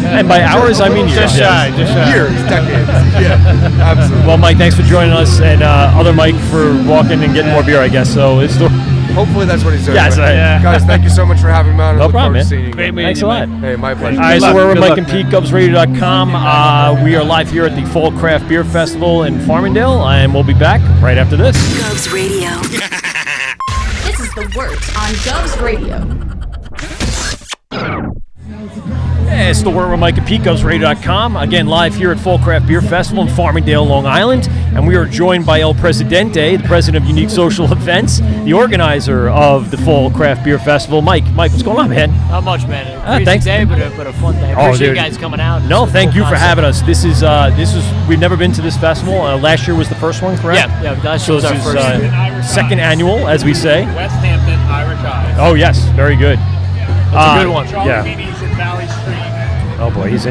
And by hours, I mean years. Just shy. Years, decades. Yeah, absolutely. Well, Mike, thanks for joining us, and other Mike for walking and getting more beer, I guess. So it's the. Hopefully that's what he's doing. Yes, Guys, thank you so much for having me on. No problem, man. Seeing you again. Thanks a lot. Hey, my pleasure. All right, so we're with Mike and Pete, GubsRadio.com. We are live here at the Fall Craft Beer Festival in Farmingdale, and we'll be back right after this. Gubs Radio. This is the Wort on Gubs Radio. Hey, it's the Wort with Mike and Pete, GubsRadio.com. Again, live here at Fall Craft Beer Festival in Farmingdale, Long Island. And we are joined by El Presidente, the president of Unique Social Events, the organizer of the Fall Craft Beer Festival. Mike, what's going on, man? Not much, man. Crazy day, but a fun day. Appreciate you guys coming out. No, thank you for having us. This is we've never been to this festival. Last year was the first one, correct? Yeah, last year was our first. Second annual, as we say. West Hampton, Irish Eyes. Oh yes, very good. That's a good one. Yeah. Valley Street. Oh boy, he's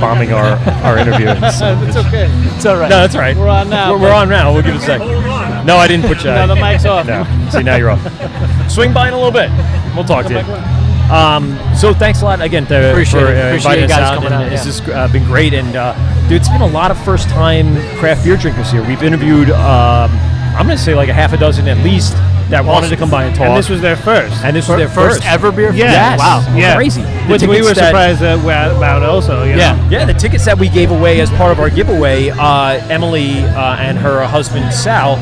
bombing our interview. It's okay. It's all right. No, that's all right. We're on now. We're on now. We'll give it a second. No, I didn't put you. No, the mic's off. No. See, now you're off. Swing by in a little bit. We'll talk to you. So thanks a lot again for inviting us out. Coming out. This has been great, and dude, it's been a lot of first-time craft beer drinkers here. We've interviewed, I'm going to say like a half a dozen at least that wanted to come by and talk. And this was their first. And this was their first ever beer fest? Yes. Wow. Yeah. Crazy. Which we were surprised about also. You know? Yeah, the tickets that we gave away as part of our giveaway, Emily and her husband Sal,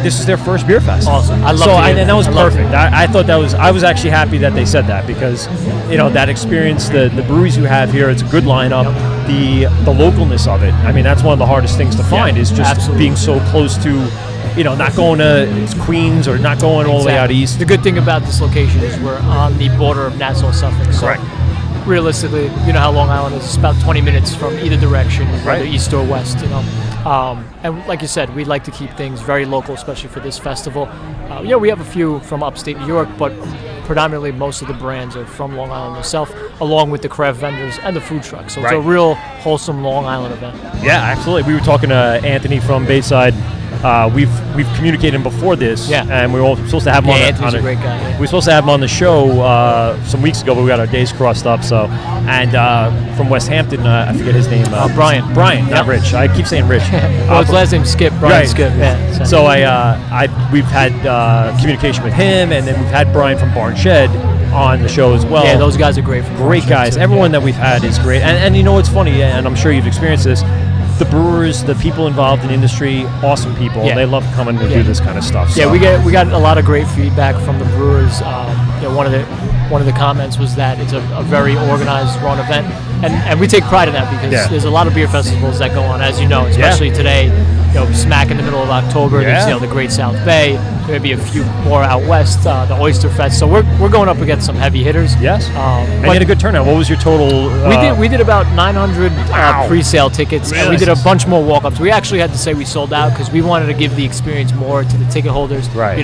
this is their first beer fest. Awesome. I love it. And that was perfect. I thought I was actually happy that they said that because, that experience, the breweries you have here, it's a good lineup. The localness of it. I mean, that's one of the hardest things to find is just being so close to, not going to Queens or not going all the way out east. The good thing about this location is we're on the border of Nassau, Suffolk. So Correct. Realistically, you know how Long Island is. It's about 20 minutes from either direction, whether east or west, And like you said, we'd like to keep things very local, especially for this festival. We have a few from upstate New York, but predominantly most of the brands are from Long Island itself, along with the craft vendors and the food trucks. So it's a real wholesome Long Island event. Yeah, absolutely. We were talking to Anthony from Bayside. We've communicated before this, and we were supposed to have him on. Anthony's a great guy. Yeah. We were supposed to have him on the show some weeks ago, but we got our days crossed up. So, and from West Hampton, I forget his name. Brian. Brian, not Rich. I keep saying Rich. Well, his last name's Skip. Brian Skip. Yeah. So we've had communication with him, and then we've had Brian from Barn Shed on the show as well. Yeah, those guys are great. Great guys. Everyone that we've had is great. And it's funny, and I'm sure you've experienced this. The brewers, the people involved in the industry, awesome people. Yeah. They love coming to do this kind of stuff. Yeah, we got a lot of great feedback from the brewers. One of the comments was that it's a very organized, run event, and we take pride in that because there's a lot of beer festivals that go on, as you know, especially today. Smack in the middle of October. There's the Great South Bay. There may be a few more out west. The Oyster Fest. So we're going up against some heavy hitters. Yes. And you had a good turnout. What was your total? We did about 900 pre-sale tickets, and we did a bunch more walk-ups. We actually had to say we sold out because we wanted to give the experience more to the ticket holders. Right.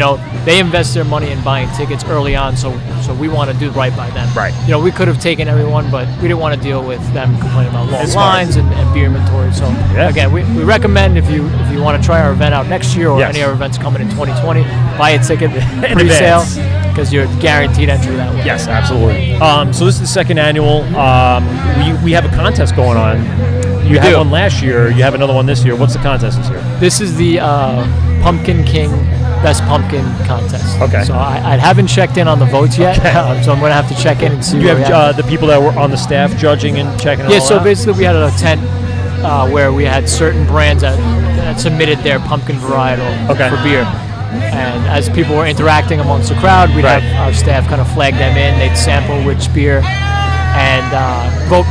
They invest their money in buying tickets early on, so we want to do right by them. Right. We could have taken everyone, but we didn't want to deal with them complaining about long lines and beer inventory. So again, we recommend if you want to try our event out next year or any of our events coming in 2020, buy a ticket pre-sale because you're guaranteed entry that way. Yes, absolutely. So this is the second annual. We have a contest going on. You had one last year. You have another one this year. What's the contest this year? This is the Pumpkin King Best Pumpkin contest. Okay. So I haven't checked in on the votes yet, so I'm going to have to check in and see. You have the people that were on the staff judging and checking. Yeah. So basically, we had a tent where we had certain brands that that submitted their pumpkin varietal for beer. And as people were interacting amongst the crowd, we'd have our staff kind of flag them in. They'd sample which beer and vote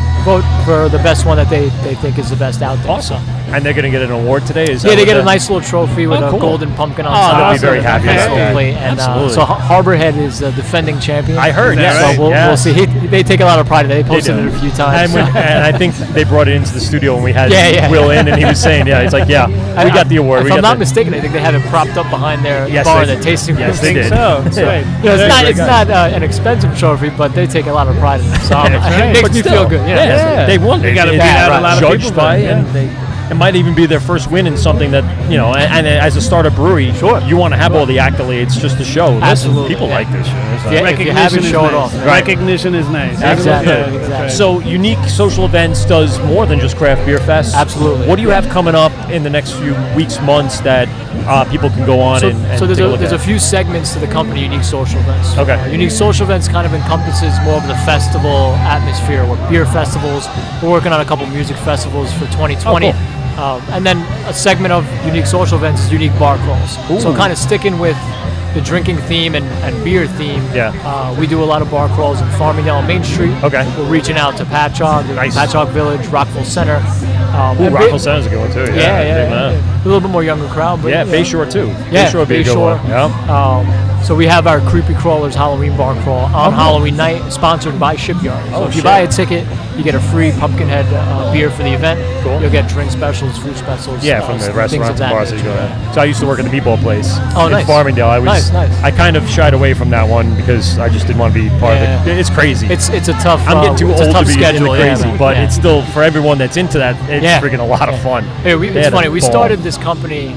for the best one that they think is the best out there. Awesome. And they're going to get an award today? They get a nice little trophy with a golden pumpkin on top. They'll be very happy about that. And so Harborhead is the defending champion. I heard, So we'll see. They take a lot of pride in it. They posted it a few times. And I think they brought it into the studio when we had Will in, and he was saying, he's like, we got the award. If I'm not mistaken, I think they have it propped up behind their bar in the tasting room. Yes, they did. So, it's it's not an expensive trophy, but they take a lot of pride in it. So it makes me feel good. They won. They got to beat out a lot of people. It might even be their first win in something that, and as a startup brewery, you want to have all the accolades just to show. Absolutely. People like this. If you have it, show it off. Recognition is nice. Exactly. So Unique Social Events does more than just Craft Beer Fest. Absolutely. What do you have coming up in the next few weeks, months that people can go on and So take a look there's at? a few segments to the company Unique Social Events. Okay. Unique Social Events kind of encompasses more of the festival atmosphere with beer festivals. We're working on a couple music festivals for 2020. Cool. And then a segment of Unique Social Events is Unique Bar Crawls. Ooh. So kind of sticking with the drinking theme and beer theme. We do a lot of bar crawls in Farmingdale and Main Street. Okay. We're reaching out to Patchogue, Patchogue Village, Rockville Center. Rockville Center's a good one too. Yeah. A little bit more younger crowd. But Bayshore too. Yeah, Bayshore would be a good one. So we have our Creepy Crawlers Halloween bar crawl on Halloween night, sponsored by Shipyard. So if you buy a ticket, you get a free Pumpkinhead beer for the event. Cool. You'll get drink specials, food specials. From the restaurants and bars that you go to. So I used to work at the meatball place in Farmingdale. Nice. I kind of shied away from that one because I just didn't want to be part of it. It's crazy. It's a tough. I'm getting too old to be schedule, into crazy, but it's still for everyone that's into that. It's freaking a lot of fun. It's funny. We started this company.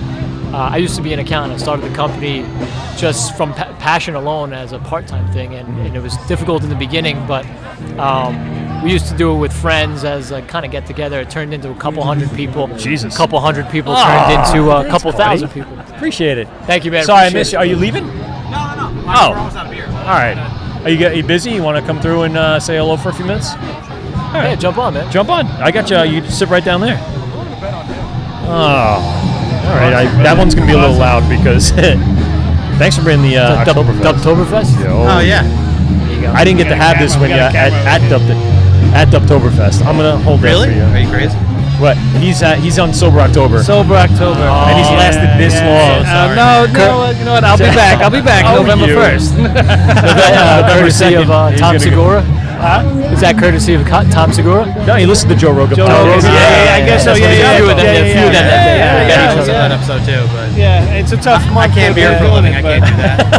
I used to be an accountant. I started the company just from passion alone as a part-time thing, and it was difficult in the beginning, but we used to do it with friends as a kind of get-together. It turned into a couple hundred people. Jesus. A couple hundred people turned into a couple thousand people. Appreciate it. Thank you, man. Sorry, I missed you. Are you leaving? No. Oh. We're almost out of beer. All right. Are you busy? You want to come through and say hello for a few minutes? All right. Yeah, jump on, man. Jump on. I got you. You sit right down there. Oh. All right, that one's going to be a little loud because thanks for bringing the Dubtoberfest. Oh yeah. There you go. I didn't get to have this when at Dubtoberfest. I'm going to hold that for you. Are you crazy? What? He's on Sober October. Sober October. And he's lasted this long. No, you know what? I'll be back. November 1st. Courtesy of Tom Segura. Is that courtesy of Tom Segura? No, he listened to Joe Rogan. I guess so. A few of them Yeah. That episode too, but it's a tough month. I can't beer for a living. I can't do that.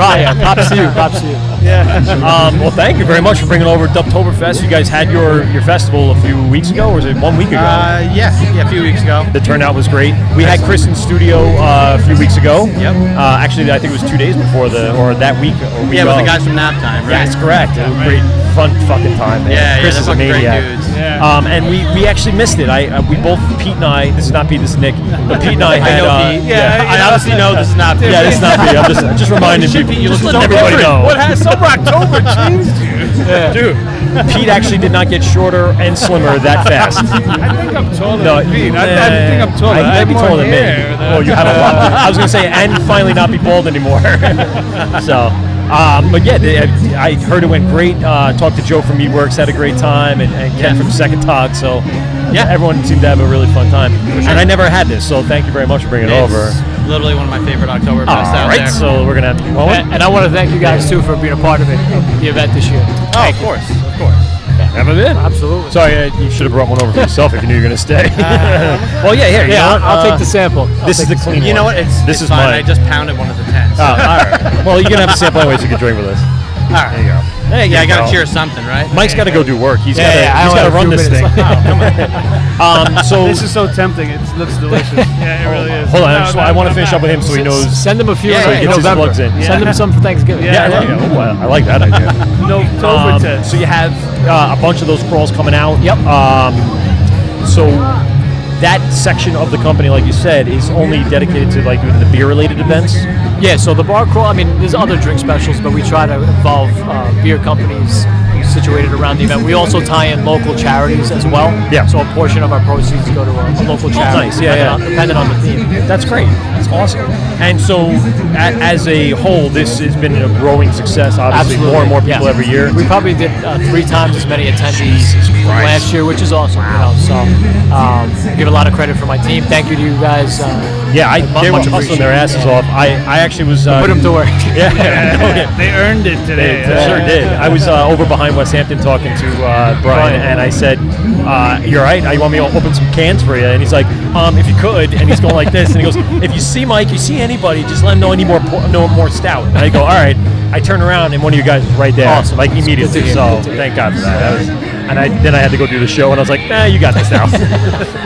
Props to you. Yeah. Well, thank you very much for bringing over Dubtoberfest. You guys had your festival a few weeks ago, or was it 1 week ago? A few weeks ago. The turnout was great. We had Chris in studio a few weeks ago. Yep. Actually, I think it was 2 days before that week. With the guys from Nap Time, right? Yeah, that's correct. It was great, fun fucking time. Chris is a maniac. Great dudes. Yeah. And we actually missed it. We both, Pete and I, this is not Pete, this is Nick, but Pete and I had... I honestly know this is not Pete. Yeah, this is not Pete. I'm just reminding people. Just letting everybody know. What has Sober October changed you? Dude, Pete actually did not get shorter and slimmer that fast. I think I'm taller than Pete. I think I'm taller. I might be taller than me. Oh, you have a lot. I was going to say, and finally not be bald anymore. So... but I heard it went great. Talked to Joe from Meatworks, had a great time, and Ken from Second Talk. So, everyone seemed to have a really fun time. And I never had this, so thank you very much for bringing it over. Literally one of my favorite Oktoberfest out there. So we're gonna have to keep going. And I want to thank you guys too for being a part of it, the event this year. Oh, of course. Have a bit? Absolutely. Sorry, you should have brought one over for yourself if you knew you were going to stay. Well, here. You know what? I'll take the sample. This is the clean one. You know what? This is fine. mine. I just pounded one of the 10s. Oh, all right. Well, you're going to have a sample anyway so you can drink with us. All right. There you go. I got to cheer something, right? Mike's got to go do work. He's got to run this thing. So this is so tempting. It looks delicious. Yeah, it really is. Hold on. I want to finish up with him so he knows. Send him a few so he gets his plugs in. Send him some for Thanksgiving. Yeah, there you go. I like that idea. No, so you have a bunch of those crawls coming out. Yep. So that section of the company, like you said, is only dedicated to like doing the beer-related events. Yeah, so the bar crawl, I mean, there's other drink specials, but we try to involve beer companies situated around the event. We also tie in local charities as well. Yeah. So a portion of our proceeds go to a local charity. Nice. Yeah, depending on the theme. That's great. That's awesome. And so, as a whole, this has been a growing success. Obviously, Absolutely. more and more people every year. We probably did 3 times as many attendees last year, which is awesome. Wow. So, give a lot of credit for my team. Thank you to you guys. They were hustling their asses off. I actually was put them to work. They earned it today. They sure did. I was over behind West Hampton talking to Brian, and I said, "You're right. You want me to open some cans for you?" And he's like, "If you could." And he's going like this, and he goes, "If you see Mike, you see anybody, just let him know no more stout." And I go, "All right." I turn around, and one of you guys was right there, awesome. like immediately. So thank God for that. Then I had to go do the show, and I was like, "Nah, you got this now."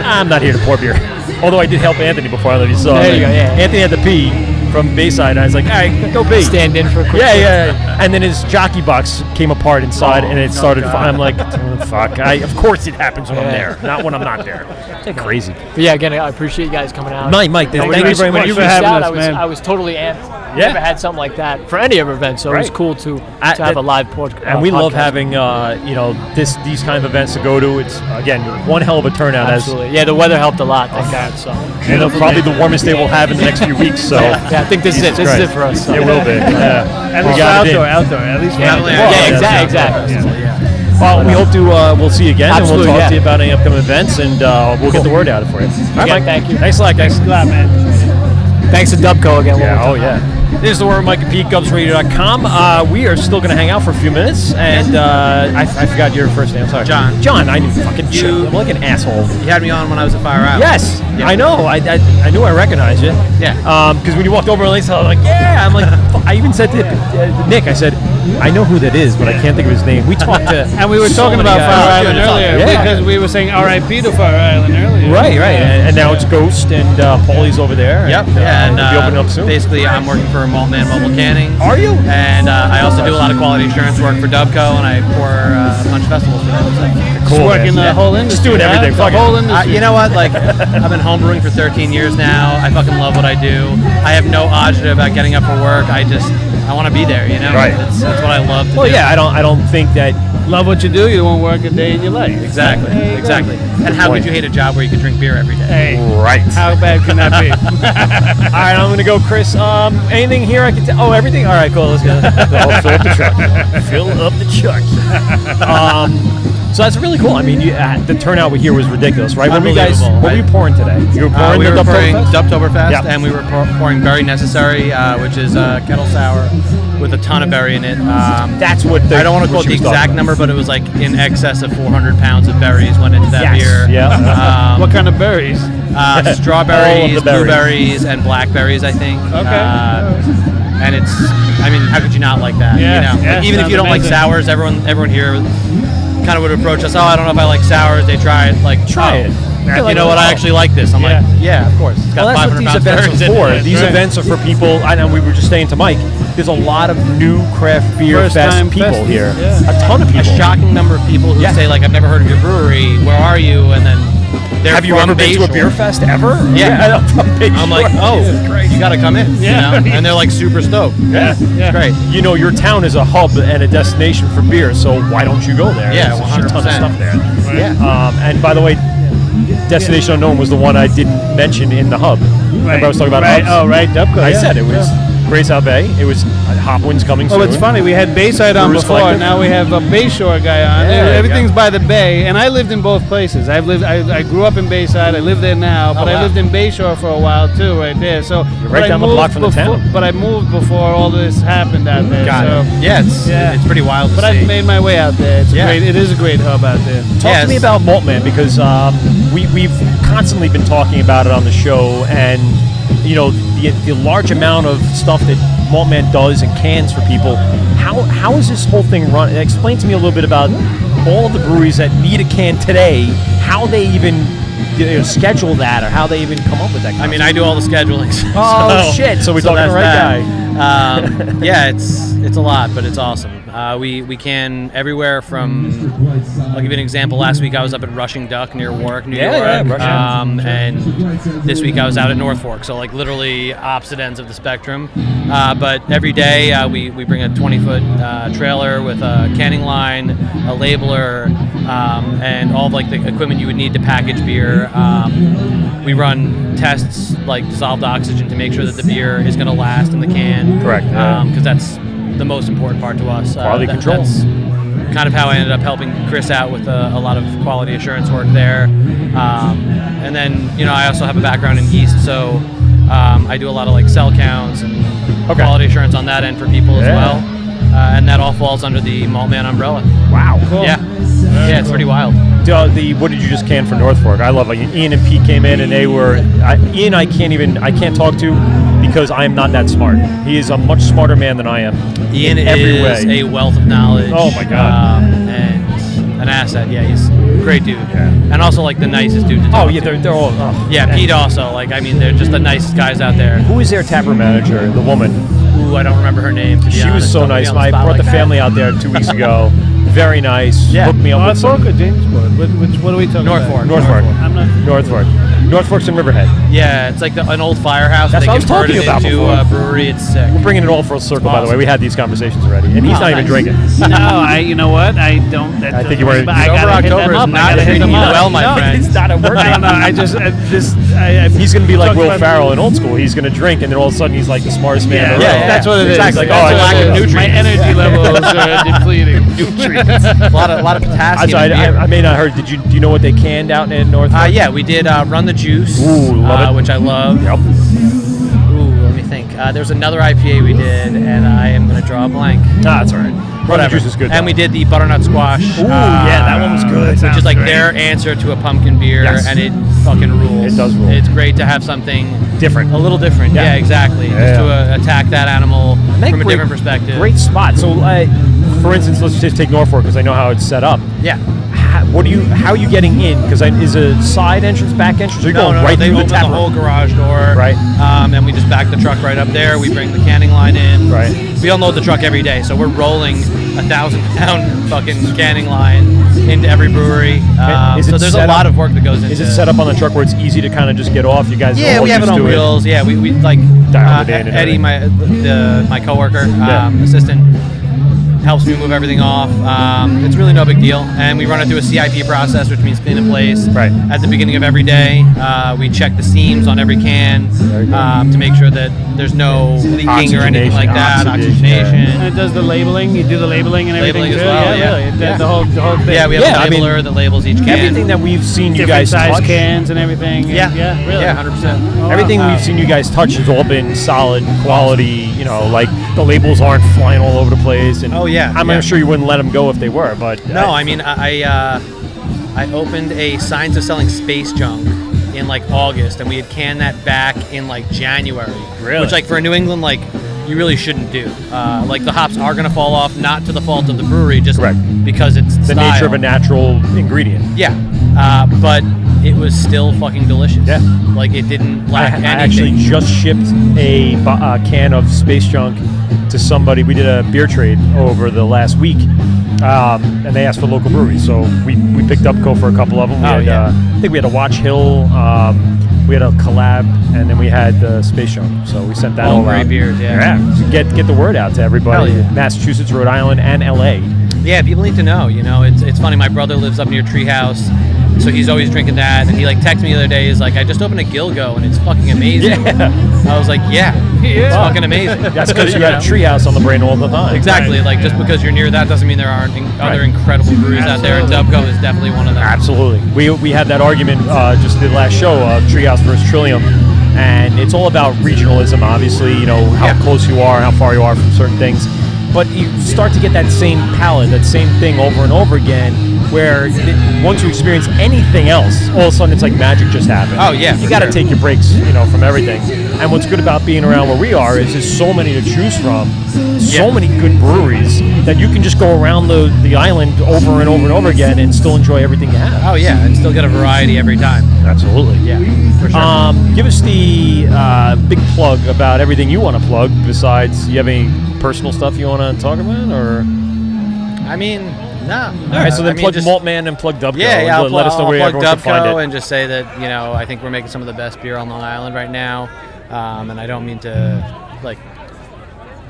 I'm not here to pour beer. Although I did help Anthony before I left. You saw. There you go. Yeah. Anthony had to pee from Bayside, and I was like, "All right, go pee." Stand in for a quick. Yeah. And then his jockey box came apart inside, and it started. I'm like, "Fuck!" Of course, it happens when I'm there, not when I'm not there. They're crazy. But yeah, again, I appreciate you guys coming out. Mike, thank you very much for having us, man. I was totally amped. Yeah. Never had something like that for any of our events, so it was cool to have a live podcast. And we love having these kind of events to go to. It's again one hell of a turnout. Absolutely. Yeah, the weather helped a lot. Thank God. So. And probably the warmest day we'll have in the next few weeks. So yeah, I think this is it. This is it for us. So. It will be. Yeah. At least outdoor. At least Exactly. Well, we hope to we'll see you again, Absolutely, and we'll talk to you about any upcoming events, and we'll get the word out for you. All right, Mike. Thank you. Thanks a lot, guys. Thanks a lot, man. Thanks to Dubco again. This is the Word with Mike and Pete, GubsRadio.com. We are still going to hang out for a few minutes, and I forgot your first name. I'm sorry. John, I knew fucking you. I'm like an asshole. You had me on when I was at Fire Island. Yes, yeah. I know. I knew I recognized you. Yeah. Because when you walked over, I'm like, yeah. I'm like, I even said to Nick, I said, I know who that is, but I can't think of his name. We talked to, and we were talking about Fire Island earlier because we were saying R.I.P. to Fire Island earlier. Right. And now it's Ghost, and Paulie's over there. Yep. And we'll be opening up soon. Basically, I'm working for Maltman Mobile Canning. Are you? And I also do a lot of quality assurance work for Dubco, and I pour a bunch of festivals for them. So. Cool. Just working the whole industry. Just doing everything. The whole industry. You know what? Like, I've been homebrewing for 13 years now. I fucking love what I do. I have no agita about getting up for work. I want to be there. You know. Right. That's what I love to do. Well, yeah. I don't think that. Love what you do, you won't work a day in your life. Exactly. And how could you hate a job where you could drink beer every day? Hey, right. How bad can that be? All right, I'm gonna go, Chris. Anything here I can tell? Oh, everything. All right, cool. Let's go. Fill up the truck. Fill up the truck. So that's really cool. I mean, the turnout here was ridiculous, right? What were you pouring today? You were pouring we the were pouring Dubtoberfest? Dubtoberfest, and we were pouring Berry Necessary, which is kettle sour with a ton of berry in it. That's what I don't want to quote the exact number, but it was like in excess of 400 pounds of berries went into that beer. Yeah. What kind of berries? Strawberries, blueberries, and blackberries, I think. Okay. And it's, I mean, how could you not like that? Yeah. Like, even if you don't like sours, everyone here kind of would approach us. Oh, I don't know if I like sours. They try it. Like, try it. You know what? I actually like this. I'm like, yeah, of course. It's got 500 pounds of berries in it. These events are for people. I know we were just saying to Mike. There's a lot of new craft beer fest people here. Yeah. A ton of people. A shocking number of people who say like, I've never heard of your brewery. Where are you? And then they're have you ever been to a beer fest ever? Yeah. I'm like, oh, you got to come in. Yeah. You know? And they're like super stoked. Yeah. It's great. You know, your town is a hub and a destination for beer, so why don't you go there? Yeah, There's a shit ton of 100%. stuff there. Right. Yeah. And by the way, Destination Unknown was the one I didn't mention in the hub. Remember I was talking about hubs? Oh, right. Dubco. I said it was Grace Out Bay. It was Hopwinds coming soon. Oh, it's funny. We had Bayside on Brewers before. Collective. Now we have a Bayshore guy on. Everything's by the bay, and I lived in both places. I grew up in Bayside. I live there now, but I lived in Bayshore for a while too, right there. So you're right down the block from the town. But I moved before all this happened out there. Got it. Yeah, it's pretty wild to see. But I've made my way out there. It is a great hub out there. Talk to me about Maltman, because we've constantly been talking about it on the show, and you know the large amount of stuff that Maltman does and cans for people. How is this whole thing run? Explain to me a little bit about all of the breweries that need a can today. How they even schedule that, or how they even come up with that. I mean, I do all the scheduling. Oh shit! So we're talking to the right guy. Yeah, it's It's a lot, but it's awesome. We can everywhere from. I'll give you an example. Last week I was up at Rushing Duck near Wort, New York, and this week I was out at North Fork. So like literally opposite ends of the spectrum. But every day we bring a 20-foot trailer with a canning line, a labeler, and all of like the equipment you would need to package beer. We run tests like dissolved oxygen to make sure that the beer is going to last in the can. Correct. Because that's the most important part to us. Quality control. That's kind of how I ended up helping Chris out with a lot of quality assurance work there. And then, I also have a background in yeast, so I do a lot of like cell counts and quality assurance on that end for people as well. And that all falls under the Maltman umbrella. Wow. Cool. Yeah. Yeah, it's pretty wild. What did you just can for North Fork? I love it. Ian and Pete came in and they were Ian. I can't talk to because I am not that smart. He is a much smarter man than I am. Ian in every is way. A wealth of knowledge. Oh my God. And an asset. Yeah, he's a great dude. Yeah. And also like the nicest dude to talk to. They're all. Yeah, Pete also. They're just the nicest guys out there. Who is their taproom manager? The woman. Ooh, I don't remember her name. To be honest. She was so nice. I brought the family out there 2 weeks ago. Very nice. Yeah. Hooked me up with North Fork or Jamesport? What are we talking North about? Fork. North Fork. I'm not. North Fork. North Fork's in Riverhead. Yeah, it's like an old firehouse. That's they what I was talking converted about into before. a brewery. It's sick. We're bringing it all full circle, by the way. We had these conversations already, and he's not even drinking. No, you know what? I don't. I think you were. I gotta hit them up. I gotta hit them up. Well, my friend. It's not a work. I don't know. He's going to be like Will Ferrell in Old School. He's going to drink, and then all of a sudden he's like the smartest man in the room. That's what it is. Exactly. Lack of nutrients. My energy levels are depleting. Nutrients. A lot of potassium. I may not heard. Do you know what they canned out in North Fork? Yeah, we did Run the Juice. Ooh, love it. Which I love. Yep. Ooh, let me think. There's another IPA we did, and I am going to draw a blank. That's all right. Whatever. Juice is good. And we did the butternut squash. Ooh, yeah, that one was good. Which is like their answer to a pumpkin beer, and it fucking rules. It does rule. It's great to have something different, a little different. Yeah, exactly. Yeah. Just to attack that animal from a different perspective. Great spot. So, for instance, let's just take North Fork because I know how it's set up. Yeah. How are you getting in? Because is a side entrance, back entrance? Or you're going right they through open the tap the whole room? garage door. Right. And we just back the truck right up there. We bring the canning line in. Right. We unload the truck every day, so we're rolling 1,000-pound fucking canning line into every brewery. So there's a lot of work that goes into it. Is it set up on the truck where it's easy to kind of just get off? You guys Yeah, we have it on wheels. Yeah, we like Eddie, my coworker, assistant, helps me move everything off. It's really no big deal, and we run it through a CIP process, which means clean in place. Right. At the beginning of every day, we check the seams on every can to make sure that there's no leaking or anything like that. Oxygenation. And it does the labeling. You do the labeling and everything labeling too. as well. Yeah, really. The whole thing. Yeah, we have a labeler that labels each can. Everything that we've seen you guys size touch, cans and everything. Yeah, really. Yeah, 100%. Oh, everything we've seen you guys touch has all been solid quality. Like the labels aren't flying all over the place. And I'm sure you wouldn't let them go if they were, but no. I mean, I opened a Signs of Selling Space Junk in like August, and we had canned that back in like January. Really? Which like for a New England you really shouldn't do. Like the hops are going to fall off, not to the fault of the brewery, just because it's the nature of a natural ingredient. Yeah, but it was still fucking delicious. Yeah, like it didn't lack anything. I actually just shipped a can of Space Junk to somebody. We did a beer trade over the last week, and they asked for local breweries, so we picked Dubco for a couple of them. I think we had a Watch Hill. We had a collab, and then we had the Space Junk. So we sent that all great out. beers, to get the word out to everybody. Yeah. Massachusetts, Rhode Island, and LA. Yeah, people need to know. It's funny. My brother lives up near Treehouse, so he's always drinking that. And he texted me the other day. He's like, I just opened a Gilgo, and it's fucking amazing. Yeah. I was like, it's fucking amazing. That's because you got a Treehouse on the brain all the time. Exactly. Just because you're near that doesn't mean there aren't other incredible breweries out there. And Dubco is definitely one of them. Absolutely. We had that argument just the last show of Treehouse versus Trillium. And it's all about regionalism, obviously, how close you are, how far you are from certain things. But you start to get that same palate, that same thing over and over again. where once you experience anything else, all of a sudden it's like magic just happened. Oh, yeah, you for got to sure. take your breaks, from everything. And what's good about being around where we are is there's so many to choose from, so many good breweries that you can just go around the island over and over and over again and still enjoy everything you have. Oh yeah, and still get a variety every time. Absolutely. Yeah, for sure. Give us the big plug about everything you want to plug. Besides, you have any personal stuff you want to talk about, or? I mean, no. All right, so then plug Maltman and plug Dubco. Yeah, I'll let us know where plug everyone can find Dubco it. and just say that I think we're making some of the best beer on Long Island right now, and I don't mean to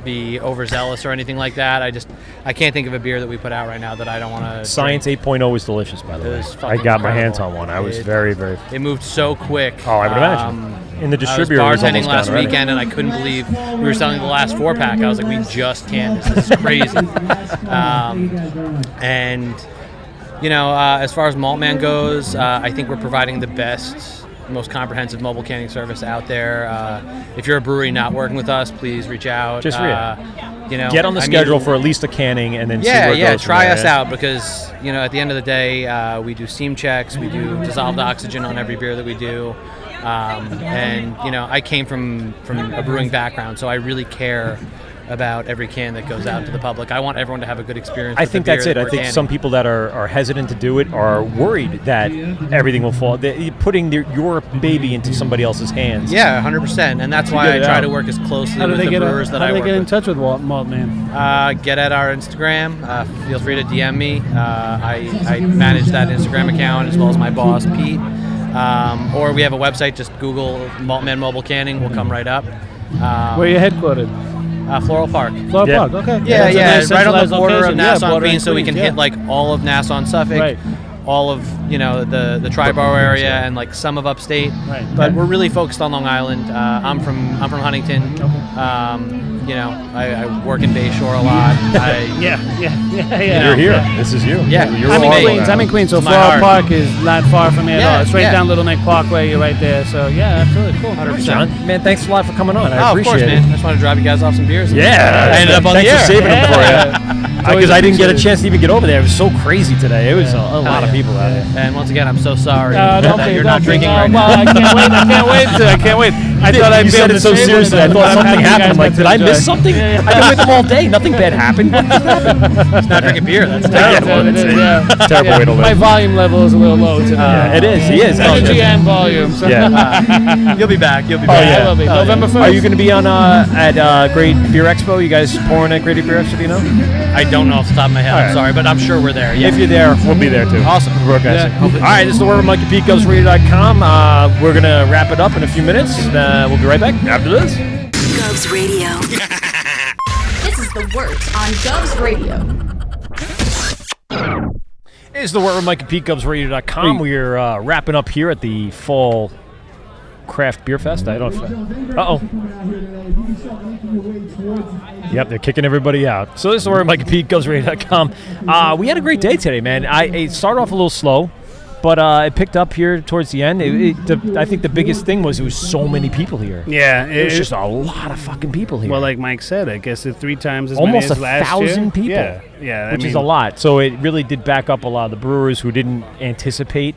be overzealous or anything like that. I can't think of a beer that we put out right now that I don't want to. Science 8.0 was delicious, by the way. I got my hands on one. I was very, very. It moved so quick. Oh, I would imagine. In the distributor, I was it was bartending almost last gone already. weekend, and I couldn't believe we were selling the last 4-pack. I was like, we just can't. This is crazy. And as far as Maltman goes, I think we're providing the best, most comprehensive mobile canning service out there. If you're a brewery not working with us, please reach out. Just get on the schedule for at least a canning, and then see where it goes from try there. us out, because at the end of the day, we do steam checks, we do dissolved oxygen on every beer that we do, and I came from a brewing background, so I really care about every can that goes out to the public. I want everyone to have a good experience. I think that's it. I think some people that are hesitant to do it are worried that everything will fall. Putting your baby into somebody else's hands. Yeah, 100%. And that's why I try to work as closely with the brewers that I work with. How do they get in touch with Maltman? Get at our Instagram. Feel free to DM me. I manage that Instagram account as well as my boss, Pete. Or we have a website. Just Google Maltman Mobile Canning. We'll come right up. Where are you headquartered? Floral Park. Floral Park, okay. Yeah, Nice right on the border location. of Nassau and border Queens, so we can hit all of Nassau and Suffolk, all of the Tri-Borough area, and some of upstate. Right. But we're really focused on Long Island. I'm from Huntington. I work in Bayshore a lot. You're here. Yeah. This is you. Yeah. I'm in Queens, so Floral Park is not far from here at all. It's right down Little Neck Parkway. You're right there. So yeah, absolutely cool. 100%. John, man, thanks a lot for coming on. I appreciate of course, it. man. I just want to drive you guys off some beers. Yeah, I ended up on the air. Thanks for saving them for you. Because I didn't get a chance to even get over there. It was so crazy today. It was a lot of people out there. And once again, I'm so sorry Don't that you're not drinking right now. Well, I can't wait. I thought I'd You said it so seriously. I thought something happened. I'm like, did I miss something? I've been with them all day. Nothing bad happened. It's not drinking beer. That's terrible. It's a terrible way to live. My volume level is a little low today. Yeah, it is. He is. Energy and volume. So. Yeah. You'll be back. You'll be Oh, back. yeah. I will be. November 1st. Are you going to be on at Great Beer Expo? You guys pouring at Great Beer Expo? Do you know? I don't know off the top of my head. All right. I'm sorry, but I'm sure we're there. Yeah. If you're there, we'll be there too. Awesome. Broadcasting. All right, this is the Word of Mike at PeteGovsRadio.com. We're going to wrap it up in a few minutes. We'll be right back after this. Govs Radio. This is the Wort on Govs Radio. This is the Word of Mike at PeteGovsRadio.com. We're wrapping up here at the Fall Craft Beerfest. I don't. Yep, they're kicking everybody out. So this is the Word of Mike at PeteGovsRadio.com. We had a great day today, man. It started off a little slow, but it picked up here towards the end. I think the biggest thing was there was so many people here. Yeah, It was just a lot of fucking people here. Well, like Mike said, I guess it's 3 times as Almost many as last year. 1,000 people. Yeah, which is a lot. So it really did back up a lot of the brewers who didn't anticipate,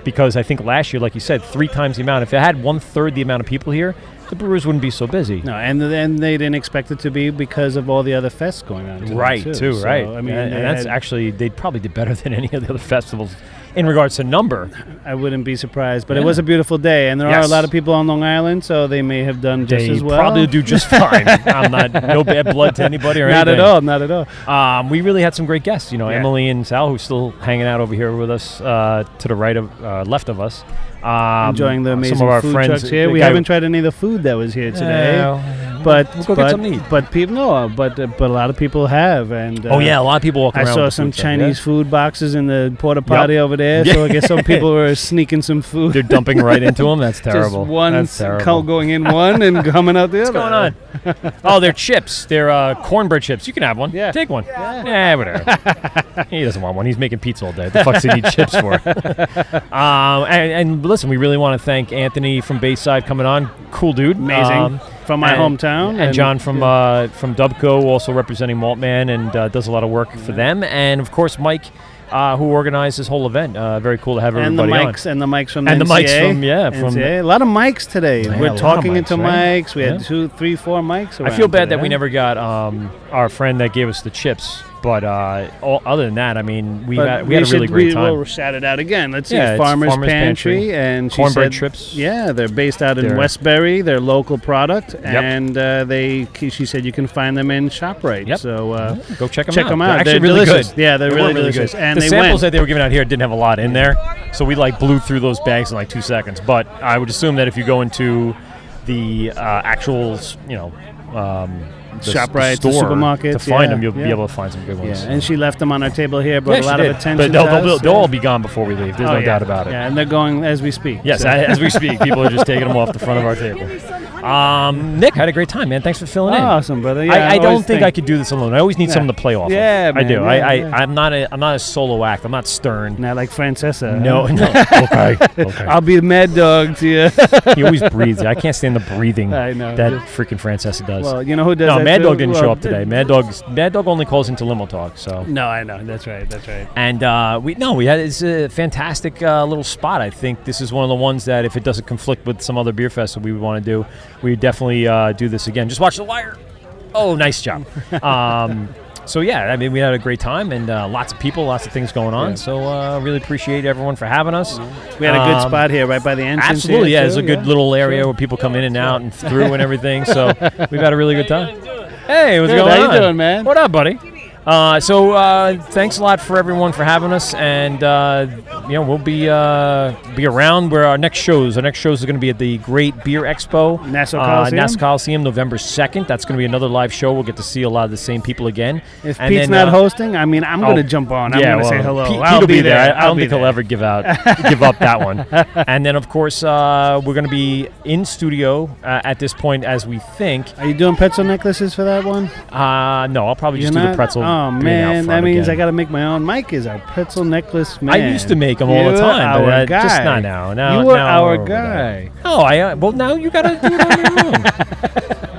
because I think last year, like you said, 3 times the amount. If it had 1/3 the amount of people here, the brewers wouldn't be so busy. No, and they didn't expect it to be because of all the other fests going on. Right, too. So, right. I mean, and that's actually, they probably did better than any of the other festivals in regards to number. I wouldn't be surprised, but it was a beautiful day, and there are a lot of people on Long Island, so they may have done just as well. They probably do just fine. I'm not, no bad blood to anybody or not anything. Not at all. We really had some great guests. Emily and Sal, who's still hanging out over here with us to the right of, left of us. Enjoying the amazing some of our food friends trucks here. We haven't tried any of the food that was here today, but we'll go get something to eat. But people, but a lot of people have, and a lot of people walking around. I saw with some food Chinese food boxes in the porta potty over there, so I guess some people were sneaking some food. They're dumping right into them. That's terrible. Just one That's terrible. going in one and coming out the other. What's going on? Oh, they're chips. They're cornbread chips. You can have one. Yeah, take one. Yeah, whatever. He doesn't want one. He's making pizza all day. What the fuck's he need chips for? And listen, we really want to thank Anthony from Bayside coming on. Cool dude. Amazing. From my hometown. And John from Dubco, also representing Maltman, and does a lot of work for them. And, of course, Mike who organized this whole event. Very cool to have everybody on. And the mics from and NCA. The mics from NCA. A lot of mics today. Yeah, We're talking mics, into right? mics. We had 2, 3, 4 mics around I feel bad today. that we never got our friend that gave us the chips. But other than that, I mean, we had a really great time. We'll shout it out again. Let's see, Yeah, Farmer's Pantry, and she cornbread said, trips. Yeah, they're based out in Westbury. They're local product, and she said you can find them in ShopRite. Yep. So go check them out. Check them out. They're actually They're really delicious. good. Yeah, they're They really were delicious. good. And the they samples went. that they were giving out here didn't have a lot in there, so we blew through those bags in 2 seconds. But I would assume that if you go into the actual, ShopRite, the store supermarkets, to find them, you'll be able to find some good ones. Yeah, and she left them on our table here, brought a lot of attention. But they'll all be gone before we leave. There's no doubt about it. Yeah, and they're going as we speak. Yes, so. as we speak. People are just taking them off the front of our table. Nick, I had a great time, man. Thanks for filling in. Awesome, brother. Yeah, I don't think I could do this alone. I always need someone to play off. Yeah, of. man, I do. yeah. I'm not a solo act. I'm not Stern. Not like Francesa. No. Okay. I'll be a mad dog to you. He always breathes. I can't stand the breathing I know. that freaking Francesa does. Well, you know who does No, that Mad too? Dog didn't show up today. Mad Dog only calls into limo talk. So. No, I know. That's right. And we had it's a fantastic little spot. I think this is one of the ones that if it doesn't conflict with some other beer fest that we would want to do, we would definitely do this again. Just watch The Wire. Oh, nice job. So yeah, I mean, we had a great time and lots of people, lots of things going on. Yeah. So really appreciate everyone for having us. We had a good spot here, right by the entrance. Absolutely, here, yeah. It's a good little area where people come in and out and through and everything. So we've had a really good time. Hey, what's going on? How you doing, man? What up, buddy? So thanks a lot for everyone for having us, and we'll be around where our next shows. Our next shows are going to be at the Great Beer Expo, Nassau Coliseum, November 2nd. That's going to be another live show. We'll get to see a lot of the same people again. If Pete's not hosting, I mean, I'm going to jump on. I'm going to say hello. Pete will be there. I don't think he'll ever give up that one. And then, of course, we're going to be in studio at this point, as we think. Are you doing pretzel necklaces for that one? No, I'll probably just do the pretzel. Oh man, that means I got to make my own. Mike is our pretzel necklace man. I used to make them all the time, but just not now. You were our guy. Oh, well now you got to do it on your own.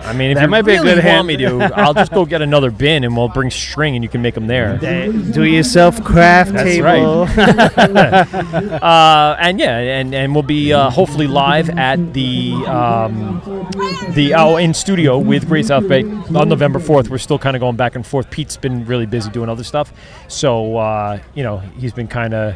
I mean, if that you might really be a good want me to, I'll just go get another bin and we'll bring string and you can make them there. Do yourself craft table. That's right. And we'll be hopefully live at in studio with Great South Bay on November 4th. We're still kind of going back and forth. Pete's been really busy doing other stuff, so he's been kind of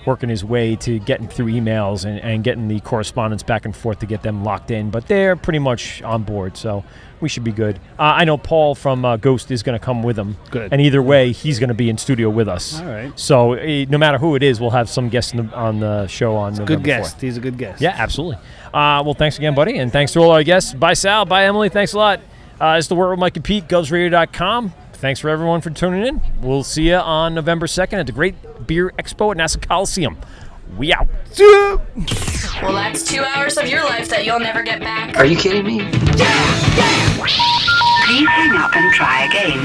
working his way to getting through emails and getting the correspondence back and forth to get them locked in, but they're pretty much on board, so we should be good. I know Paul from Ghost is going to come with him. Good. And either way, he's going to be in studio with us. All right. So no matter who it is, we'll have some guests on the show on November 4th. Good guest. He's a good guest. Yeah, absolutely. Well, thanks again, buddy, and thanks to all our guests. Bye, Sal. Bye, Emily. Thanks a lot. It's The Wort with Mike and Pete, GovsRadio.com. Thanks for everyone for tuning in. We'll see you on November 2nd at the Great Beer Expo at Nassau Coliseum. We out. Well, that's 2 hours of your life that you'll never get back. Are you kidding me? Please hang up and try again.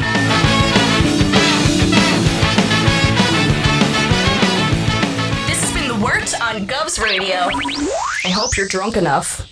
This has been The Wort on Govs Radio. I hope you're drunk enough.